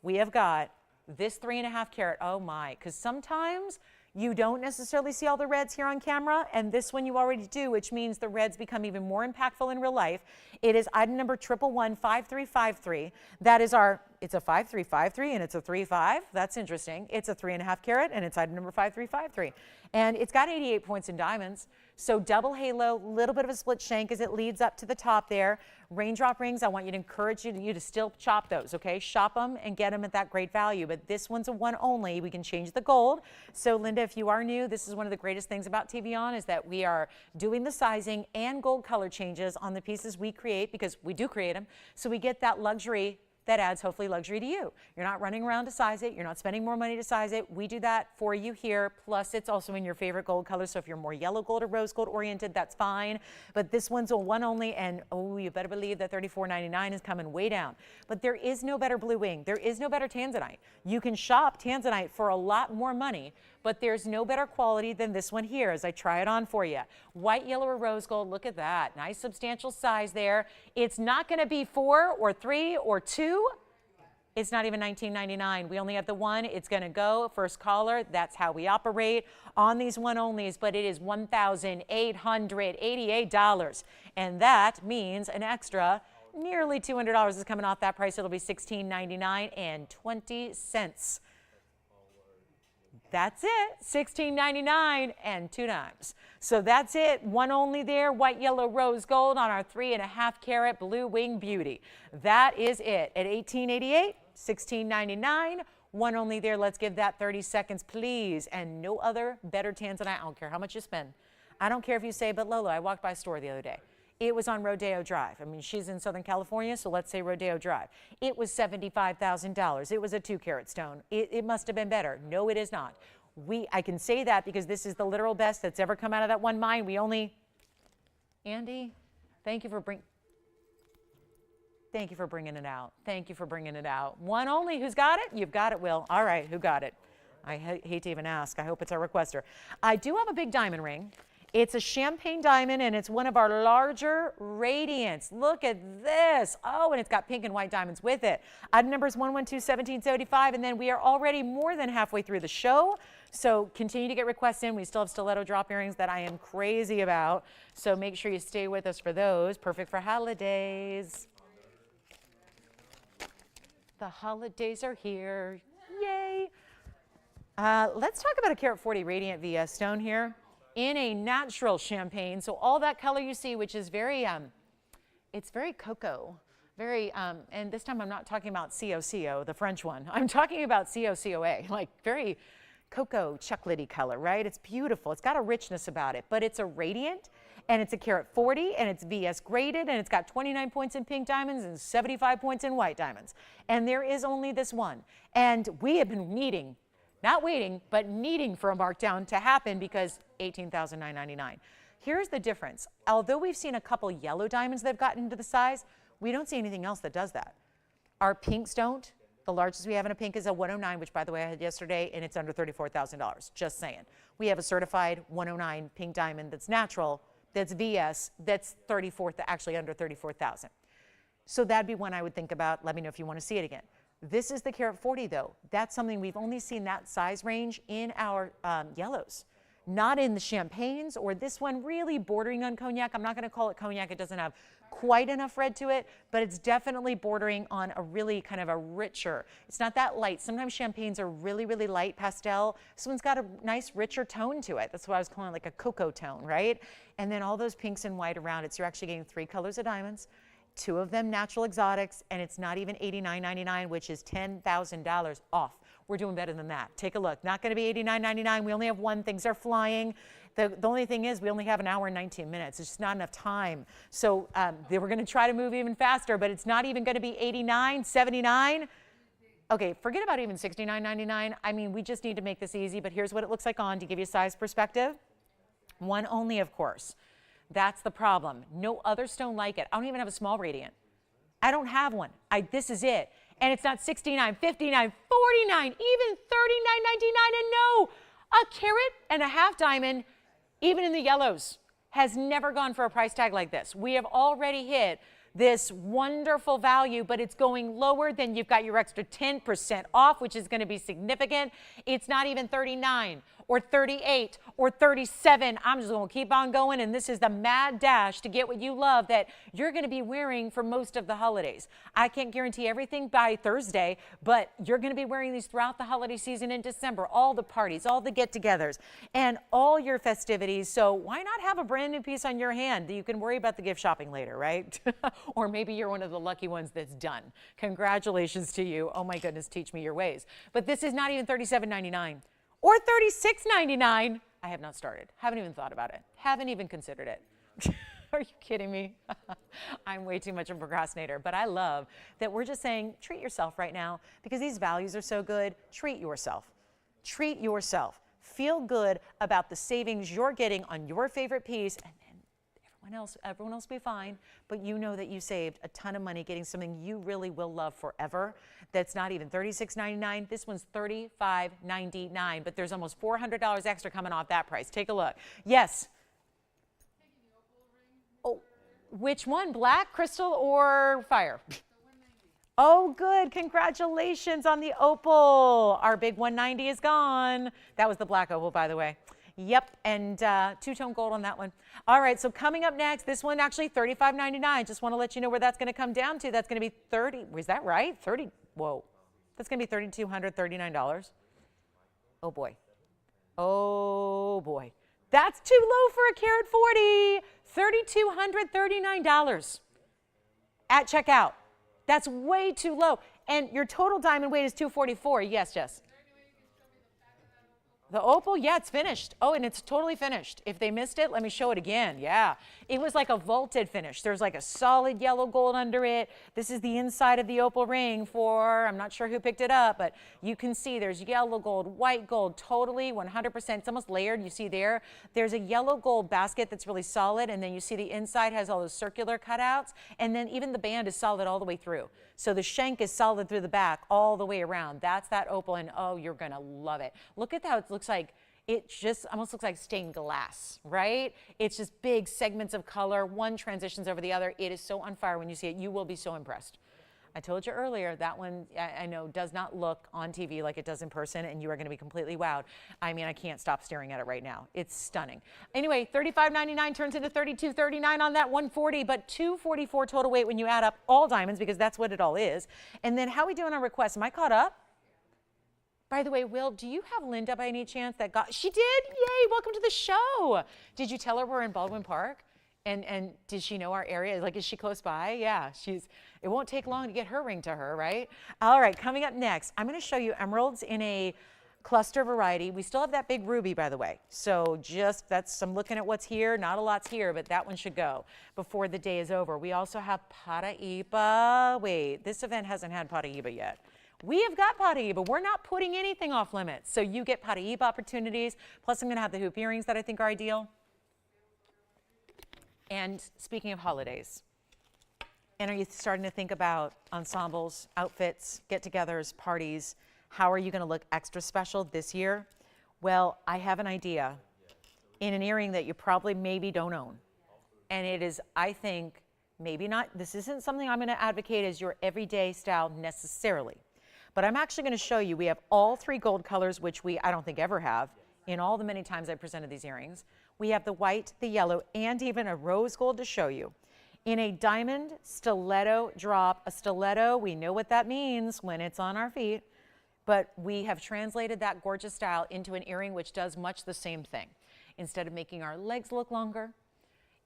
Speaker 1: We have got this 3.5 carat. Oh my, because sometimes you don't necessarily see all the reds here on camera, and this one you already do, which means the reds become even more impactful in real life. It is item number 1115353. That is it's a 5353 and it's a 35. That's interesting. It's a 3.5 carat and it's item number 5353. And it's got 88 points in diamonds. So double halo, little bit of a split shank as it leads up to the top there. Raindrop rings, I want you to encourage you to still shop those, okay? Shop them and get them at that great value. But this one's a one only. We can change the gold. So Linda, if you are new, this is one of the greatest things about TVON is that we are doing the sizing and gold color changes on the pieces we create, because we do create them. So we get that luxury that adds hopefully luxury to you. You're not running around to size it. You're not spending more money to size it. We do that for you here. Plus it's also in your favorite gold color. So if you're more yellow gold or rose gold oriented, that's fine. But this one's a one only, and oh you better believe that $34.99 is coming way down. But there is no better blue wing. There is no better tanzanite. You can shop tanzanite for a lot more money, but there's no better quality than this one here as I try it on for you. White, yellow, or rose gold. Look at that. Nice substantial size there. It's not going to be 4 or 3 or 2. It's not even $19.99. We only have the one. It's going to go first caller. That's how we operate on these one onlys, but it is $1,888. And that means an extra nearly $200 is coming off that price. It'll be $16.99.20. That's it, $16.99 and 2 dimes. So that's it, one only there, white, yellow, rose gold on our 3.5 carat blue wing beauty. That is it at $18.88, $16.99, one only there. Let's give that 30 seconds, please. And no other better tanzanite. I don't care how much you spend. I don't care if you say, but Lola, I walked by a store the other day. It was on Rodeo Drive. I mean, she's in Southern California, so let's say Rodeo Drive. It was $75,000. It was a 2-carat stone. It must have been better. No, it is not. I can say that because this is the literal best that's ever come out of that one mine. We only, Andy, thank you for bringing it out. Thank you for bringing it out. One only. Who's got it? You've got it, Will. All right, who got it? I hate to even ask. I hope it's our requester. I do have a big diamond ring. It's a champagne diamond, and it's one of our larger radiants. Look at this. Oh, and it's got pink and white diamonds with it. Item number is 112-1775, and then we are already more than halfway through the show. So continue to get requests in. We still have stiletto drop earrings that I am crazy about. So make sure you stay with us for those. Perfect for holidays. The holidays are here. Yay. Let's talk about a carat 40 radiant VS stone here. In a natural champagne, so all that color you see, which is very, it's very cocoa, very, and this time I'm not talking about COCO, the French one. I'm talking about COCOA, like very cocoa chocolatey color, right? It's beautiful. It's got a richness about it, but it's a radiant, and it's a carat 40, and it's VS graded, and it's got 29 points in pink diamonds and 75 points in white diamonds. And there is only this one. And we have been needing, not waiting, but needing for a markdown to happen because $18,999. Here's the difference. Although we've seen a couple yellow diamonds that have gotten into the size, we don't see anything else that does that. Our pinks don't. The largest we have in a pink is a 109, which by the way I had yesterday, and it's under $34,000, just saying. We have a certified 109 pink diamond that's natural, that's VS, that's actually under $34,000. So that'd be one I would think about. Let me know if you want to see it again. This is the carat 40 though. That's something we've only seen that size range in our yellows, not in the champagnes or this one really bordering on cognac. I'm not going to call it cognac. It doesn't have quite enough red to it, but it's definitely bordering on a really kind of a richer. It's not that light. Sometimes champagnes are really, really light pastel. This one's got a nice richer tone to it. That's why I was calling it like a cocoa tone, right? And then all those pinks and white around it. So you're actually getting 3 colors of diamonds. 2 of them natural exotics, and it's not even $89.99, which is $10,000 off. We're doing better than that. Take a look. Not going to be $89.99. We only have one. Things are flying. The only thing is we only have an hour and 19 minutes. It's just not enough time. So they were going to try to move even faster, but it's not even going to be $89, $79. Okay, forget about even $69.99. I mean, we just need to make this easy, but here's what it looks like on to give you a size perspective. One only, of course. That's the problem. No other stone like it. I don't even have a small radiant. I don't have one. This is it. And it's not $69, $59, $49, even $39.99. And no, a carat and a half diamond, even in the yellows, has never gone for a price tag like this. We have already hit this wonderful value, but it's going lower. Then you've got your extra 10% off, which is going to be significant. It's not even 39 or 38 or 37. I'm just going to keep on going, and this is the mad dash to get what you love that you're going to be wearing for most of the holidays. I can't guarantee everything by Thursday, but you're going to be wearing these throughout the holiday season in December, all the parties, all the get-togethers, and all your festivities. So why not have a brand new piece on your hand that you can worry about the gift shopping later, right? Or maybe you're one of the lucky ones that's done. Congratulations to you. Oh my goodness, teach me your ways. But this is not even $37.99 or $36.99. I have not started. Haven't even thought about it. Haven't even considered it. Are you kidding me? I'm way too much of a procrastinator, but I love that we're just saying treat yourself right now because these values are so good. Treat yourself. Treat yourself. Feel good about the savings you're getting on your favorite piece, and then everyone everyone else will be fine, but you know that you saved a ton of money getting something you really will love forever. That's not even $36.99. This one's $35.99, but there's almost $400 extra coming off that price. Take a look. Yes. Oh, which one? Black, crystal, or fire? Oh, good. Congratulations on the opal. Our big 190 is gone. That was the black opal, by the way. Yep, and two-tone gold on that one. All right, so coming up next, this one actually $35.99. Just want to let you know where that's going to come down to. That's going to be 30. Was that right? 30. Whoa. That's going to be $3,239. Oh, boy. Oh, boy. That's too low for a carat 40. $3,239 at checkout. That's way too low. And your total diamond weight is 244. Yes, Jess. The opal, yeah, it's finished. Oh, and it's totally finished. If they missed it, let me show it again. Yeah, it was like a vaulted finish. There's like a solid yellow gold under it. This is the inside of the opal ring for, I'm not sure who picked it up, but you can see there's yellow gold, white gold, totally 100%. It's almost layered. You see there, there's a yellow gold basket that's really solid, and then you see the inside has all those circular cutouts, and then even the band is solid all the way through. So the shank is solid through the back all the way around. That's that opal, and oh, you're gonna love it. Look at how it looks like. It just almost looks like stained glass, right? It's just big segments of color. One transitions over the other. It is so on fire when you see it. You will be so impressed. I told you earlier, that one, I know, does not look on TV like it does in person, and you are going to be completely wowed. I mean, I can't stop staring at it right now. It's stunning. Anyway, $35.99 turns into $32.39 on that 140, but $244 total weight when you add up all diamonds, because that's what it all is. And then how are we doing on requests? Am I caught up? By the way, Will, do you have Linda by any chance that got, she did? Yay, welcome to the show. Did you tell her we're in Baldwin Park? And did she know our area? Like, is she close by? Yeah, it won't take long to get her ring to her, right? All right, coming up next, I'm gonna show you emeralds in a cluster variety. We still have that big ruby, by the way. So I'm looking at what's here. Not a lot's here, but that one should go before the day is over. We also have Paiiba. Wait, this event hasn't had Paiiba yet. We have got Paiiba. We're not putting anything off limits. So you get Paiiba opportunities. Plus, I'm gonna have the hoop earrings that I think are ideal. And speaking of holidays, and are you starting to think about ensembles, outfits, get-togethers, parties? How are you going to look extra special this year? Well, I have an idea in an earring that you probably maybe don't own. And it is, I think, maybe not, this isn't something I'm going to advocate as your everyday style necessarily. But I'm actually going to show you, we have all three gold colors, which I don't think ever have in all the many times I presented these earrings. We have the white, the yellow, and even a rose gold to show you. In a diamond stiletto drop, a stiletto, we know what that means when it's on our feet, but we have translated that gorgeous style into an earring which does much the same thing. Instead of making our legs look longer,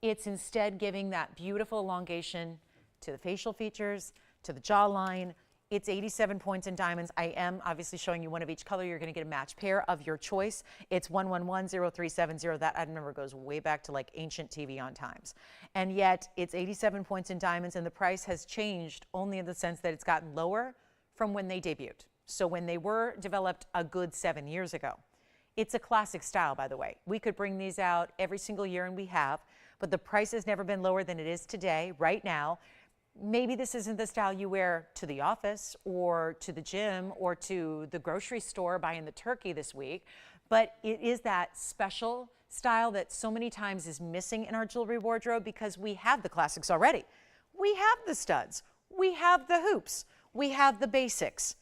Speaker 1: it's instead giving that beautiful elongation to the facial features, to the jawline. It's 87 points in diamonds. I am obviously showing you one of each color. You're going to get a match pair of your choice. It's 1110370. That item number goes way back to like ancient TVON times. And yet it's 87 points in diamonds, and the price has changed only in the sense that it's gotten lower from when they debuted. So when they were developed a good 7 years ago. It's a classic style, by the way. We could bring these out every single year, and we have, but the price has never been lower than it is today, right now. Maybe this isn't the style you wear to the office or to the gym or to the grocery store buying the turkey this week, but it is that special style that so many times is missing in our jewelry wardrobe because we have the classics already. We have the studs, we have the hoops, we have the basics.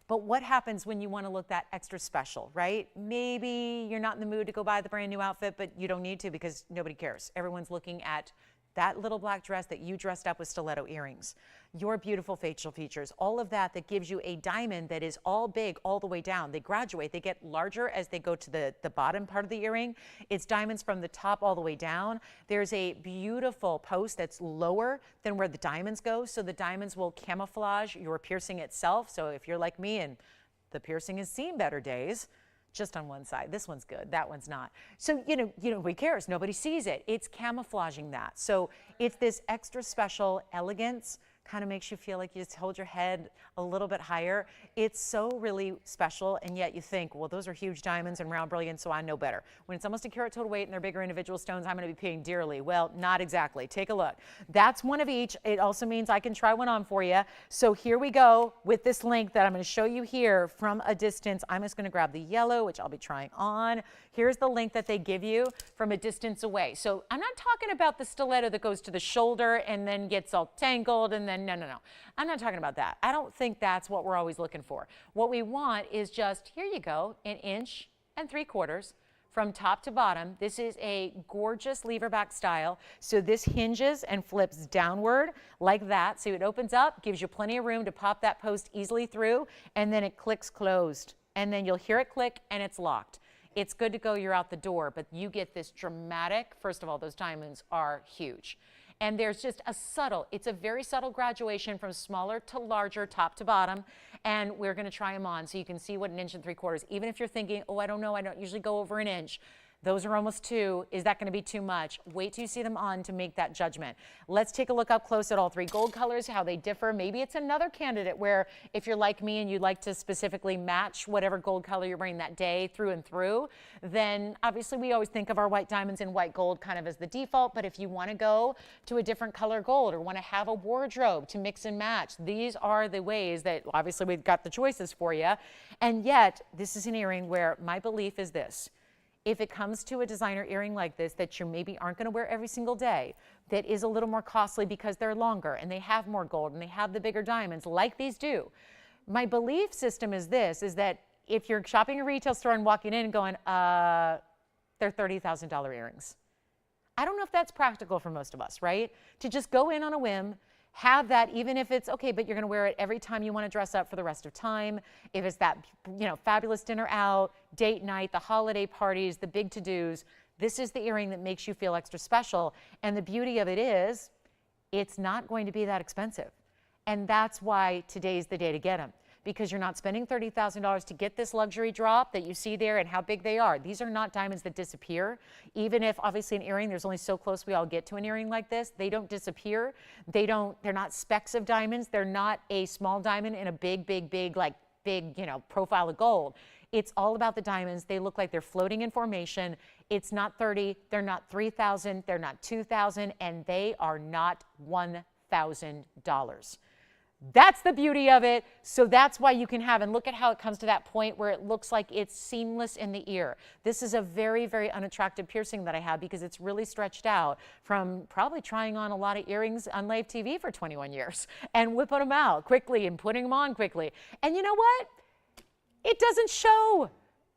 Speaker 1: But what happens when you want to look that extra special, right? Maybe you're not in the mood to go buy the brand new outfit, but you don't need to because nobody cares. Everyone's looking at that little black dress that you dressed up with stiletto earrings, your beautiful facial features, all of that gives you a diamond that is all big all the way down. They graduate, they get larger as they go to the bottom part of the earring. It's diamonds from the top all the way down. There's a beautiful post that's lower than where the diamonds go, so the diamonds will camouflage your piercing itself. So if you're like me and the piercing has seen better days, just on one side. This one's good, that one's not. So, you know, who cares? Nobody sees it. It's camouflaging that. So it's this extra special elegance kind of makes you feel like you just hold your head a little bit higher. It's so really special, and yet you think, well, those are huge diamonds and round brilliance, so I know better. When it's almost a carat total weight and they're bigger individual stones, I'm going to be paying dearly. Well, not exactly. Take a look. That's one of each. It also means I can try one on for you. So here we go with this link that I'm going to show you here from a distance. I'm just going to grab the yellow, which I'll be trying on. Here's the link that they give you from a distance away. So I'm not talking about the stiletto that goes to the shoulder and then gets all tangled and then, no. I'm not talking about that. I don't think that's what we're always looking for. What we want is just, here you go, 1 3/4 inches from top to bottom. This is a gorgeous lever back style. So this hinges and flips downward like that. So it opens up, gives you plenty of room to pop that post easily through, and then it clicks closed. And then you'll hear it click and it's locked. It's good to go, you're out the door, but you get this dramatic, first of all, those diamonds are huge. And there's just it's a very subtle graduation from smaller to larger, top to bottom. And we're going to try them on so you can see what 1 3/4 inches, even if you're thinking, oh, I don't know, I don't usually go over 1 inch. Those are almost 2. Is that going to be too much? Wait till you see them on to make that judgment. Let's take a look up close at all 3 gold colors, how they differ. Maybe it's another candidate where if you're like me and you'd like to specifically match whatever gold color you're wearing that day through and through, then obviously we always think of our white diamonds in white gold kind of as the default. But if you want to go to a different color gold or want to have a wardrobe to mix and match, these are the ways that obviously we've got the choices for you. And yet this is an earring where my belief is this. If it comes to a designer earring like this that you maybe aren't going to wear every single day, that is a little more costly because they're longer and they have more gold and they have the bigger diamonds like these do. My belief system is this, is that if you're shopping a retail store and walking in and going, they're $30,000 earrings. I don't know if that's practical for most of us, right? To just go in on a whim, have that, even if it's okay, but you're going to wear it every time you want to dress up for the rest of time. If it's that, fabulous dinner out, date night, the holiday parties, the big to-dos, this is the earring that makes you feel extra special. And the beauty of it is, it's not going to be that expensive. And that's why today's the day to get them. Because you're not spending $30,000 to get this luxury drop that you see there and how big they are. These are not diamonds that disappear. Even if obviously an earring, there's only so close we all get to an earring like this, they don't disappear. They're not specks of diamonds. They're not a small diamond in a big profile of gold. It's all about the diamonds. They look like they're floating in formation. It's not 30, they're not 3,000, they're not 2,000, and they are not $1,000. That's the beauty of it. So that's why you can have, and look at how it comes to that point where it looks like it's seamless in the ear. This is a very, very unattractive piercing that I have because it's really stretched out from probably trying on a lot of earrings on live TV for 21 years and whipping them out quickly and putting them on quickly. And you know what? It doesn't show.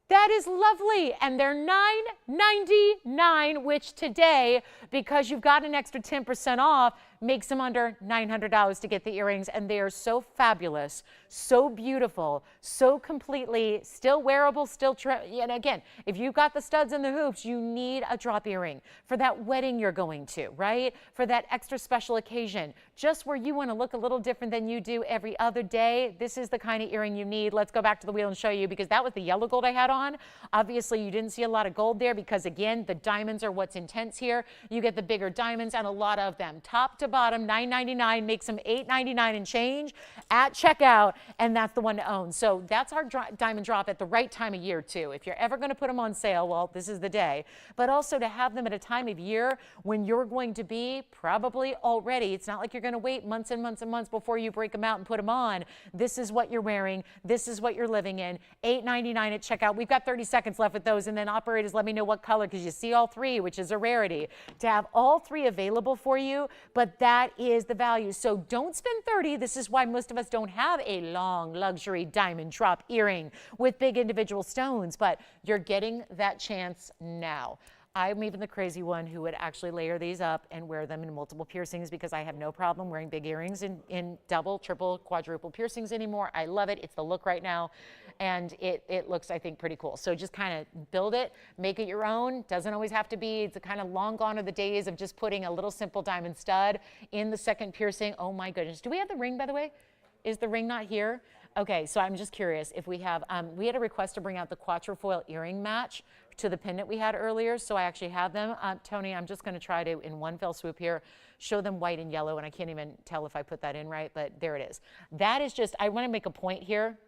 Speaker 1: That is lovely. And they're $9.99, which today, because you've got an extra 10% off, makes them under $900 to get the earrings. And they are so fabulous, so beautiful, so completely still wearable, and again, if you've got the studs and the hoops, you need a drop earring for that wedding you're going to, right? For that extra special occasion, just where you want to look a little different than you do every other day. This is the kind of earring you need. Let's go back to the wheel and show you, because that was the yellow gold I had on. Obviously, you didn't see a lot of gold there because, again, the diamonds are what's intense here. You get the bigger diamonds and a lot of them. Top to bottom, $9.99, makes them $8.99 and change at checkout, and that's the one to own. So that's our diamond drop at the right time of year, too. If you're ever going to put them on sale, well, this is the day. But also to have them at a time of year when you're going to be probably already, it's not like you're going to wait months and months and months before you break them out and put them on. This is what you're wearing. This is what you're living in. $8.99 at checkout. We've got 30 seconds left with those, and then operators, let me know what color, because you see all 3, which is a rarity. To have all 3 available for you, but that is the value. So don't spend 30. This is why most of us don't have a long luxury diamond drop earring with big individual stones, but you're getting that chance now. I'm even the crazy one who would actually layer these up and wear them in multiple piercings, because I have no problem wearing big earrings in double, triple, quadruple piercings anymore. I love it. It's the look right now. And it looks, I think, pretty cool. So just kind of build it, make it your own. Doesn't always have to be. It's kind of long gone are the days of just putting a little simple diamond stud in the second piercing. Oh my goodness. Do we have the ring, by the way? Is the ring not here? Okay, so I'm just curious if we have, we had a request to bring out the Quatrefoil earring match to the pendant we had earlier, so I actually have them. Tony, I'm just gonna try to, in one fell swoop here, show them white and yellow, and I can't even tell if I put that in right, but there it is. That is just, I wanna make a point here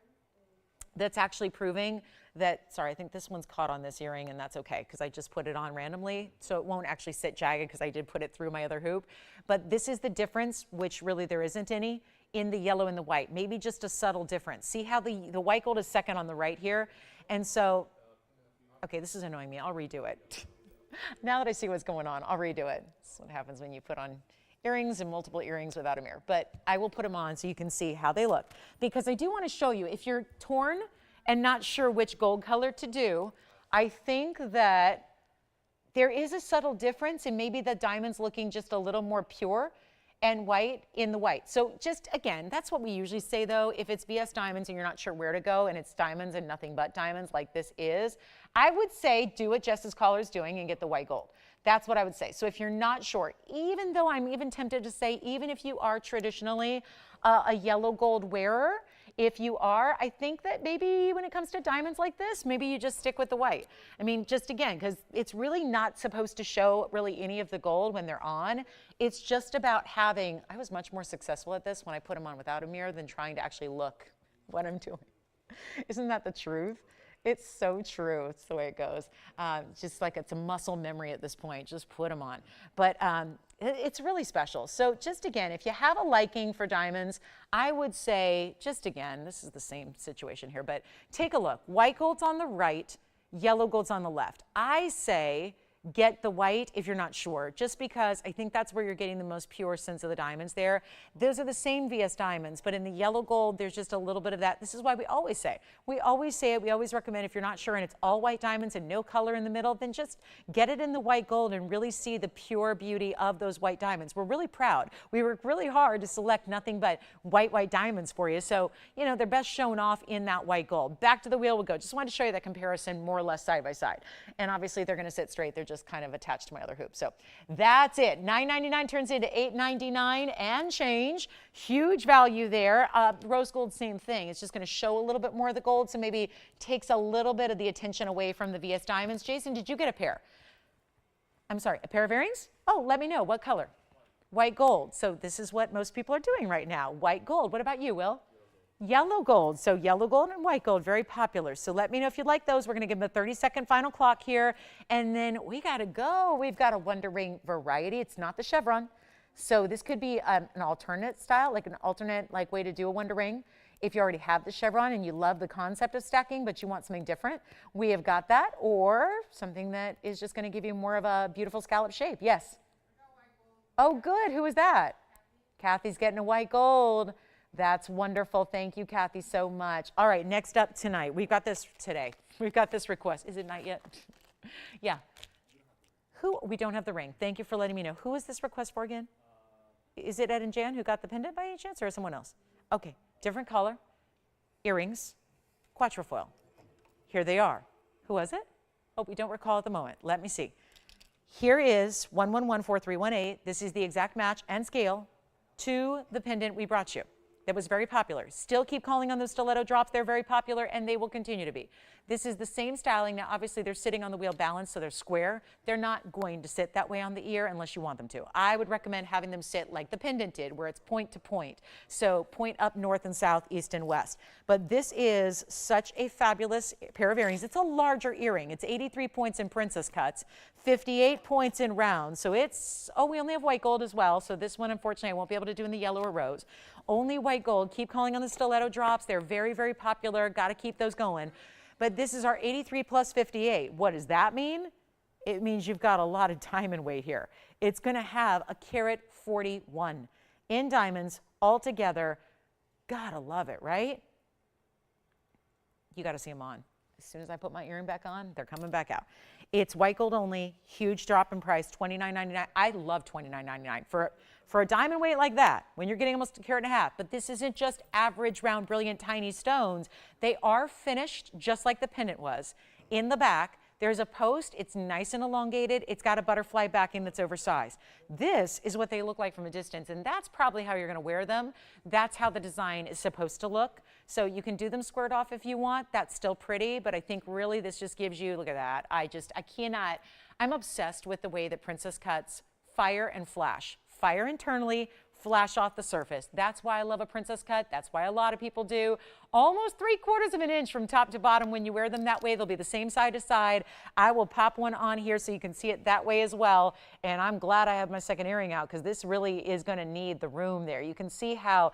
Speaker 1: that's actually proving that, sorry, I think this one's caught on this earring, and that's okay, because I just put it on randomly, so it won't actually sit jagged because I did put it through my other hoop. But this is the difference, which really there isn't any, in the yellow and the white, maybe just a subtle difference. See how the white gold is second on the right here? And so, okay, this is annoying me, I'll redo it. Now that I see what's going on, I'll redo it. That's what happens when you put on earrings and multiple earrings without a mirror. But I will put them on so you can see how they look. Because I do want to show you, if you're torn and not sure which gold color to do, I think that there is a subtle difference in maybe the diamond's looking just a little more pure and white in the white. So just again, that's what we usually say though, if it's VS diamonds and you're not sure where to go and it's diamonds and nothing but diamonds like this is, I would say do what Jess's collar is doing and get the white gold. That's what I would say. So if you're not sure, even though I'm even tempted to say, even if you are traditionally a yellow gold wearer, if you are, I think that maybe when it comes to diamonds like this, maybe you just stick with the white. I mean, just again, because it's really not supposed to show really any of the gold when they're on. It's just about having, I was much more successful at this when I put them on without a mirror than trying to actually look what I'm doing. Isn't that the truth? It's so true. It's the way it goes. Just like it's a muscle memory at this point. Just put them on. But it's really special. So just again, if you have a liking for diamonds, I would say, just again, this is the same situation here, but take a look. White gold's on the right, yellow gold's on the left. I say get the white if you're not sure, just because I think that's where you're getting the most pure sense of the diamonds there. Those are the same VS diamonds, but in the yellow gold, there's just a little bit of that. This is why we always say it, we always recommend if you're not sure and it's all white diamonds and no color in the middle, then just get it in the white gold and really see the pure beauty of those white diamonds. We're really proud. We work really hard to select nothing but white diamonds for you. So, you know, they're best shown off in that white gold. Back to the wheel we'll go. Just wanted to show you that comparison more or less side by side. And obviously they're going to sit straight. They're just kind of attached to my other hoop. So that's it. $9.99 turns into $8.99 and change. Huge value there. Rose gold, same thing. It's just going to show a little bit more of the gold, so maybe takes a little bit of the attention away from the VS diamonds. Jason, did you get a pair? I'm sorry, a pair of earrings? Oh, let me know. What color? White gold. So this is what most people are doing right now. White gold. What about you, Will? Yellow gold. So yellow gold and white gold, very popular. So let me know if you like those. We're going to give them a 30-second final clock here. And then we got to go. We've got a Wonder Ring variety. It's not the chevron. So this could be an alternate style, like an alternate way to do a Wonder Ring. If you already have the chevron and you love the concept of stacking, but you want something different, we have got that. Or something that is just going to give you more of a beautiful scallop shape. Yes? Oh, good. Who is that? Kathy's getting a white gold. That's wonderful. Thank you, Kathy, so much. All right, next up tonight. We've got this today. We've got this request. Is it not yet? Yeah. Who? We don't have the ring. Thank you for letting me know. Who is this request for again? Is it Ed and Jan who got the pendant by any chance, or someone else? Okay, different color, earrings, Quatrefoil. Here they are. Who was it? Oh, we don't recall at the moment. Let me see. Here is 1114318. This is the exact match and scale to the pendant we brought you. That was very popular. Still keep calling on those stiletto drops. They're very popular and they will continue to be. This is the same styling. Now, obviously, they're sitting on the wheel balanced, so they're square. They're not going to sit that way on the ear unless you want them to. I would recommend having them sit like the pendant did, where it's point to point. So point up north and south, east and west. But this is such a fabulous pair of earrings. It's a larger earring. It's 83 points in princess cuts, 58 points in round. So it's, oh, we only have white gold as well. So this one, unfortunately, I won't be able to do in the yellow or rose. Only white gold. Keep calling on the stiletto drops. They're very, very popular. Got to keep those going. But this is our 83 plus 58. What does that mean? It means you've got a lot of diamond weight here. It's going to have a carat 41 in diamonds altogether. Gotta love it, right? You got to see them on. As soon as I put my earring back on, they're coming back out. It's white gold only, huge drop in price, $29.99. I love $29.99 for a diamond weight like that, when you're getting almost a carat and a half. But this isn't just average, round, brilliant, tiny stones. They are finished just like the pendant was in the back. There's a post, it's nice and elongated, it's got a butterfly backing that's oversized. This is what they look like from a distance, and that's probably how you're gonna wear them. That's how the design is supposed to look. So you can do them squared off if you want, that's still pretty, but I think really this just gives you, look at that, I cannot, I'm obsessed with the way that princess cuts fire and flash. Fire internally, flash off the surface. That's why I love a princess cut. That's why a lot of people do almost 3/4 of an inch from top to bottom. When you wear them that way, they'll be the same side to side. I will pop one on here so you can see it that way as well. And I'm glad I have my second earring out because this really is going to need the room there. You can see how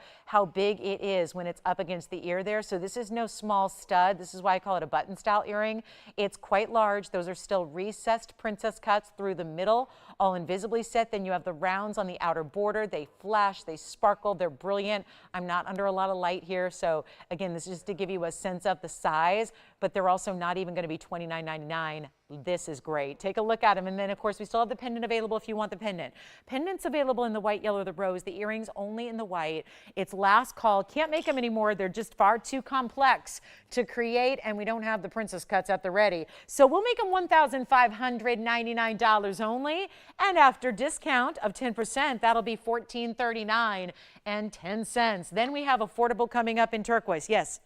Speaker 1: big it is when it's up against the ear there. So this is no small stud. This is why I call it a button style earring. It's quite large. Those are still recessed princess cuts through the middle, all invisibly set. Then you have the rounds on the outer border. They flash, they sparkle, they're brilliant. I'm not under a lot of light here. So again, this is just to give you a sense of the size, but they're also not even going to be $29.99. This is great. Take a look at them. And then, of course, we still have the pendant available if you want the pendant. Pendant's available in the white, yellow, the rose. The earrings only in the white. It's last call. Can't make them anymore. They're just far too complex to create, and we don't have the princess cuts at the ready. So we'll make them $1,599 only. And after discount of 10%, that'll be $14.39.10. Then we have affordable coming up in turquoise. Yes?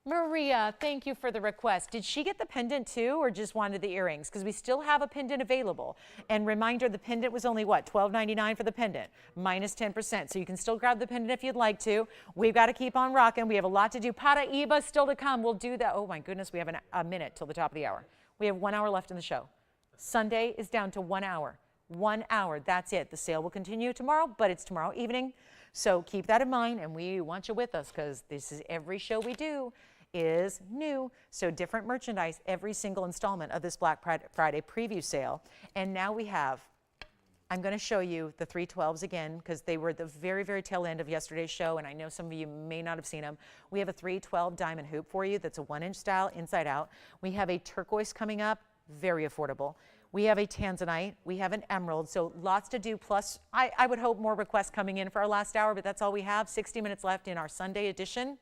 Speaker 1: Maria, thank you for the request. Did she get the pendant too, or just wanted the earrings? Because we still have a pendant available. And reminder, the pendant was only what, $12.99 for the pendant, minus 10%. So you can still grab the pendant if you'd like to. We've got to keep on rocking. We have a lot to do. Paiiba still to come. We'll do that. Oh my goodness, we have a minute till the top of the hour. We have 1 hour left in the show. Sunday is down to 1 hour. 1 hour, that's it. The sale will continue tomorrow, but it's tomorrow evening. So keep that in mind, and we want you with us because this is every show we do is new. So different merchandise every single installment of this Black Friday preview sale. And now we have, I'm going to show you the 312s again because they were the very, very tail end of yesterday's show, and I know some of you may not have seen them. We have a 312 diamond hoop for you that's a 1-inch style inside out. We have a turquoise coming up, very affordable. We have a tanzanite, we have an emerald, so lots to do, plus I would hope more requests coming in for our last hour, but that's all we have. 60 minutes left in our Sunday edition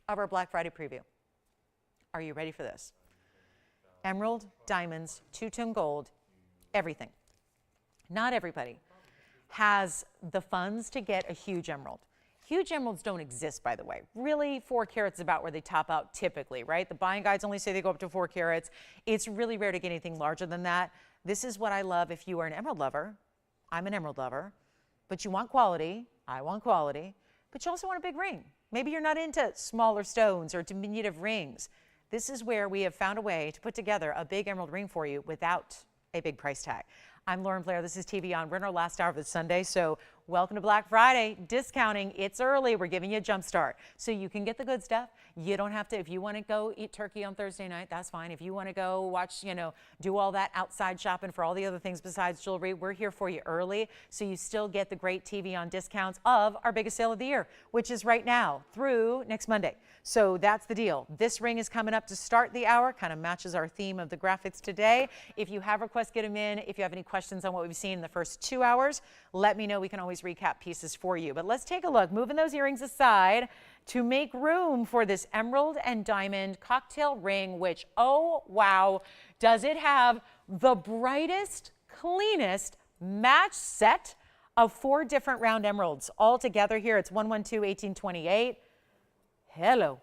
Speaker 1: of our Black Friday preview. Are you ready for this? Emerald, diamonds, two-tone gold, everything. Not everybody has the funds to get a huge emerald. Huge emeralds don't exist, by the way. Really, 4 carats is about where they top out typically, right? The buying guides only say they go up to 4 carats. It's really rare to get anything larger than that. This is what I love if you are an emerald lover. I'm an emerald lover. But you want quality. I want quality. But you also want a big ring. Maybe you're not into smaller stones or diminutive rings. This is where we have found a way to put together a big emerald ring for you without a big price tag. I'm Lauren Blair. This is TVON. We're in our last hour of the Sunday, so welcome to Black Friday. Discounting. It's early. We're giving you a jump start. So you can get the good stuff. You don't have to, if you want to go eat turkey on Thursday night, that's fine. If you want to go watch, do all that outside shopping for all the other things besides jewelry, we're here for you early. So you still get the great TVON discounts of our biggest sale of the year, which is right now through next Monday. So that's the deal. This ring is coming up to start the hour, kind of matches our theme of the graphics today. If you have requests, get them in. If you have any questions on what we've seen in the first 2 hours, let me know. We can always recap pieces for you. But let's take a look. Moving those earrings aside to make room for this emerald and diamond cocktail ring, which, oh wow, does it have the brightest, cleanest match set of 4 different round emeralds all together here. It's 112-1828. Hello.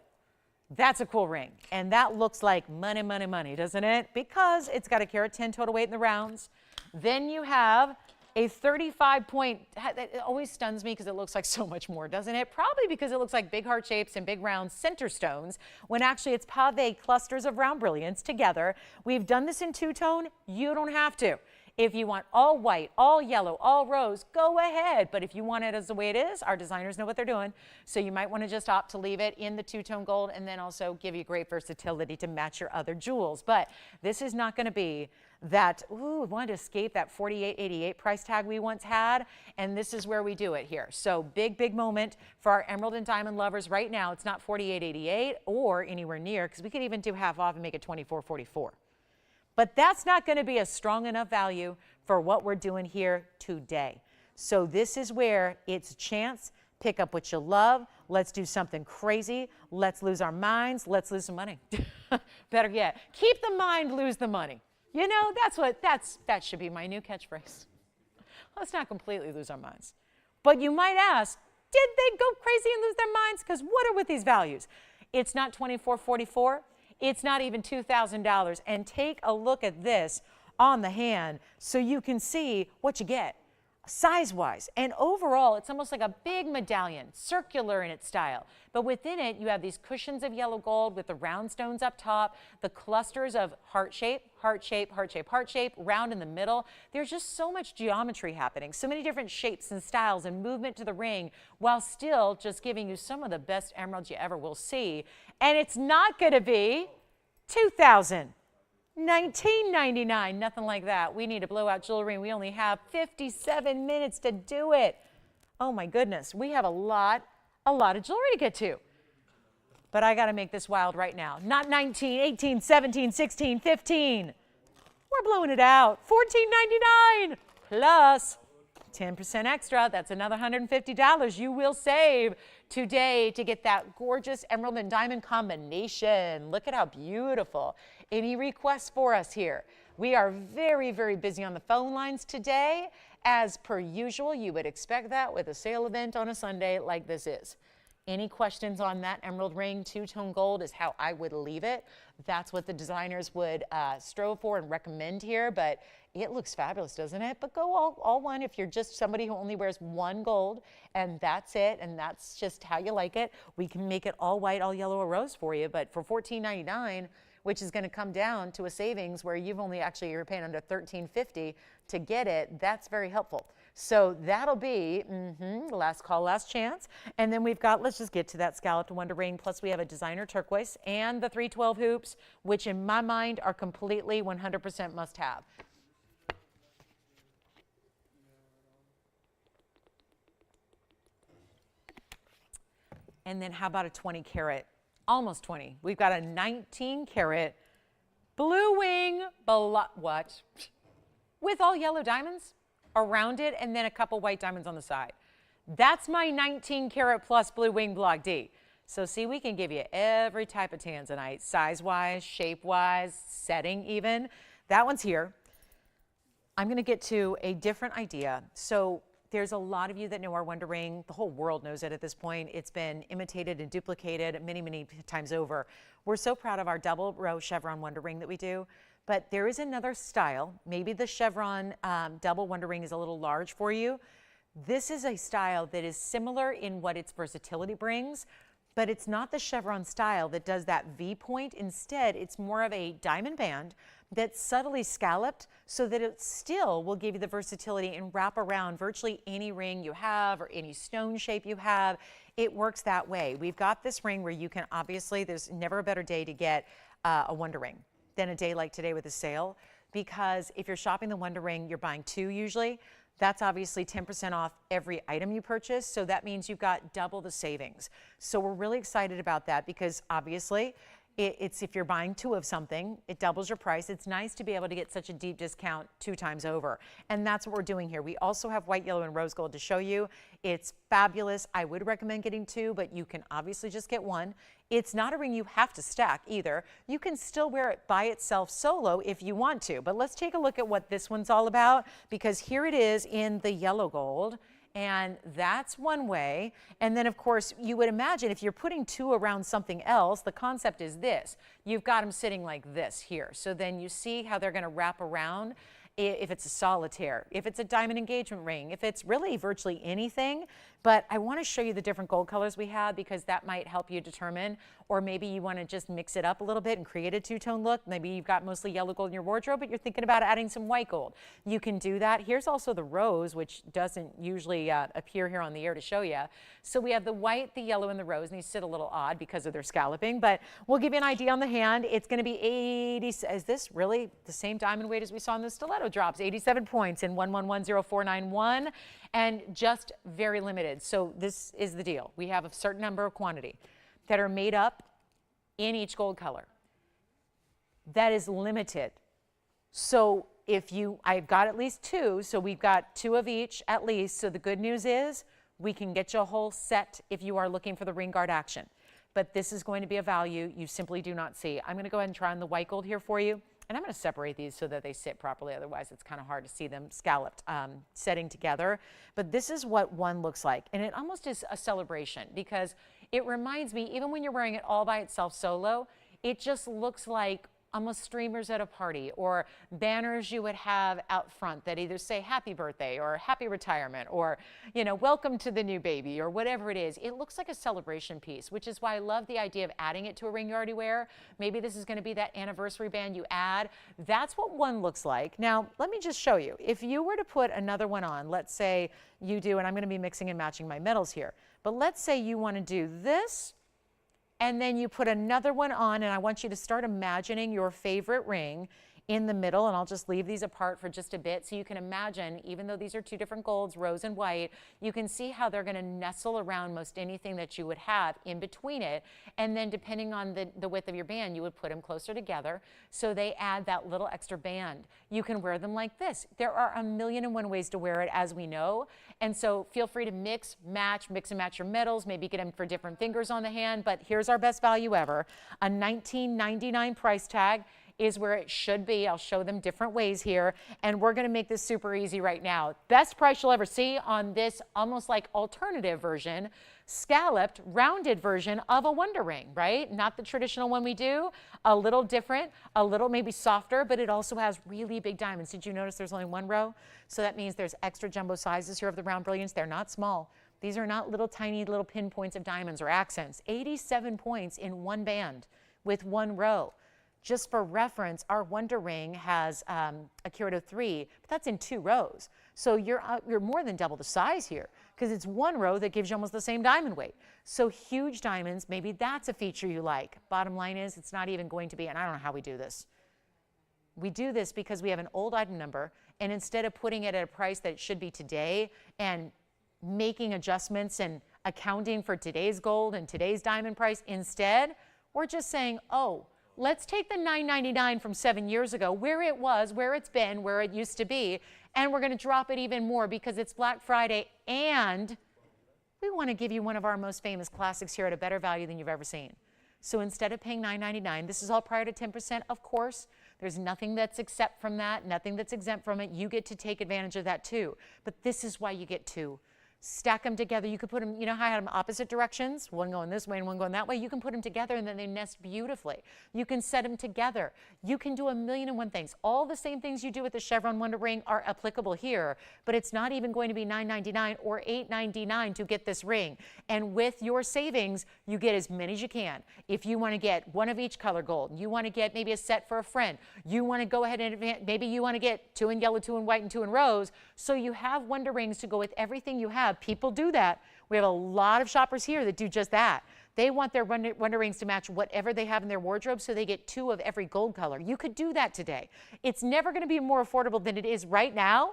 Speaker 1: That's a cool ring. And that looks like money, money, money, doesn't it? Because it's got a carat 10 total weight in the rounds. Then you have a 35 point, it always stuns me because it looks like so much more, doesn't it? Probably because it looks like big heart shapes and big round center stones, when actually it's pave clusters of round brilliance together. We've done this in two-tone. You don't have to. If you want all white, all yellow, all rose, go ahead. But if you want it as the way it is, our designers know what they're doing. So you might want to just opt to leave it in the two-tone gold and then also give you great versatility to match your other jewels. But this is not going to be that, ooh, we wanted to escape that $48.88 price tag we once had. And this is where we do it here. So big, big moment for our emerald and diamond lovers right now. It's not $48.88 or anywhere near, because we could even do half off and make it $24.44. But that's not going to be a strong enough value for what we're doing here today. So this is where it's a chance pick up what you love. Let's do something crazy. Let's lose our minds. Let's lose some money. Better yet, keep the mind, lose the money. You know, that should be my new catchphrase. Let's not completely lose our minds. But you might ask, did they go crazy and lose their minds? Because what are with these values? It's not $24.44. It's not even $2,000. And take a look at this on the hand so you can see what you get size-wise. And overall, it's almost like a big medallion, circular in its style. But within it, you have these cushions of yellow gold with the round stones up top, the clusters of heart shape, heart shape, heart shape, heart shape, round in the middle. There's just so much geometry happening, so many different shapes and styles and movement to the ring, while still just giving you some of the best emeralds you ever will see. And it's not going to be $2,000. $19.99, nothing like that. We need to blow out jewelry, and we only have 57 minutes to do it. Oh my goodness, we have a lot of jewelry to get to. But I got to make this wild right now. Not 19, 18, 17, 16, 15. We're blowing it out. $14.99 plus 10% extra. That's another $150 you will save today to get that gorgeous emerald and diamond combination. Look at how beautiful. Any requests for us here? We are very, very busy on the phone lines today. As per usual, you would expect that with a sale event on a Sunday like this is. Any questions on that emerald ring? Two-tone gold is how I would leave it. That's what the designers would strove for and recommend here, but it looks fabulous, doesn't it? But go all one if you're just somebody who only wears one gold, and that's it, and that's just how you like it. We can make it all white, all yellow, or rose for you, but for $14.99, which is going to come down to a savings where you've only you're paying under $13.50 to get it, that's very helpful. So that'll be last call, last chance. And then we've got, let's just get to that scalloped wonder ring. Plus we have a designer turquoise and the 312 hoops, which in my mind are completely 100% must have. And then how about a 20 karat, almost 20. We've got a 19 karat blue wing, what? With all yellow diamonds around it and then a couple white diamonds on the side. That's my 19 karat plus blue wing block D. So see, we can give you every type of tanzanite, size-wise, shape-wise, setting even. That one's here. I'm going to get to a different idea. So there's a lot of you that know our wonder ring. The whole world knows it at this point. It's been imitated and duplicated many, many times over. We're so proud of our double row chevron wonder ring that we do. But there is another style. Maybe the chevron double wonder ring is a little large for you. This is a style that is similar in what its versatility brings, but it's not the chevron style that does that V point. Instead, it's more of a diamond band that's subtly scalloped so that it still will give you the versatility and wrap around virtually any ring you have or any stone shape you have. It works that way. We've got this ring where you can obviously, there's never a better day to get a wonder ring than a day like today with a sale, because if you're shopping the wonder ring, you're buying two usually. That's obviously 10% off every item you purchase, so that means you've got double the savings. So we're really excited about that because obviously it's if you're buying two of something, it doubles your price. It's nice to be able to get such a deep discount 2 times over. And that's what we're doing here. We also have white, yellow, and rose gold to show you. It's fabulous. I would recommend getting 2, but you can obviously just get 1. It's not a ring you have to stack either. You can still wear it by itself solo if you want to. But let's take a look at what this one's all about, because here it is in the yellow gold. And that's one way. And then, of course, you would imagine if you're putting 2 around something else, the concept is this. You've got them sitting like this here. So then you see how they're going to wrap around if it's a solitaire, if it's a diamond engagement ring, if it's really virtually anything. But I want to show you the different gold colors we have because that might help you determine, or maybe you want to just mix it up a little bit and create a 2-tone look. Maybe you've got mostly yellow gold in your wardrobe, but you're thinking about adding some white gold. You can do that. Here's also the rose, which doesn't usually appear here on the air to show you. So we have the white, the yellow, and the rose, and these sit a little odd because of their scalloping, but we'll give you an idea on the hand. It's going to be 80, is this really the same diamond weight as we saw in the stiletto drops? 87 points in 1110-491, and just very limited. So this is the deal. We have a certain number of quantity that are made up in each gold color. That is limited. So if I've got at least 2, so we've got 2 of each at least. So the good news is We can get you a whole set if you are looking for the ring guard action. But this is going to be a value you simply do not see. I'm going to go ahead and try on the white gold here for you. And I'm going to separate these so that they sit properly. Otherwise, it's kind of hard to see them scalloped setting together. But this is what one looks like. And it almost is a celebration because it reminds me, even when you're wearing it all by itself solo, it just looks like almost streamers at a party or banners you would have out front that either say happy birthday or happy retirement or, you know, welcome to the new baby or whatever it is. It looks like a celebration piece, which is why I love the idea of adding it to a ring you already wear. Maybe this is going to be that anniversary band you add. That's what one looks like. Now, let me just show you. If you were to put another one on, let's say you do, and I'm going to be mixing and matching my metals here, but let's say you want to do this, and then you put another one on, and I want you to start imagining your favorite ring in the middle, and I'll just leave these apart for just a bit so you can imagine, even though these are two different golds, rose and white, you can see how they're going to nestle around most anything that you would have in between it. And then depending on the width of your band, you would put them closer together so they add that little extra band. You can wear them like this. There are a million and one ways to wear it, as we know. And so feel free to mix and match your metals, maybe get them for different fingers on the hand. But here's our best value ever, a $19.99 price tag is where it should be. I'll show them different ways here, and we're going to make this super easy right now. Best price you'll ever see on this almost like alternative version, scalloped, rounded version of a Wonder Ring, right? Not the traditional one we do, a little different, a little maybe softer, but it also has really big diamonds. Did you notice there's only one row? So that means there's extra jumbo sizes here of the round brilliants. They're not small. These are not little tiny little pinpoints of diamonds or accents. 87 points in one band with one row. Just for reference, our Wonder Ring has a carat of 3, but that's in 2 rows. So you're more than double the size here because it's one row that gives you almost the same diamond weight. So huge diamonds, maybe that's a feature you like. Bottom line is it's not even going to be, and I don't know how we do this. We do this because we have an old item number, and instead of putting it at a price that it should be today and making adjustments and accounting for today's gold and today's diamond price, instead, we're just saying, oh, let's take the $9.99 from 7 years ago, where it was, where it's been, where it used to be, and we're going to drop it even more because it's Black Friday, and we want to give you one of our most famous classics here at a better value than you've ever seen. So instead of paying $9.99, this is all prior to 10%, of course. There's nothing that's exempt from that, nothing that's exempt from it. You get to take advantage of that too. But this is why you get 2. Stack them together. You could put them, you know how I had them opposite directions? One going this way and one going that way? You can put them together and then they nest beautifully. You can set them together. You can do a million and one things. All the same things you do with the Chevron Wonder Ring are applicable here, but it's not even going to be $9.99 or $8.99 to get this ring. And with your savings, you get as many as you can. If you want to get one of each color gold, you want to get maybe a set for a friend, you want to go ahead and maybe you want to get 2 in yellow, 2 in white, and 2 in rose, so you have Wonder Rings to go with everything you have. People do that. We have a lot of shoppers here that do just that. They want their Wonder Rings to match whatever they have in their wardrobe, so they get 2 of every gold color. You could do that today. It's never going to be more affordable than it is right now,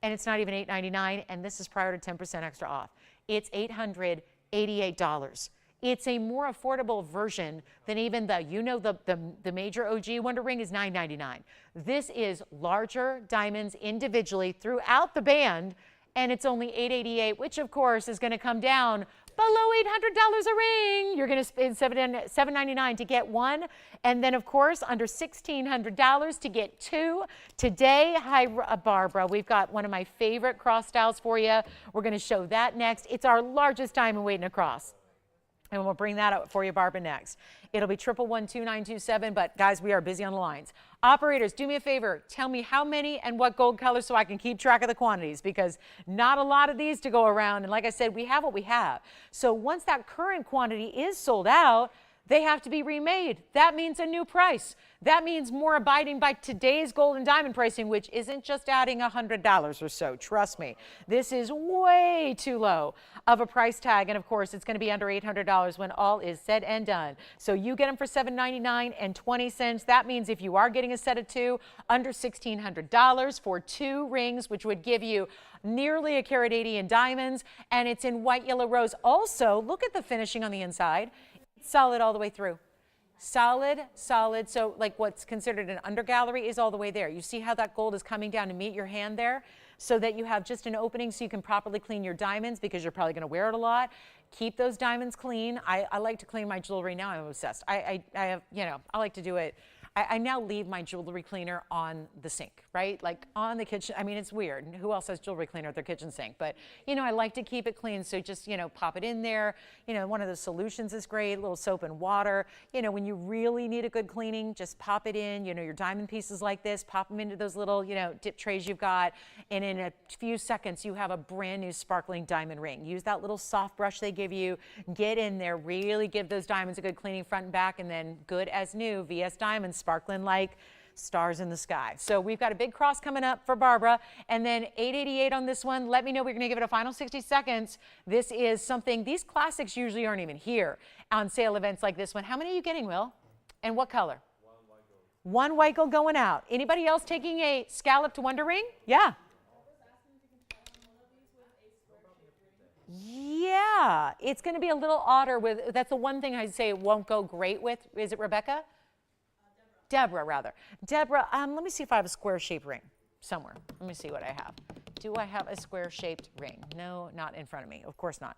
Speaker 1: and it's not even $8.99, and this is prior to 10% extra off. It's $888. It's a more affordable version than even the major OG Wonder Ring is $9.99. This is larger diamonds individually throughout the band, and it's only $888, which of course is going to come down below $800 a ring. You're going to spend $799 to get one, and then of course under $1,600 to get 2. Today, hi Barbara, we've got one of my favorite cross styles for you. We're going to show that next. It's our largest diamond weight in a cross. And we'll bring that up for you, Barbara, next. It'll be 1112927, but guys, we are busy on the lines. Operators, do me a favor. Tell me how many and what gold color so I can keep track of the quantities, because not a lot of these to go around. And like I said, we have what we have. So once that current quantity is sold out, they have to be remade. That means a new price. That means more abiding by today's gold and diamond pricing, which isn't just adding $100 or so. Trust me, this is way too low of a price tag. And of course, it's going to be under $800 when all is said and done. So you get them for $799.20. That means if you are getting a set of 2, under $1,600 for 2 rings, which would give you nearly a carat 80 in diamonds. And it's in white, yellow, rose. Also, look at the finishing on the inside. It's solid all the way through. Solid, solid. So like what's considered an undergallery is all the way there. You see how that gold is coming down to meet your hand there? so that you have just an opening so you can properly clean your diamonds because you're probably going to wear it a lot. Keep those diamonds clean. I like to clean my jewelry now. I'm obsessed. I have, you know, I like to do it. I now leave my jewelry cleaner on the sink, right? Like on the kitchen. I mean, it's weird. Who else has jewelry cleaner at their kitchen sink? But, you know, I like to keep it clean. So just, you know, pop it in there. You know, one of those solutions is great, a little soap and water. You know, when you really need a good cleaning, just pop it in. You know, your diamond pieces like this, pop them into those little, you know, dip trays you've got. And in a few seconds, you have a brand new sparkling diamond ring. Use that little soft brush they give you. Get in there, really give those diamonds a good cleaning front and back, and then good as new VS Diamonds, sparkling like stars in the sky. So we've got a big cross coming up for Barbara, and then $888 on this one. Let me know. We're going to give it a final 60 seconds. This is something, these classics usually aren't even here on sale events like this one. How many are you getting, Will? And what color? One white gold going out. Anybody else taking a scalloped wonder ring? Yeah. Yeah, it's going to be a little odder with, that's the one thing I'd say it won't go great with. Is it Rebecca? Deborah, rather. Deborah, let me see if I have a square-shaped ring somewhere. Let me see what I have. Do I have a square-shaped ring? No, not in front of me. Of course not.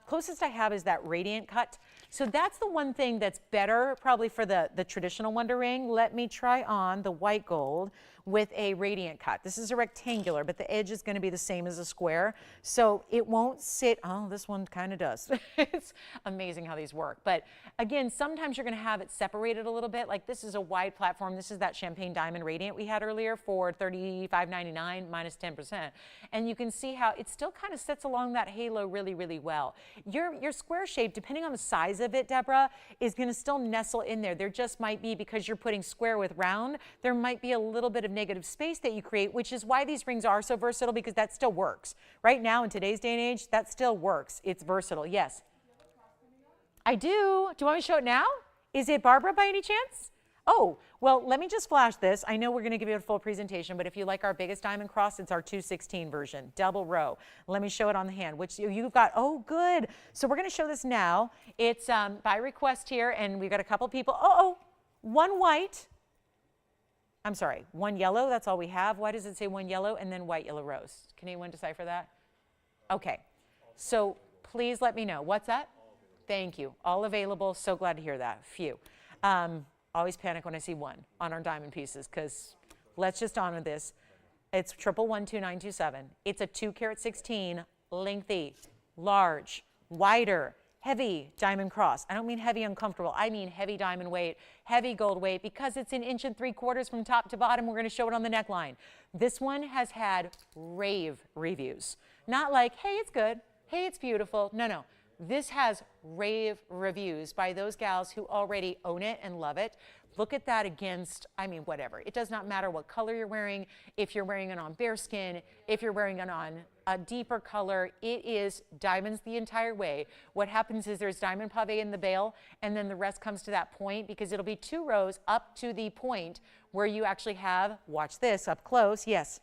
Speaker 1: Closest I have is that radiant cut. So that's the one thing that's better probably for the traditional wonder ring. Let me try on the white gold with a radiant cut. This is a rectangular, but the edge is going to be the same as a square. So it won't sit, oh, this one kind of does. It's amazing how these work. But again, sometimes you're going to have it separated a little bit. Like this is a wide platform. This is that champagne diamond radiant we had earlier for $35.99 minus 10%. And you can see how it still kind of sits along that halo really, really well. Your square shape, depending on the size of it, Deborah, is going to still nestle in there. There just might be, because you're putting square with round, there might be a little bit of negative space that you create, which is why these rings are so versatile, because that still works. Right now, in today's day and age, that still works. It's versatile. Yes? I do. Do you want me to show it now? Is it Barbara by any chance? Oh, well, let me just flash this. I know we're going to give you a full presentation, but if you like our biggest diamond cross, it's our 216 version, double row. Let me show it on the hand, which you've got. Oh, good. So we're going to show this now. It's by request here, and we've got a couple people. One white. I'm sorry, one yellow. That's all we have. Why does it say one yellow and then white, yellow, rose? Can anyone decipher that? Okay. So please let me know. What's that? Thank you. All available. So glad to hear that. Phew. Always panic when I see one on our diamond pieces, because let's just honor this. It's 1112927. It's a 2-carat 16, lengthy, large, wider, heavy diamond cross. I don't mean heavy uncomfortable. I mean heavy diamond weight, heavy gold weight, because it's 1 3/4 inches from top to bottom. We're going to show it on the neckline. This one has had rave reviews. Not like, hey, it's good. Hey, it's beautiful. No, no. This has rave reviews by those gals who already own it and love it. Look at that against, I mean, whatever. It does not matter what color you're wearing. If you're wearing it on bearskin, if you're wearing it on a deeper color, it is diamonds the entire way. What happens is there's diamond pave in the bail, and then the rest comes to that point, because it'll be 2 rows up to the point where you actually have, watch this up close, yes.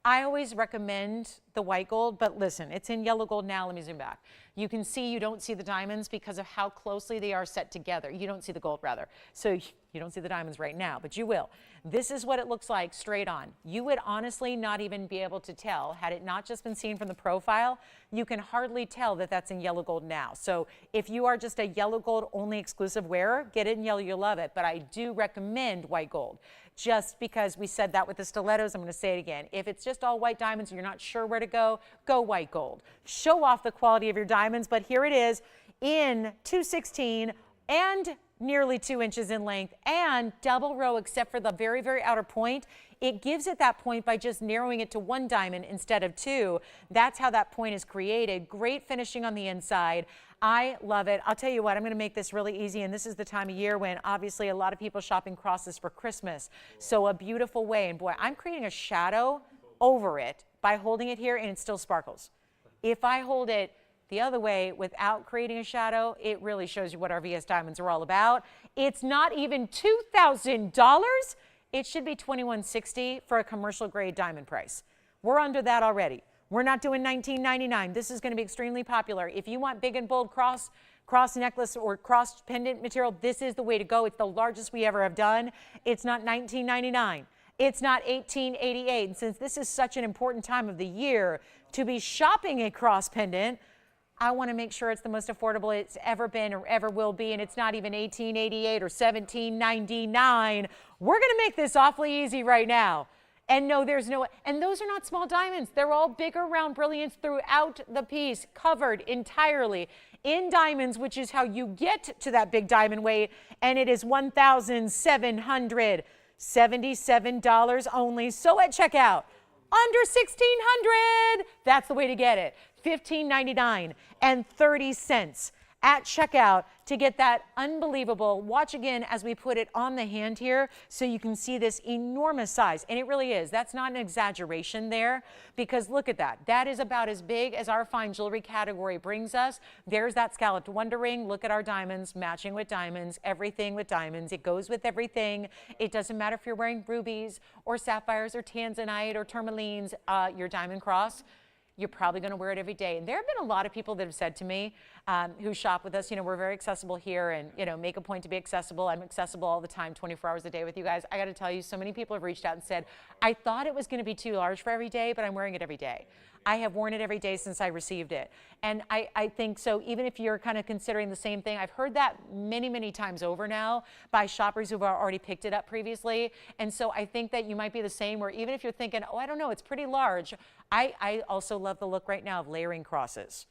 Speaker 1: I always recommend the white gold, but listen, it's in yellow gold now. Let me zoom back. You can see you don't see the diamonds because of how closely they are set together. You don't see the gold, rather. So you don't see the diamonds right now, but you will. This is what it looks like straight on. You would honestly not even be able to tell, had it not just been seen from the profile, you can hardly tell that that's in yellow gold now. So if you are just a yellow gold only exclusive wearer, get it in yellow, you'll love it. But I do recommend white gold. Just because we said that with the stilettos, I'm going to say it again. If it's just all white diamonds and you're not sure where to go white gold. Show off the quality of your diamonds, but here it is in 216 and nearly 2 inches in length and double row, except for the very, very outer point. It gives it that point by just narrowing it to 1 diamond instead of 2. That's how that point is created. Great finishing on the inside. I love it. I'll tell you what, I'm going to make this really easy, and this is the time of year when obviously a lot of people shopping crosses for Christmas. So a beautiful way, and boy, I'm creating a shadow over it by holding it here, and it still sparkles. If I hold it the other way without creating a shadow, it really shows you what our VS Diamonds are all about. It's not even $2,000. It should be $2,160 for a commercial grade diamond price. We're under that already. We're not doing $19.99. This is going to be extremely popular. If you want big and bold cross necklace or cross pendant material, this is the way to go. It's the largest we ever have done. It's not $19.99. It's not $18.88. And since this is such an important time of the year to be shopping a cross pendant, I want to make sure it's the most affordable it's ever been or ever will be, and it's not even $18.88 or $17.99. We're going to make this awfully easy right now. And no, and those are not small diamonds. They're all bigger round brilliants throughout the piece, covered entirely in diamonds, which is how you get to that big diamond weight, and it is $1,777 only. So at checkout, under $1,600. That's the way to get it. $15.99 at checkout to get that unbelievable. Watch again as we put it on the hand here so you can see this enormous size. And it really is. That's not an exaggeration there, because look at that. That is about as big as our fine jewelry category brings us. There's that scalloped wonder ring. Look at our diamonds, matching with diamonds, everything with diamonds. It goes with everything. It doesn't matter if you're wearing rubies or sapphires or tanzanite or tourmalines, your diamond cross. You're probably going to wear it every day. And there have been a lot of people that have said to me who shop with us, we're very accessible here and, make a point to be accessible. I'm accessible all the time, 24 hours a day with you guys. I got to tell you, so many people have reached out and said, I thought it was going to be too large for every day, but I'm wearing it every day. I have worn it every day since I received it. And I think so, even if you're kind of considering the same thing, I've heard that many, many times over now by shoppers who've already picked it up previously. And so I think that you might be the same, where even if you're thinking, oh, I don't know, it's pretty large. I also love the look right now of layering crosses.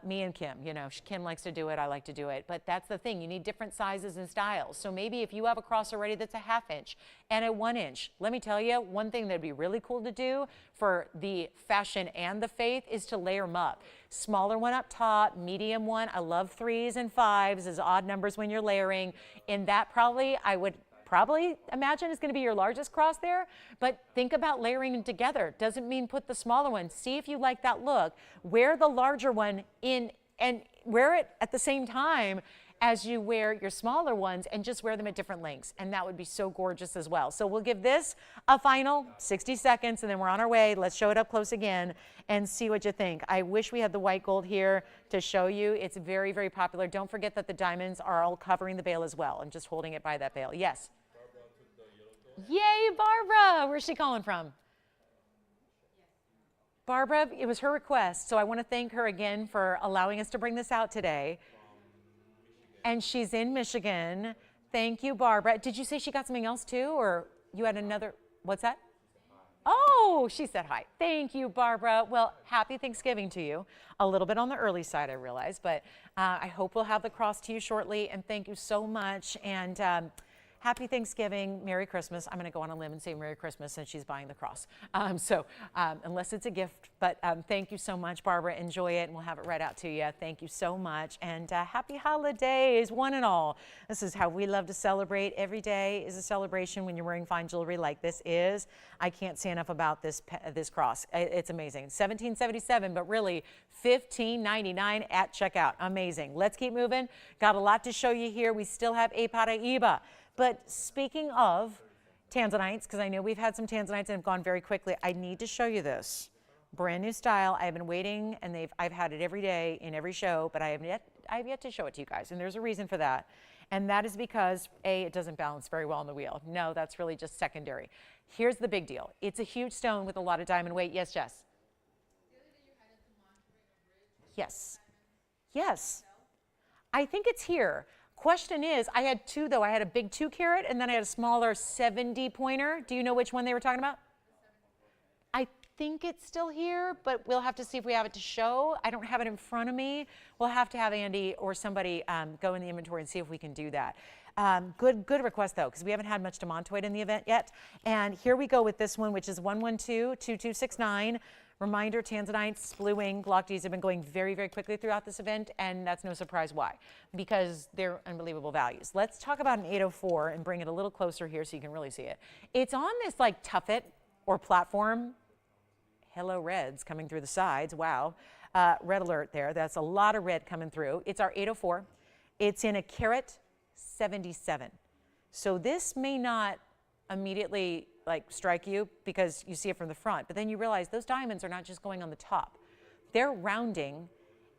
Speaker 1: Me and Kim, Kim likes to do it, I like to do it, but that's the thing, you need different sizes and styles. So maybe if you have a cross already that's a 1/2 inch and a 1 inch, let me tell you, one thing that'd be really cool to do for the fashion and the faith is to layer them up. Smaller one up top, medium one. I love 3s and 5s as odd numbers when you're layering. In that I would probably imagine is going to be your largest cross there, but think about layering them together. Doesn't mean put the smaller one. See if you like that look. Wear the larger one in and wear it at the same time as you wear your smaller ones, and just wear them at different lengths, and that would be so gorgeous as well. So we'll give this a final 60 seconds and then we're on our way. Let's show it up close again and see what you think. I wish we had the white gold here to show you. It's very, very popular. Don't forget that the diamonds are all covering the veil as well. I'm just holding it by that veil. Yes. Yay, Barbara! Where's she calling from? Barbara, it was her request, so I want to thank her again for allowing us to bring this out today. And she's in Michigan. Thank you, Barbara. Did you say she got something else too, or you had another? What's that? Oh, she said hi. Thank you, Barbara. Well, happy Thanksgiving to you. A little bit on the early side, I realize, but I hope we'll have the cross to you shortly. And thank you so much. And happy Thanksgiving, Merry Christmas. I'm going to go on a limb and say Merry Christmas since she's buying the cross. Unless it's a gift, but thank you so much, Barbara. Enjoy it, and we'll have it right out to you. Thank you so much, and happy holidays, one and all. This is how we love to celebrate. Every day is a celebration when you're wearing fine jewelry like this is. I can't say enough about this cross. It's amazing. $17.77, but really $15.99 at checkout. Amazing. Let's keep moving. Got a lot to show you here. We still have a Paiiba. But speaking of tanzanites, because I know we've had some tanzanites and have gone very quickly, I need to show you this. Brand new style. I've been waiting, and I've had it every day in every show, but I have yet to show it to you guys, and there's a reason for that. And that is because, A, it doesn't balance very well on the wheel. No, that's really just secondary. Here's the big deal. It's a huge stone with a lot of diamond weight. Yes, Jess? Yes. Yes. I think it's here. Question is, I had two though. I had a big 2 carat and then I had a smaller 70 pointer. Do you know which one they were talking about? I think it's still here, but we'll have to see if we have it to show. I don't have it in front of me. We'll have to have Andy or somebody go in the inventory and see if we can do that. Good request though, because we haven't had much demontoid in the event yet. And here we go with this one, which is 112-2269. Reminder, tanzanites, blue wing, Glock Ds have been going very, very quickly throughout this event, and that's no surprise why, because they're unbelievable values. Let's talk about an 804 and bring it a little closer here so you can really see it. It's on this like tuffet or platform. Hello, reds coming through the sides. Wow. Red alert there. That's a lot of red coming through. It's our 804. It's in a carat 77. So this may not immediately like strike you because you see it from the front, but then you realize those diamonds are not just going on the top. They're rounding,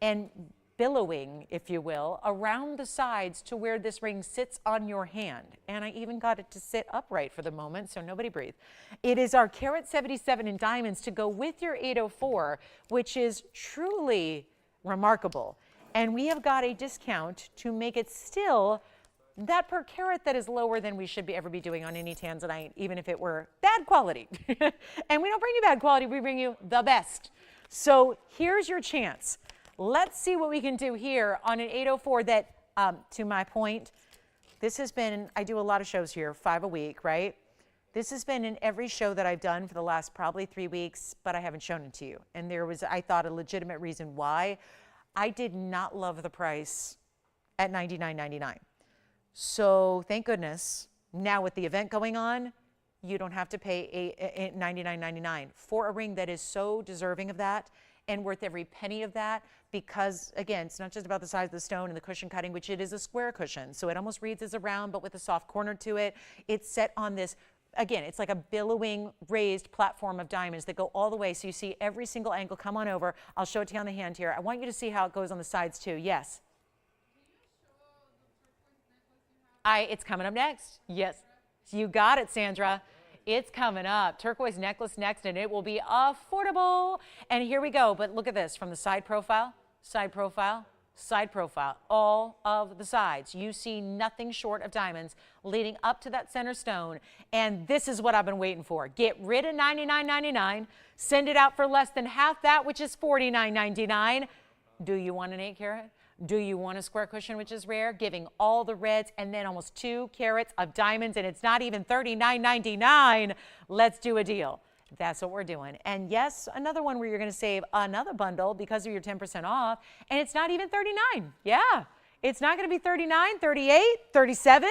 Speaker 1: and billowing, if you will, around the sides to where this ring sits on your hand. And I even got it to sit upright for the moment, so nobody breathe. It is our carat 77 in diamonds to go with your 804, which is truly remarkable. And we have got a discount to make it still that per carat that is lower than we should ever be doing on any tanzanite, even if it were bad quality. And we don't bring you bad quality, we bring you the best. So here's your chance. Let's see what we can do here on an 804 that, to my point, this has been, I do a lot of shows here, 5 a week, right? This has been in every show that I've done for the last probably 3 weeks, but I haven't shown it to you. And there was, I thought, a legitimate reason why. I did not love the price at $99.99. So thank goodness, now with the event going on, you don't have to pay $99.99 for a ring that is so deserving of that and worth every penny of that, because again, it's not just about the size of the stone and the cushion cutting, which it is a square cushion. So it almost reads as a round, but with a soft corner to it. It's set on this, again, it's like a billowing raised platform of diamonds that go all the way. So you see every single angle. Come on over. I'll show it to you on the hand here. I want you to see how it goes on the sides too. Yes. It's coming up next. Yes, you got it, Sandra. It's coming up. Turquoise necklace next, and it will be affordable. And here we go. But look at this from the side profile, side profile, side profile. All of the sides. You see nothing short of diamonds leading up to that center stone. And this is what I've been waiting for. Get rid of $99.99. Send it out for less than half that, which is $49.99. Do you want an 8 carat? Do you want a square cushion, which is rare, giving all the reds and then almost 2 carats of diamonds, and it's not even $39.99. Let's do a deal. That's what we're doing. And yes, another one where you're going to save another bundle because of your 10% off, and it's not even $39. Yeah, it's not going to be $39, $38, $37.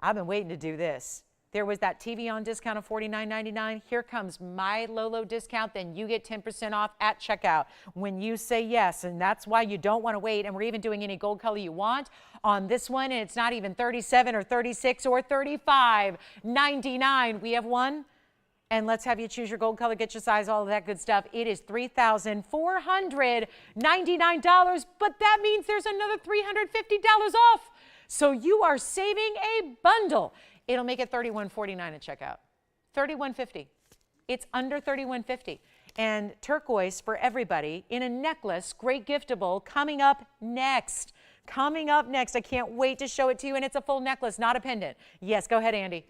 Speaker 1: I've been waiting to do this. There was that TVON discount of $49.99. Here comes my low discount. Then you get 10% off at checkout when you say yes. And that's why you don't want to wait. And we're even doing any gold color you want on this one. And it's not even 37 or 36 or 35.99. We have one. And let's have you choose your gold color, get your size, all of that good stuff. It is $3,499. But that means there's another $350 off. So you are saving a bundle. It'll make it $31.49 at checkout. $31.50. It's under $31.50. And turquoise for everybody in a necklace, great giftable, coming up next. Coming up next. I can't wait to show it to you. And it's a full necklace, not a pendant. Yes, go ahead, Andy.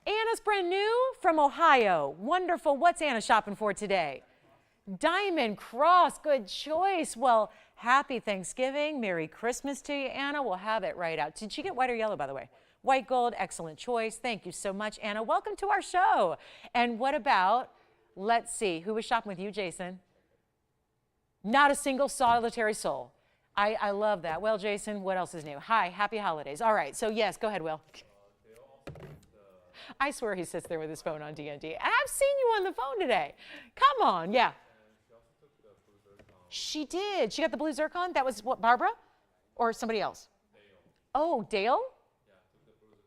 Speaker 1: Anna's brand new from Ohio. Wonderful. What's Anna shopping for today? Diamond Cross. Good choice. Well, happy Thanksgiving. Merry Christmas to you, Anna. We'll have it right out. Did she get white or yellow, by the way? White gold, excellent choice. Thank you so much, Anna. Welcome to our show. And what about, let's see, who was shopping with you, Jason? Not a single solitary soul. I love that. Well, Jason, what else is new? Hi, happy holidays. All right, so yes, go ahead, Will. I swear he sits there with his phone on D&D. And I've seen you on the phone today. Come on, yeah. She did. She got the blue zircon? That was what, Barbara? Or somebody else? Oh, Dale?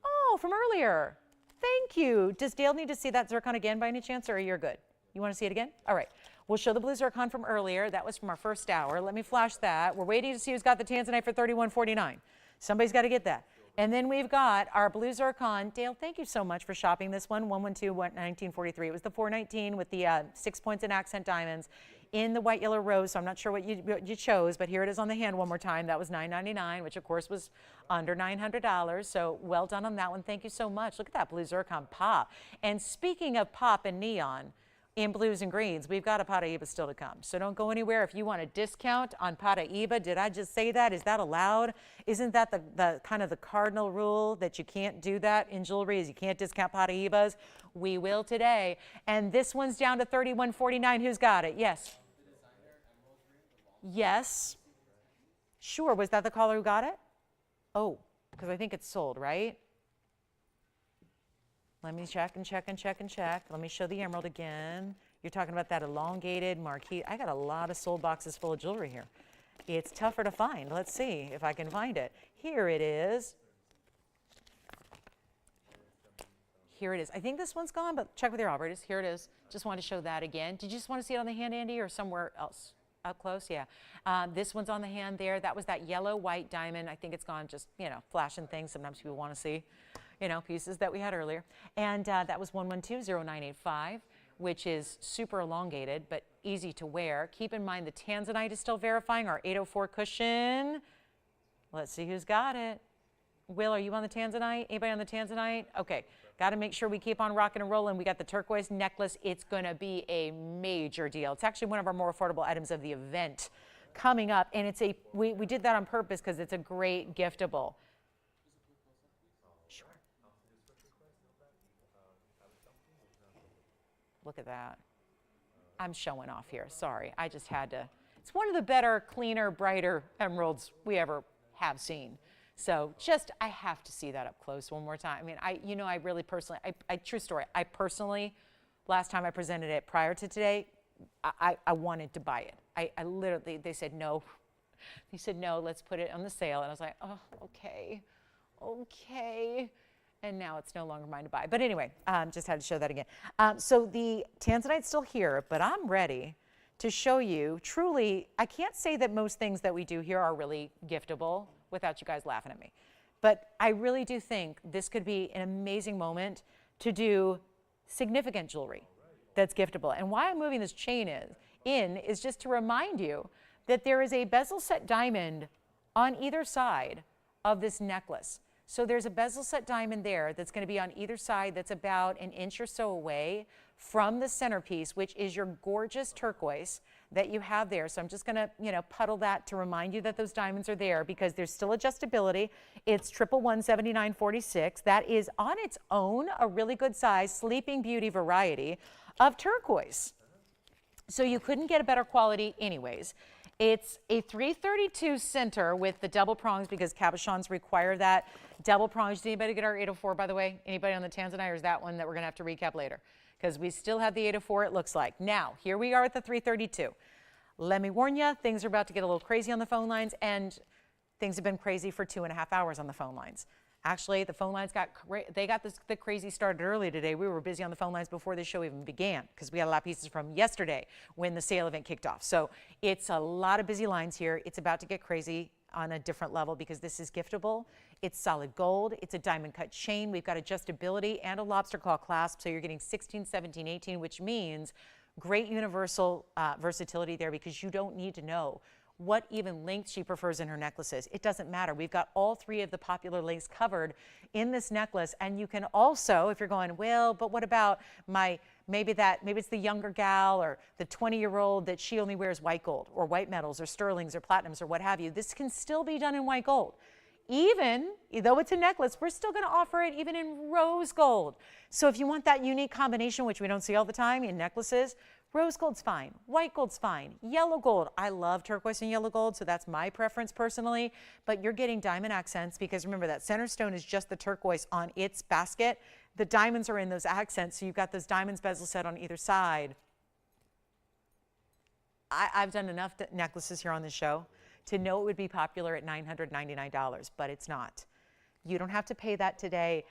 Speaker 1: Oh, from earlier. Thank you. Does Dale need to see that zircon again by any chance, or you're good? You want to see it again? All right. We'll show the blue zircon from earlier. That was from our first hour. Let me flash that. We're waiting to see who's got the tanzanite for $31.49. Somebody's got to get that. And then we've got our blue zircon. Dale, thank you so much for shopping this one. 112-1943. It was the 419 with the 6 points and accent diamonds in the white, yellow rose. So I'm not sure what you chose, but here it is on the hand one more time. That was $9.99, which of course was under $900. So well done on that one. Thank you so much. Look at that blue zircon pop. And speaking of pop and neon, in blues and greens, we've got a Paiiba still to come. So don't go anywhere. If you want a discount on Paiiba, did I just say that? Is that allowed? Isn't that the kind of the cardinal rule that you can't do that in jewelry, is you can't discount Paiibas? We will today. And this one's down to $31.49. Who's got it? Yes. Yes. Sure. Was that the caller who got it? Oh, because I think it's sold, right? Let me check and check and check and check. Let me show the emerald again. You're talking about that elongated marquise. I got a lot of sold boxes full of jewelry here. It's tougher to find. Let's see if I can find it. Here it is. Here it is. I think this one's gone, but check with your operators. Here it is. Just wanted to show that again. Did you just want to see it on the hand, Andy, or somewhere else? up close, yeah. This one's on the hand there. That was that yellow white diamond. I think it's gone just, flashing things. Sometimes people want to see, pieces that we had earlier. And that was 1120985, which is super elongated, but easy to wear. Keep in mind the tanzanite is still verifying our 804 cushion. Let's see who's got it. Will, are you on the tanzanite? Anybody on the tanzanite? Okay, got to make sure we keep on rocking and rolling. We got the turquoise necklace. It's going to be a major deal. It's actually one of our more affordable items of the event coming up, and it's we did that on purpose because it's a great giftable. Sure. Look at that. I'm showing off here. Sorry, I just had to. It's one of the better, cleaner, brighter emeralds we ever have seen. So I have to see that up close one more time. I mean, I really personally, true story, I personally, last time I presented it prior to today, I wanted to buy it. I literally, they said no. They said, no, let's put it on the sale. And I was like, oh, okay. And now it's no longer mine to buy. But anyway, just had to show that again. So the tanzanite's still here, but I'm ready to show you truly, I can't say that most things that we do here are really giftable without you guys laughing at me. But I really do think this could be an amazing moment to do significant jewelry that's giftable. And why I'm moving this chain is just to remind you that there is a bezel set diamond on either side of this necklace. So there's a bezel set diamond there that's going to be on either side that's about an inch or so away from the centerpiece, which is your gorgeous turquoise that you have there. So I'm just going to, puddle that to remind you that those diamonds are there because there's still adjustability. It's 1117946. That is on its own a really good size Sleeping Beauty variety of turquoise. So you couldn't get a better quality anyways. It's a 332 center with the double prongs because cabochons require that double prongs. Did anybody get our 804, by the way? Anybody on the tanzanite, or is that one that we're going to have to recap later? Because we still have the 804, it looks like. Now, here we are at the 332. Let me warn you, things are about to get a little crazy on the phone lines, and things have been crazy for 2.5 hours on the phone lines. Actually, the phone lines got the crazy started early today. We were busy on the phone lines before the show even began because we had a lot of pieces from yesterday when the sale event kicked off. So it's a lot of busy lines here. It's about to get crazy on a different level because this is giftable. It's solid gold. It's a diamond cut chain. We've got adjustability and a lobster claw clasp. So you're getting 16, 17, 18, which means great universal versatility there because you don't need to know what even length she prefers in her necklaces. It doesn't matter. We've got all three of the popular lengths covered in this necklace. And you can also, if you're going, well, but what about maybe it's the younger gal or the 20-year-old that she only wears white gold or white metals or sterlings or platinums or what have you. This can still be done in white gold. Even though it's a necklace, we're still going to offer it even in rose gold. So if you want that unique combination, which we don't see all the time in necklaces, rose gold's fine, white gold's fine, yellow gold. I love turquoise and yellow gold, so that's my preference personally. But you're getting diamond accents because remember that center stone is just the turquoise on its basket. The diamonds are in those accents, so you've got those diamonds bezel set on either side. I've done enough necklaces here on the show to know it would be popular at $999, but it's not. You don't have to pay that today.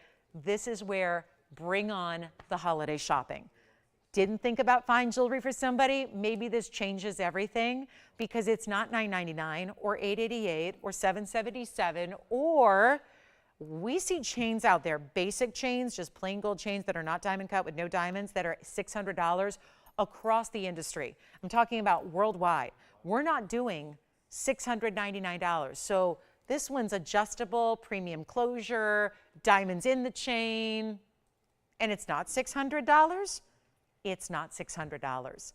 Speaker 1: This is where bring on the holiday shopping. Didn't think about fine jewelry for somebody? Maybe this changes everything because it's not $999 or $888 or $777, or we see chains out there, basic chains, just plain gold chains that are not diamond cut with no diamonds that are $600 across the industry. I'm talking about worldwide. We're not doing $699. So this one's adjustable, premium closure, diamonds in the chain, and it's not $600. It's not $600.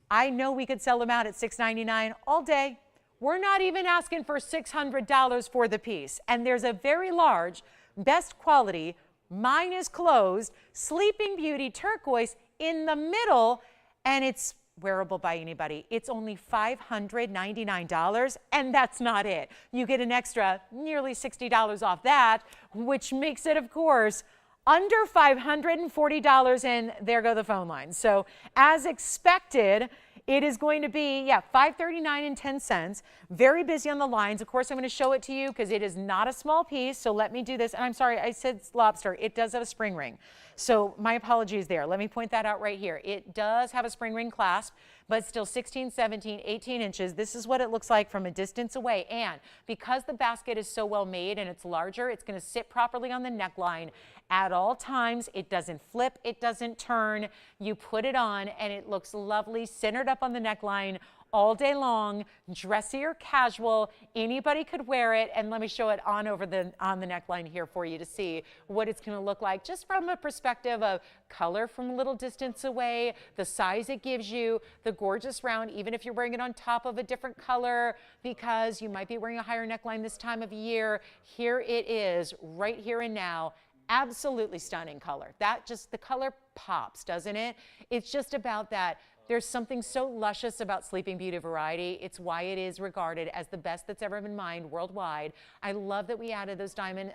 Speaker 1: I know we could sell them out at $699 all day. We're not even asking for $600 for the piece. And there's a very large, best quality, mine is closed, Sleeping Beauty turquoise in the middle, and it's wearable by anybody. It's only $599, and that's not it. You get an extra nearly $60 off that, which makes it, of course, under $540, and there go the phone lines. So as expected, it is going to be, $539.10. Very busy on the lines. Of course, I'm going to show it to you because it is not a small piece. So let me do this. And I'm sorry, I said lobster. It does have a spring ring. So my apologies there. Let me point that out right here. It does have a spring ring clasp, but still 16, 17, 18 inches. This is what it looks like from a distance away. And because the basket is so well made and it's larger, it's going to sit properly on the neckline at all times. It doesn't flip, it doesn't turn. You put it on and it looks lovely, centered up on the neckline all day long, dressy or casual. Anybody could wear it. And let me show it on the neckline here for you to see what it's going to look like, just from a perspective of color from a little distance away, the size it gives you, the gorgeous round, even if you're wearing it on top of a different color, because you might be wearing a higher neckline this time of year. Here it is, right here and now. Absolutely stunning color. The color pops, doesn't it? It's just about that. There's something so luscious about Sleeping Beauty variety. It's why it is regarded as the best that's ever been mined worldwide. I love that we added those diamond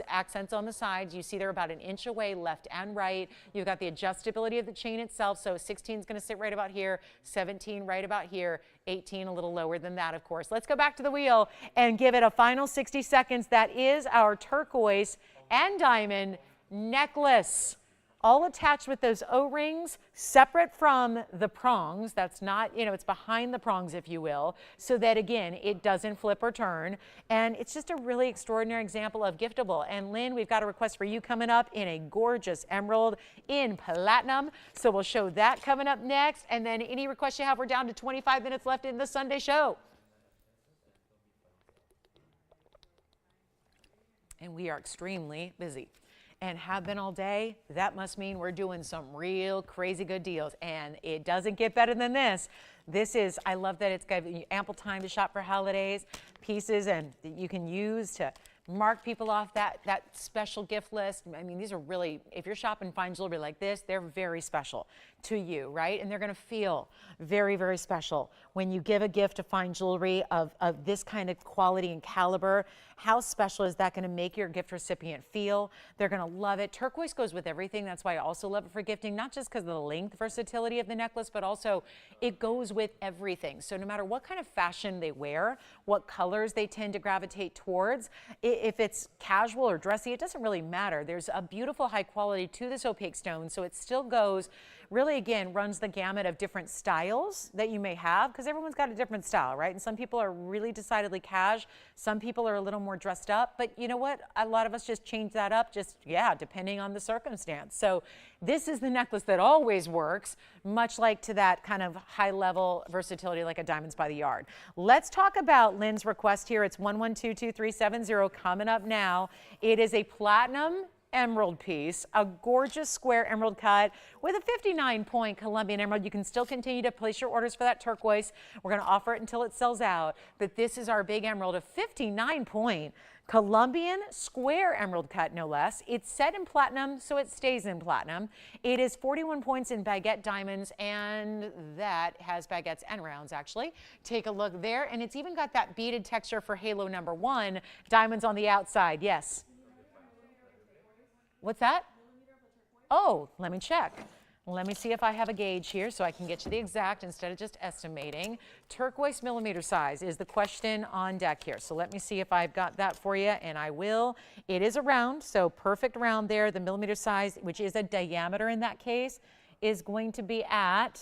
Speaker 1: accents on the sides. You see they're about an inch away, left and right. You've got the adjustability of the chain itself. So 16 is going to sit right about here, 17 right about here, 18 a little lower than that, of course. Let's go back to the wheel and give it a final 60 seconds. That is our turquoise and diamond necklace, all attached with those O-rings, separate from the prongs. That's not, it's behind the prongs, if you will, so that, again, it doesn't flip or turn. And it's just a really extraordinary example of giftable. And Lynn, we've got a request for you coming up in a gorgeous emerald in platinum. So we'll show that coming up next. And then any requests you have, we're down to 25 minutes left in the Sunday show. And we are extremely busy and have been all day. That must mean we're doing some real crazy good deals, and it doesn't get better than this. I love that it's got ample time to shop for holidays, pieces, and you can use to mark people off that special gift list. I mean, these are really, if you're shopping fine jewelry like this, they're very special to you, right? And they're going to feel very, very special when you give a gift of fine jewelry of this kind of quality and caliber. How special is that going to make your gift recipient feel? They're going to love it. Turquoise goes with everything. That's why I also love it for gifting, not just because of the length versatility of the necklace, but also it goes with everything. So no matter what kind of fashion they wear, what colors they tend to gravitate towards, if it's casual or dressy, it doesn't really matter. There's a beautiful high quality to this opaque stone, so it still goes, really, again, runs the gamut of different styles that you may have, because everyone's got a different style, right? And some people are really decidedly cash. Some people are a little more dressed up. But you know what? A lot of us just change that up, depending on the circumstance. So this is the necklace that always works, much like to that kind of high-level versatility like a Diamonds by the Yard. Let's talk about Lynn's request here. It's 1122370 coming up now. It is a platinum emerald piece, a gorgeous square emerald cut with a 59-point Colombian emerald. You can still continue to place your orders for that turquoise. We're going to offer it until it sells out. But this is our big emerald, a 59-point Colombian square emerald cut, no less. It's set in platinum, so it stays in platinum. It is 41 points in baguette diamonds, and that has baguettes and rounds, actually. Take a look there, and it's even got that beaded texture for halo #1, diamonds on the outside. Yes? What's that? Oh, let me check. Let me see if I have a gauge here so I can get you the exact instead of just estimating. Turquoise millimeter size is the question on deck here. So let me see if I've got that for you, and I will. It is a round, so perfect round there. The millimeter size, which is a diameter in that case, is going to be at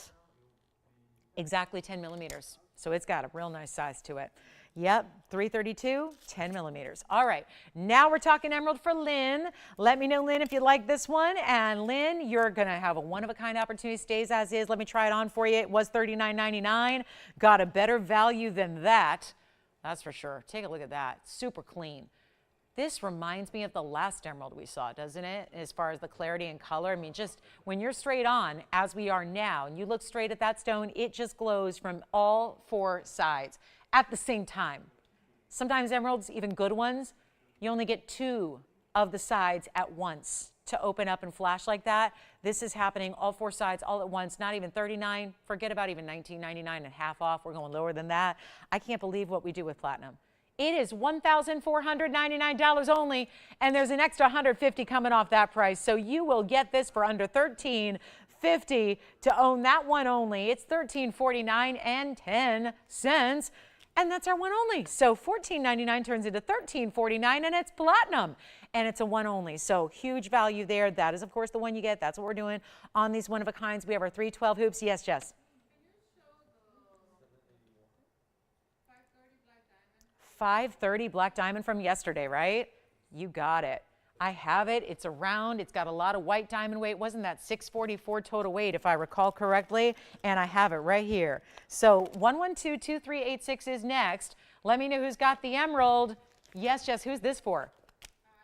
Speaker 1: exactly 10 millimeters. So it's got a real nice size to it. Yep, 332, 10 millimeters. All right, now we're talking emerald for Lynn. Let me know, Lynn, if you like this one. And Lynn, you're going to have a one-of-a-kind opportunity. Stays as is. Let me try it on for you. It was $39.99. Got a better value than that. That's for sure. Take a look at that. Super clean. This reminds me of the last emerald we saw, doesn't it? As far as the clarity and color. I mean, just when you're straight on, as we are now, and you look straight at that stone, it just glows from all four sides at the same time. Sometimes emeralds, even good ones, you only get 2 of the sides at once to open up and flash like that. This is happening all 4 sides all at once, not even $39. Forget about even $19.99 and half off. We're going lower than that. I can't believe what we do with platinum. It is $1,499 only, and there's an extra $150 coming off that price. So you will get this for under $13.50 to own that one only. It's $13.49.10. And that's our one only. So $14.99 turns into $13.49, and it's platinum. And it's a one only. So huge value there. That is, of course, the one you get. That's what we're doing on these one-of-a-kinds. We have our 312 hoops. Yes, Jess?
Speaker 2: Can you show
Speaker 1: 530 black diamond from yesterday, right? You got it. I have it. It's a round. It's got a lot of white diamond weight. Wasn't that 644 total weight, if I recall correctly? And I have it right here. So 112-2386 is next. Let me know who's got the emerald. Yes, Jess, who's this for?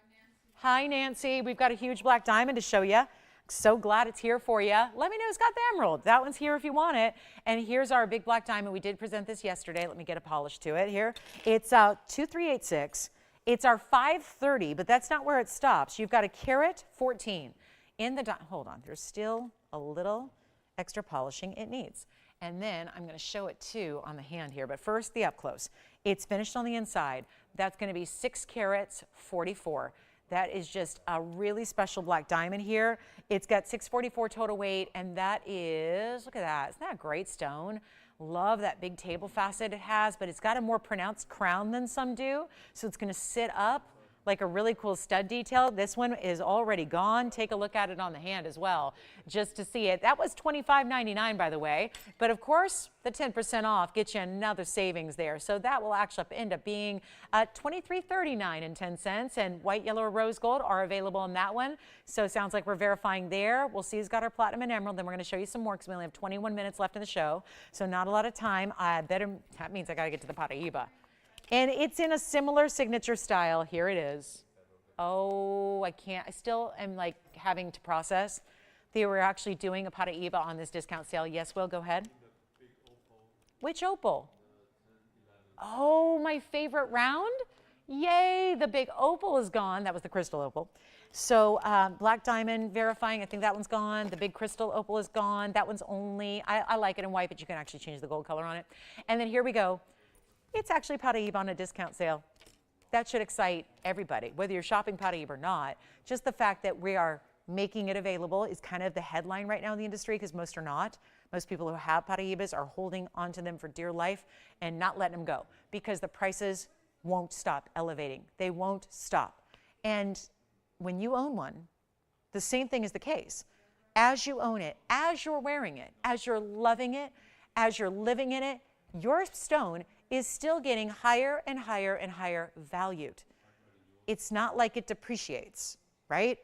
Speaker 2: Nancy.
Speaker 1: Hi, Nancy. We've got a huge black diamond to show you. So glad it's here for you. Let me know who's got the emerald. That one's here if you want it. And here's our big black diamond. We did present this yesterday. Let me get a polish to it here. It's 2386. It's our 530, but that's not where it stops. You've got a carat 14 in the hold on. There's still a little extra polishing it needs. And then I'm going to show it too on the hand here. But first, the up close. It's finished on the inside. That's going to be 6 carats 44. That is just a really special black diamond here. It's got 644 total weight, and that is, look at that. Isn't that a great stone? Love that big table facet it has, but it's got a more pronounced crown than some do. So it's going to sit up like a really cool stud detail. This one is already gone. Take a look at it on the hand as well, just to see it. That was $25.99, by the way. But of course, the 10% off gets you another savings there. So that will actually end up being $23.39 and white, yellow, or rose gold are available on that one. So it sounds like we're verifying there. We'll see who's got our platinum and emerald. Then we're going to show you some more because we only have 21 minutes left in the show. So not a lot of time. That means I got to get to the Paiiba. And it's in a similar signature style. Here it is. Oh, I still am like having to process. They were actually doing a Paiiba on this discount sale. Yes, Will, go ahead. Which opal? Oh, my favorite round? Yay, the big opal is gone. That was the crystal opal. So black diamond verifying, I think that one's gone. The big crystal opal is gone. That one's only, I like it in white, but you can actually change the gold color on it. And then here we go. It's actually Paiiba on a discount sale. That should excite everybody, whether you're shopping Paiiba or not. Just the fact that we are making it available is kind of the headline right now in the industry because most are not. Most people who have Paiibas are holding onto them for dear life and not letting them go because the prices won't stop elevating. They won't stop. And when you own one, the same thing is the case. As you own it, as you're wearing it, as you're loving it, as you're living in it, your stone is still getting higher and higher and higher valued. It's not like it depreciates, right?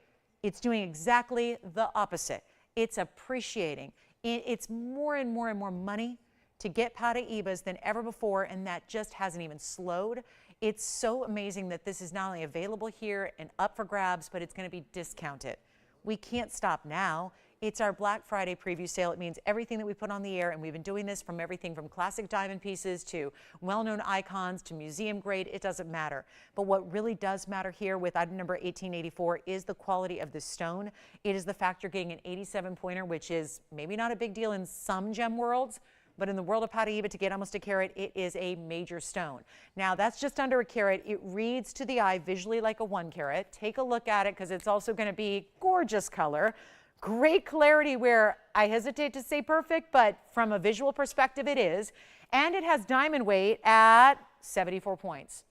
Speaker 1: It's doing exactly the opposite. It's appreciating. It's more and more and more money to get Paiibas than ever before, and that just hasn't even slowed. It's so amazing that this is not only available here and up for grabs, but it's going to be discounted. We can't stop now. It's our Black Friday preview sale. It means everything that we put on the air, and we've been doing this from everything from classic diamond pieces to well-known icons to museum grade. It doesn't matter. But what really does matter here with item number 1884 is the quality of the stone. It is the fact you're getting an 87 pointer, which is maybe not a big deal in some gem worlds, but in the world of Paiiba, to get almost a carat, it is a major stone. Now, that's just under a carat. It reads to the eye visually like a 1 carat. Take a look at it because it's also going to be gorgeous color. Great clarity where I hesitate to say perfect, but from a visual perspective it is. And it has diamond weight at 74 points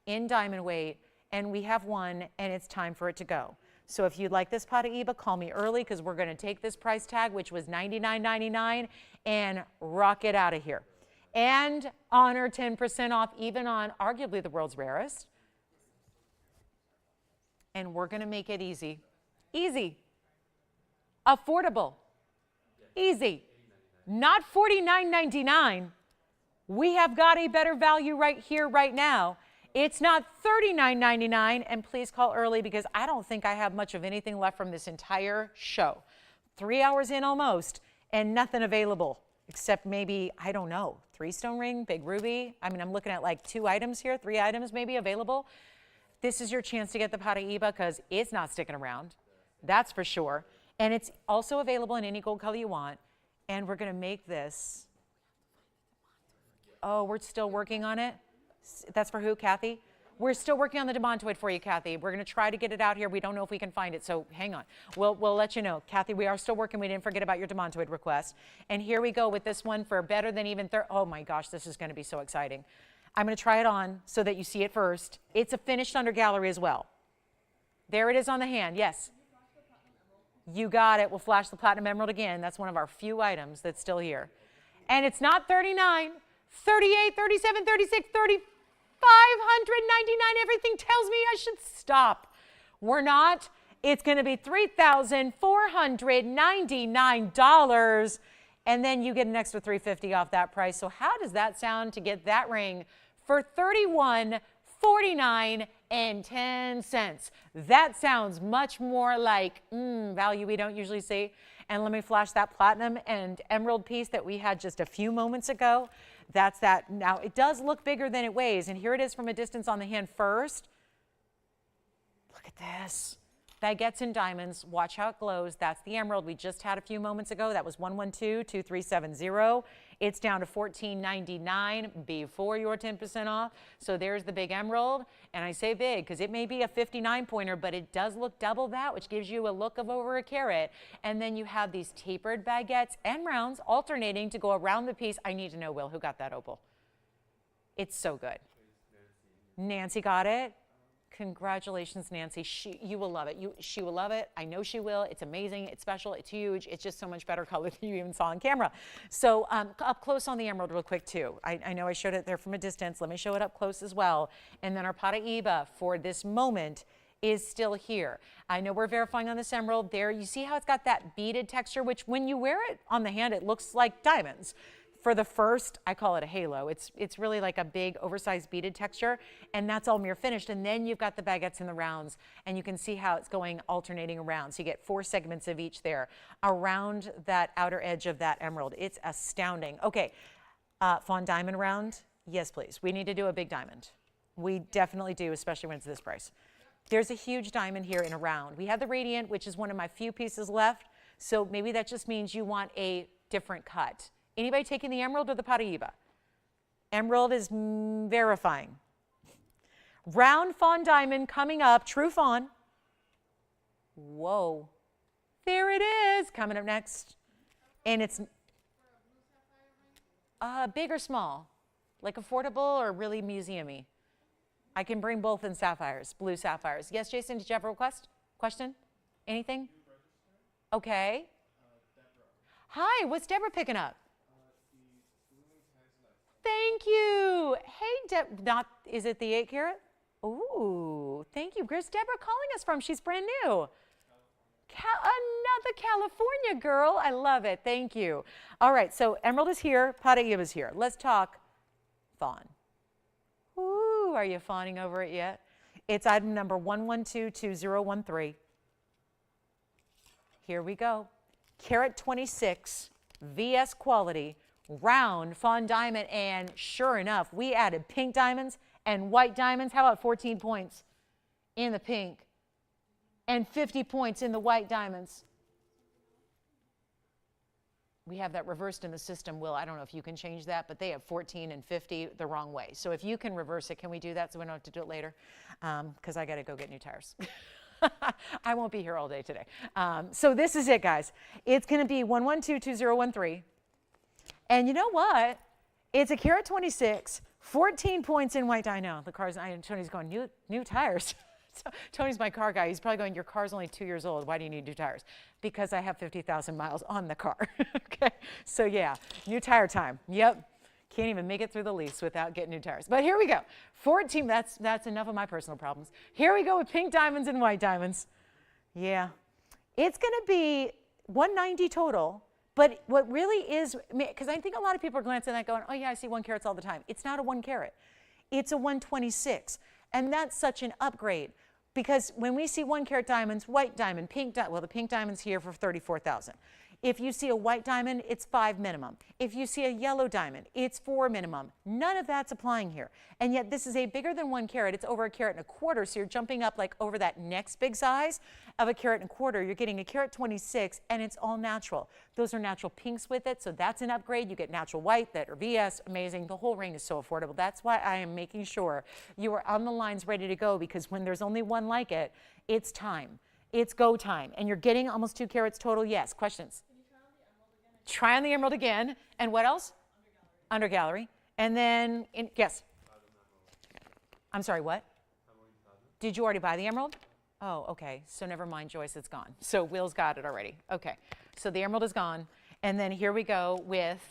Speaker 1: in diamond weight. And we have one, and it's time for it to go. So if you'd like this Paiiba, call me early because we're going to take this price tag, which was $99.99, and rock it out of here. And honor 10% off even on arguably the world's rarest. And we're going to make it easy. Easy. Affordable, easy, not $49.99. We have got a better value right here, right now. It's not $39.99, and please call early because I don't think I have much of anything left from this entire show. 3 hours in almost, and nothing available except maybe, I don't know, 3-stone ring, big ruby. I mean, I'm looking at like 2 items here, 3 items maybe available. This is your chance to get the Paiiba because it's not sticking around. That's for sure. And it's also available in any gold color you want. And we're going to make this. Oh, we're still working on it? That's for who, Kathy? We're still working on the demontoid for you, Kathy. We're going to try to get it out here. We don't know if we can find it, so hang on. We'll let you know. Kathy, we are still working. We didn't forget about your demontoid request. And here we go with this one for better than even oh my gosh, this is going to be so exciting. I'm going to try it on so that you see it first. It's a finished under gallery as well. There it is on the hand. Yes. You got it. We'll flash the platinum emerald again. That's one of our few items that's still here. And it's not 39, 38, 37, 36, 30. $599. Everything tells me I should stop. We're not. It's going to be $3,499. And then you get an extra $350 off that price. So how does that sound to get that ring for $31.49.10? That sounds much more like value we don't usually see. And let me flash that platinum and emerald piece that we had just a few moments ago. That's that. Now, it does look bigger than it weighs. And here it is from a distance on the hand first. Look at this. Baguettes and diamonds. Watch how it glows. That's the emerald we just had a few moments ago. That was 112-2370. It's down to $14.99 before your 10% off. So there's the big emerald. And I say big because it may be a 59-pointer, but it does look double that, which gives you a look of over a carat. And then you have these tapered baguettes and rounds alternating to go around the piece. I need to know, Will, who got that opal? It's so good. Nancy got it. Congratulations, Nancy. You will love it. She will love it. I know she will. It's amazing. It's special. It's huge. It's just so much better color than you even saw on camera. So up close on the emerald real quick too. I know I showed it there from a distance. Let me show it up close as well. And then our Paiiba for this moment is still here. I know we're verifying on this emerald there. You see how it's got that beaded texture, which when you wear it on the hand, it looks like diamonds. For the first, I call it a halo. It's really like a big oversized beaded texture, and that's all mirror finished. And then you've got the baguettes and the rounds, and you can see how it's going alternating around. So you get 4 segments of each there around that outer edge of that emerald. It's astounding. Okay, Fawn diamond round. Yes, please. We need to do a big diamond. We definitely do, especially when it's this price. There's a huge diamond here in a round. We have the radiant, which is one of my few pieces left. So maybe that just means you want a different cut. Anybody taking the emerald or the Paiiba? Emerald is verifying. Round fawn diamond coming up, true fawn. Whoa. There it is, coming up next. And it's big or small? Like affordable or really museum-y? I can bring both in sapphires, blue sapphires. Yes, Jason, did you have a question? Anything? Okay. Hi, what's Deborah picking up? Thank you. Hey, is it the 8 carat? Ooh, thank you. Where's Deborah calling us from? She's brand new. Another California girl. I love it. Thank you. All right, so emerald is here. Paiiba is here. Let's talk fawn. Ooh, are you fawning over it yet? It's item number 1122013. Here we go. Carat 26, VS quality. Round fawn diamond, and sure enough, we added pink diamonds and white diamonds. How about 14 points in the pink and 50 points in the white diamonds? We have that reversed in the system, Will. I don't know if you can change that, but they have 14 and 50 the wrong way. So if you can reverse it, can we do that so we don't have to do it later? Because I got to go get new tires. I won't be here all day today. So this is it, guys. It's going to be 1122013. And you know what? It's a carat 26, 14 points in white. I know the car's. Tony's going new tires. So Tony's my car guy. He's probably going, your car's only 2 years old. Why do you need new tires? Because I have 50,000 miles on the car. Okay. So yeah, new tire time. Yep. Can't even make it through the lease without getting new tires. But here we go. 14. That's enough of my personal problems. Here we go with pink diamonds and white diamonds. Yeah. It's going to be 190 total. But what really is, because I think a lot of people are glancing at that going, oh yeah, I see 1 carats all the time. It's not a 1 carat. It's a 126. And that's such an upgrade because when we see 1 carat diamonds, white diamond, pink diamond, well, the pink diamond's here for $34,000. If you see a white diamond, it's 5 minimum. If you see a yellow diamond, it's 4 minimum. None of that's applying here. And yet this is a bigger than 1 carat. It's over a carat and a quarter. So you're jumping up like over that next big size of a carat and a quarter. You're getting a carat 26 and it's all natural. Those are natural pinks with it. So that's an upgrade. You get natural white that are VS, amazing. The whole ring is so affordable. That's why I am making sure you are on the lines ready to go because when there's only one like it, it's time. It's go time. And you're getting almost 2 carats total. Yes, questions? Try on the emerald again. And what else? Under gallery. And then, yes. I'm sorry, what? Did you already buy the emerald? Oh, okay. So never mind, Joyce, it's gone. So Will's got it already. Okay. So the emerald is gone. And then here we go with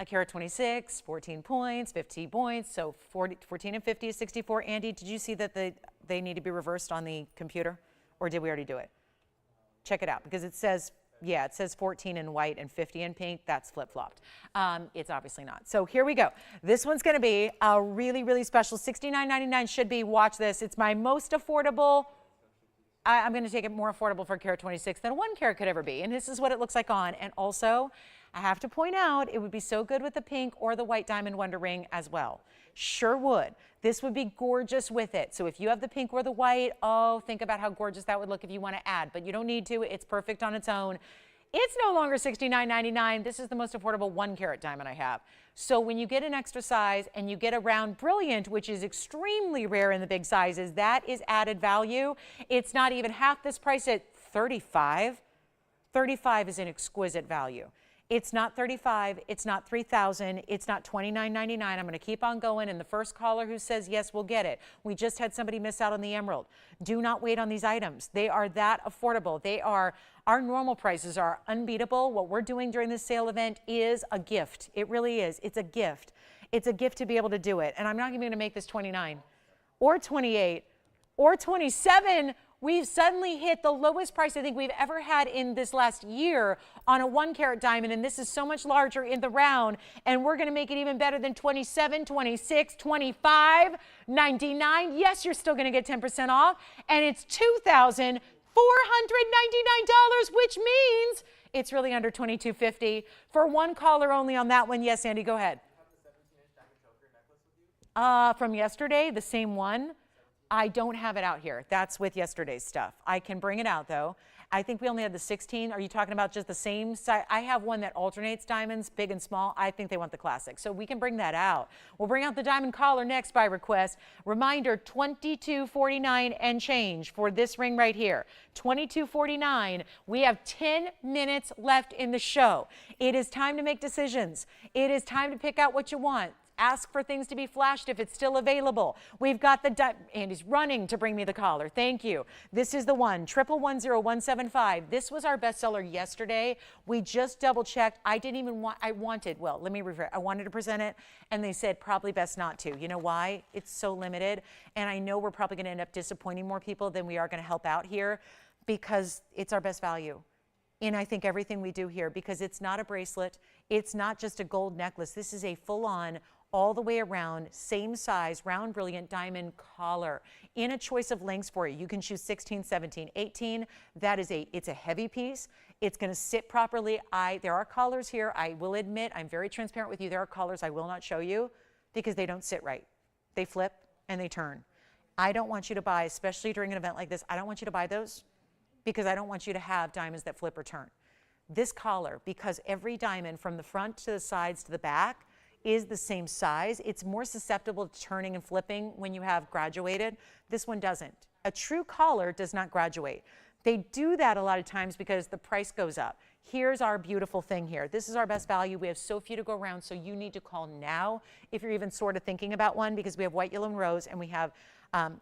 Speaker 1: A carat 26, 14 points, 15 points, so 14 and 50 is 64. Andy, did you see that they need to be reversed on the computer, or did we already do it? Check it out, because it says, yeah, it says 14 in white and 50 in pink. That's flip-flopped. It's obviously not. So here we go. This one's going to be a really, really special. $69.99 should be, watch this. It's my most affordable. I'm going to take it more affordable for a carat 26 than a 1 carat could ever be. And this is what it looks like on. And also, I have to point out, it would be so good with the pink or the white diamond wonder ring as well. Sure would. This would be gorgeous with it. So if you have the pink or the white, oh, think about how gorgeous that would look if you want to add. But you don't need to. It's perfect on its own. It's no longer $69.99. This is the most affordable 1 carat diamond I have. So when you get an extra size and you get a round brilliant, which is extremely rare in the big sizes, that is added value. It's not even half this price at $35. $35 is an exquisite value. It's not $35, it's not $3,000, it's not $29.99. I'm going to keep on going, and the first caller who says yes will get it. We just had somebody miss out on the emerald. Do not wait on these items. They are that affordable. They are, our normal prices are unbeatable. What we're doing during this sale event is a gift. It really is. It's a gift. It's a gift to be able to do it. And I'm not even going to make this 29 or 28 or 27. We've suddenly hit the lowest price I think we've ever had in this last year on a 1 carat diamond, and this is so much larger in the round, and we're going to make it even better than 27, 26, 25, 99. Yes, you're still going to get 10% off, and it's $2,499, which means it's really under $2,250 for 1 caller only on that one. Yes, Andy, go ahead. From yesterday, the same one. I don't have it out here. That's with yesterday's stuff. I can bring it out though. I think we only had the 16. Are you talking about just the same size? I have one that alternates diamonds, big and small. I think they want the classic. So we can bring that out. We'll bring out the diamond collar next by request. Reminder, $22.49 and change for this ring right here. $22.49. We have 10 minutes left in the show. It is time to make decisions. It is time to pick out what you want. Ask for things to be flashed if it's still available. We've got the, Andy's running to bring me the collar. Thank you. This is the one, 1110175. This was our bestseller yesterday. We just double checked. I didn't even want, I wanted to present it, and they said probably best not to. You know why? It's so limited, and I know we're probably going to end up disappointing more people than we are going to help out here, because it's our best value. And I think everything we do here, because it's not a bracelet, it's not just a gold necklace. This is a full-on, all the way around, same size, round brilliant diamond collar in a choice of lengths for you. You can choose 16, 17, 18. That is it's a heavy piece. It's going to sit properly. There are collars here. I will admit, I'm very transparent with you. There are collars I will not show you because they don't sit right. They flip and they turn. I don't want you to buy, especially during an event like this, I don't want you to buy those because I don't want you to have diamonds that flip or turn. This collar, because every diamond from the front to the sides to the back is the same size, it's more susceptible to turning and flipping when you have graduated. This one doesn't. A true collar does not graduate. They do that a lot of times because the price goes up. Here's our beautiful thing here. This is our best value. We have so few to go around, so you need to call now if you're even sort of thinking about one, because we have white, yellow, and rose, and we have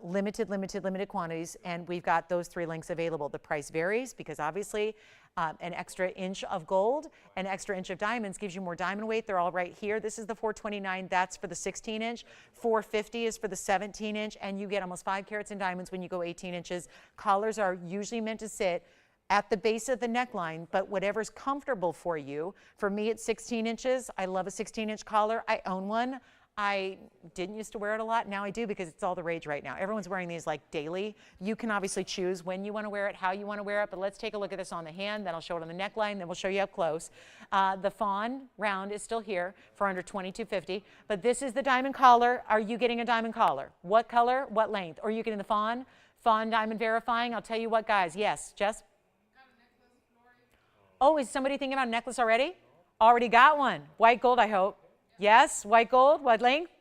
Speaker 1: limited quantities, and we've got those 3 lengths available. The price varies because obviously an extra inch of gold, an extra inch of diamonds gives you more diamond weight. They're all right here. This is the 429. That's for the 16 inch. 450 is for the 17 inch, and you get almost 5 carats in diamonds when you go 18 inches. Collars are usually meant to sit at the base of the neckline, but whatever's comfortable for you. For me, it's 16 inches. I love a 16-inch collar. I own one. I didn't used to wear it a lot. Now I do because it's all the rage right now. Everyone's wearing these like daily. You can obviously choose when you want to wear it, how you want to wear it, but let's take a look at this on the hand. Then I'll show it on the neckline. Then we'll show you up close. The Fawn round is still here for under $22.50, but this is the diamond collar. Are you getting a diamond collar? What color? What length? Or are you getting the Fawn? Fawn diamond verifying. I'll tell you what, guys. Yes, Jess? Oh, is somebody thinking about a necklace already? Already got one. White gold, I hope. Yes, white gold, what length?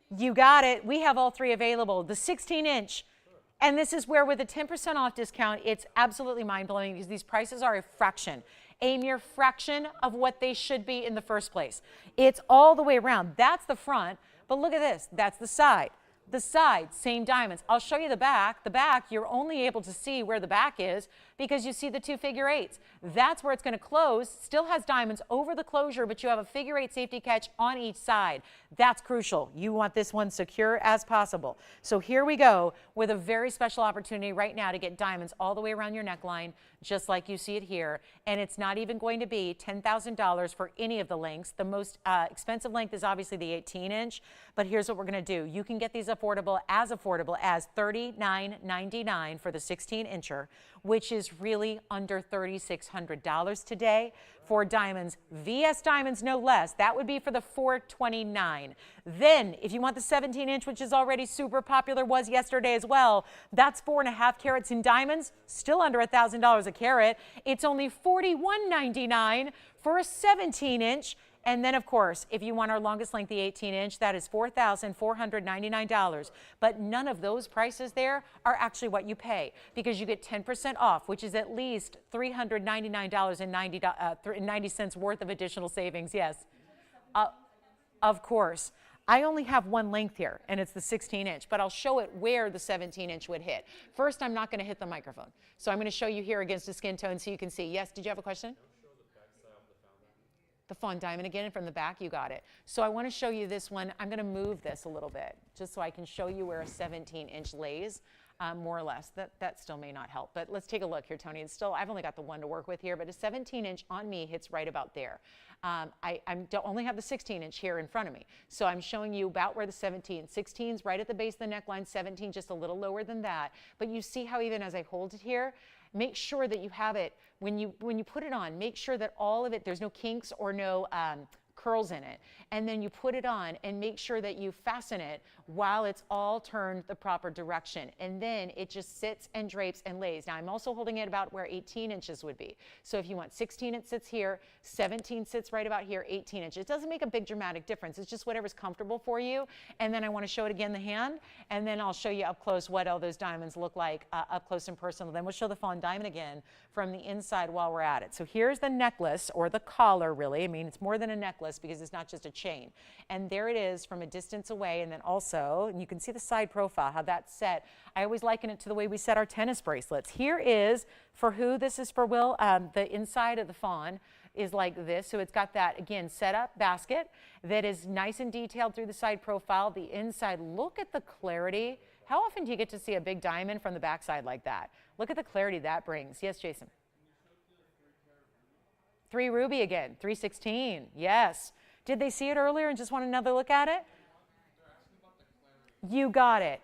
Speaker 1: 17. You got it. We have all 3 available. The 16 inch. And this is where with a 10% off discount, it's absolutely mind-blowing because these prices are a mere fraction of what they should be in the first place. It's all the way around. That's the front, but look at this. That's the side. The side, same diamonds. I'll show you the back. The back, you're only able to see where the back is because you see the 2 figure 8s. That's where it's going to close. Still has diamonds over the closure, but you have a figure 8 safety catch on each side. That's crucial. You want this one secure as possible. So here we go with a very special opportunity right now to get diamonds all the way around your neckline, just like you see it here. And it's not even going to be $10,000 for any of the lengths. The most expensive length is obviously the 18-inch, but here's what we're going to do. You can get these affordable as $39.99 for the 16-incher, which is really under $3,600 today for diamonds, VS diamonds no less. That would be for the $429. Then if you want the 17-inch, which is already super popular, was yesterday as well, that's 4.5 carats in diamonds, still under $1,000 a carat. It's only $41.99 for a 17-inch. And then, of course, if you want our longest length, the 18-inch, that is $4,499. But none of those prices there are actually what you pay because you get 10% off, which is at least $399.90 worth of additional savings. Yes, of course. I only have one length here, and it's the 16-inch, but I'll show it where the 17-inch would hit. First, I'm not going to hit the microphone. So I'm going to show you here against the skin tone so you can see. Yes, did you have a question? The Fawn diamond again from the back, you got it. So I want to show you this one. I'm going to move this a little bit just so I can show you where a 17-inch lays, more or less. That still may not help, but let's take a look here, Tony. It's still, I've only got the one to work with here, but a 17-inch on me hits right about there. I don't only have the 16-inch here in front of me, so I'm showing you about where the 16's right at the base of the neckline, 17 just a little lower than that. But you see how even as I hold it here, make sure that you have it, when you put it on, make sure that all of it, there's no kinks or no curls in it. And then you put it on and make sure that you fasten it while it's all turned the proper direction. And then it just sits and drapes and lays. Now I'm also holding it about where 18 inches would be. So if you want 16, it sits here, 17 sits right about here, 18 inches. It doesn't make a big dramatic difference. It's just whatever's comfortable for you. And then I want to show it again, the hand, and then I'll show you up close what all those diamonds look like up close and personal. Then we'll show the Fawn diamond again from the inside while we're at it. So here's the necklace, or the collar really. I mean, it's more than a necklace because it's not just a chain. And there it is from a distance away. And then also, and you can see the side profile, how that's set. I always liken it to the way we set our tennis bracelets. Here is, for who this is for, Will, the inside of the Fawn is like this. So it's got that, again, set up basket that is nice and detailed through the side profile. The inside, look at the clarity. How often do you get to see a big diamond from the backside like that? Look at the clarity that brings. Yes, Jason? 3 ruby again, 316, yes. Did they see it earlier and just want another look at it? You got it.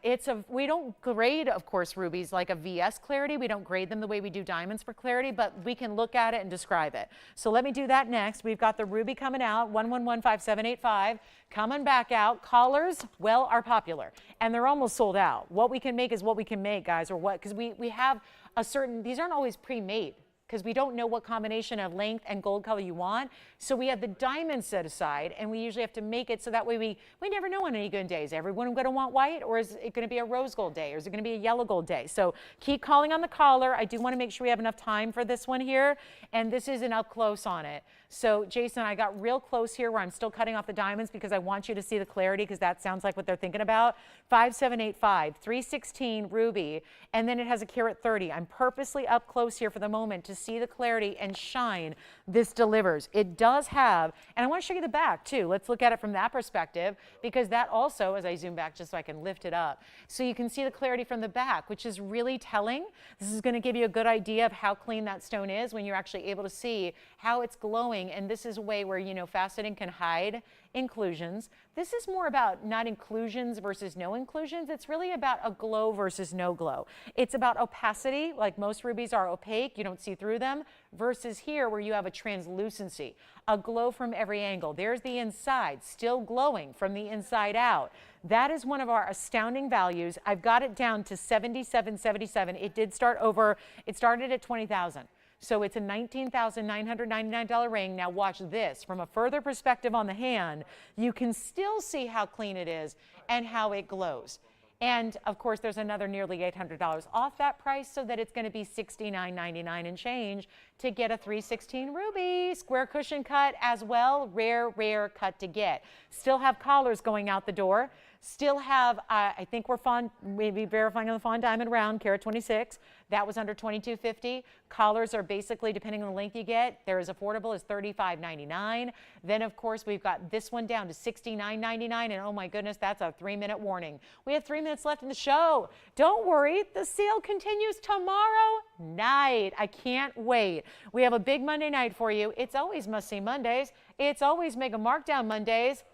Speaker 1: We don't grade, of course, rubies like a VS clarity. We don't grade them the way we do diamonds for clarity, but we can look at it and describe it. So let me do that next. We've got the ruby coming out, 1115785, coming back out. Collars, well, are popular, and they're almost sold out. What we can make is what we can make, guys, or what, because we have a certain, these aren't always pre-made, because we don't know what combination of length and gold color you want. So we have the diamond set aside, and we usually have to make it so that way we never know on any good day. Is everyone going to want white, or is it going to be a rose gold day, or is it going to be a yellow gold day? So keep calling on the collar. I do want to make sure we have enough time for this one here, and this is an up close on it. So Jason, I got real close here where I'm still cutting off the diamonds because I want you to see the clarity, because that sounds like what they're thinking about. 5785, 316 ruby, and then it has a carat 30. I'm purposely up close here for the moment to see the clarity and shine this delivers. It does have, and I want to show you the back too. Let's look at it from that perspective, because that also, as I zoom back just so I can lift it up, so you can see the clarity from the back, which is really telling. This is going to give you a good idea of how clean that stone is when you're actually able to see how it's glowing. And this is a way where, you know, faceting can hide inclusions. This is more about not inclusions versus no inclusions. It's really about a glow versus no glow. It's about opacity, like most rubies are opaque, you don't see through them, versus here where you have a translucency, a glow from every angle. There's the inside, still glowing from the inside out. That is one of our astounding values. I've got it down to $77.77. It did start over, it started at $20,000. So it's a $19,999 ring. Now watch this. From a further perspective on the hand, you can still see how clean it is and how it glows. And of course, there's another nearly $800 off that price, so that it's going to be $69.99 and change to get a 316 ruby. Square cushion cut as well. Rare, rare cut to get. Still have collars going out the door. Still have, I think we're Fawn, maybe verifying on the Fawn diamond round, carat 26. That was under $22.50. Collars are basically, depending on the length you get, they're as affordable as $35.99. Then, of course, we've got this one down to $69.99. And oh my goodness, that's a 3-minute warning. We have 3 minutes left in the show. Don't worry, the sale continues tomorrow night. I can't wait. We have a big Monday night for you. It's always must-see Mondays. It's always Mega Markdown Mondays.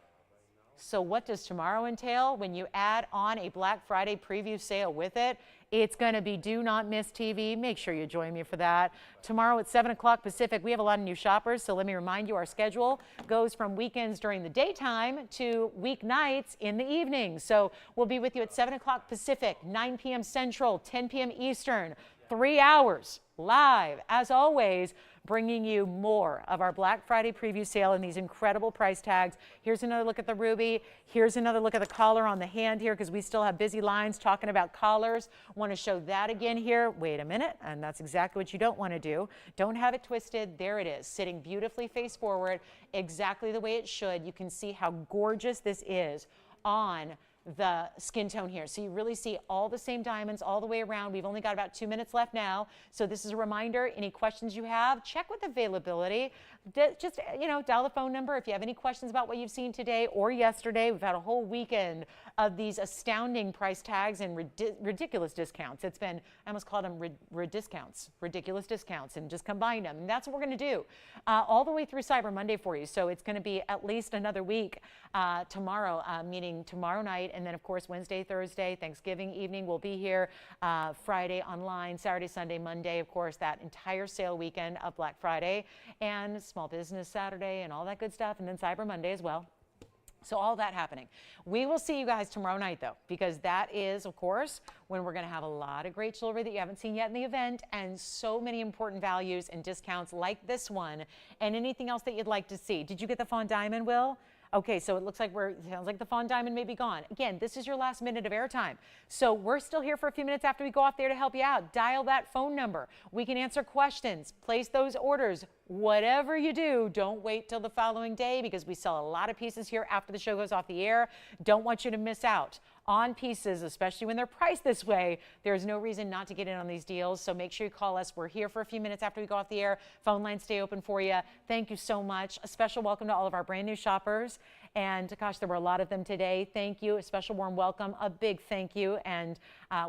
Speaker 1: So what does tomorrow entail? When you add on a Black Friday preview sale with it, it's going to be Do Not Miss TV. Make sure you join me for that. Tomorrow at 7 o'clock Pacific, we have a lot of new shoppers. So let me remind you, our schedule goes from weekends during the daytime to weeknights in the evening. So we'll be with you at 7 o'clock Pacific, 9 p.m. Central, 10 p.m. Eastern, 3 hours live, as always, bringing you more of our Black Friday preview sale and these incredible price tags. Here's another look at the ruby. Here's another look at the collar on the hand here, because we still have busy lines talking about collars. Want to show that again here. Wait a minute. And that's exactly what you don't want to do. Don't have it twisted. There it is, sitting beautifully face forward, exactly the way it should. You can see how gorgeous this is on the skin tone here. So you really see all the same diamonds all the way around. We've only got about 2 minutes left now. So this is a reminder, any questions you have, check with availability. Just, dial the phone number if you have any questions about what you've seen today or yesterday. We've had a whole weekend of these astounding price tags and ridiculous discounts. It's been, I almost called them ridiculous discounts, and just combine them. And that's what we're going to do all the way through Cyber Monday for you. So it's going to be at least another week tomorrow, meaning tomorrow night. And then, of course, Wednesday, Thursday, Thanksgiving evening, we'll be here. Friday online, Saturday, Sunday, Monday, of course, that entire sale weekend of Black Friday and Small Business Saturday and all that good stuff. And then Cyber Monday as well. So all that happening. We will see you guys tomorrow night, though, because that is, of course, when we're going to have a lot of great jewelry that you haven't seen yet in the event, and so many important values and discounts like this one and anything else that you'd like to see. Did you get the Fawn diamond, Will? Okay, so it looks like sounds like the Fawn diamond may be gone. Again, this is your last minute of airtime. So we're still here for a few minutes after we go off there to help you out. Dial that phone number. We can answer questions, place those orders. Whatever you do, don't wait till the following day, because we sell a lot of pieces here after the show goes off the air. Don't want you to miss out on pieces, especially when they're priced this way. There's no reason not to get in on these deals. So make sure you call us. We're here for a few minutes after we go off the air. Phone lines stay open for you. Thank you so much. A special welcome to all of our brand new shoppers. And gosh, there were a lot of them today. Thank you. A special warm welcome. A big thank you. And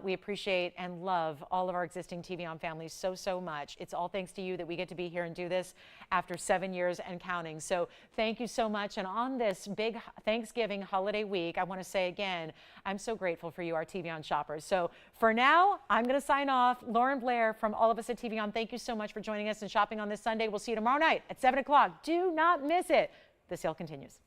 Speaker 1: we appreciate and love all of our existing TVON families so much. It's all thanks to you that we get to be here and do this after 7 years and counting. So thank you so much. And on this big Thanksgiving holiday week, I want to say again, I'm so grateful for you, our TVON shoppers. So for now, I'm going to sign off. Lauren Blair from all of us at TVON, thank you so much for joining us and shopping on this Sunday. We'll see you tomorrow night at 7 o'clock. Do not miss it. The sale continues.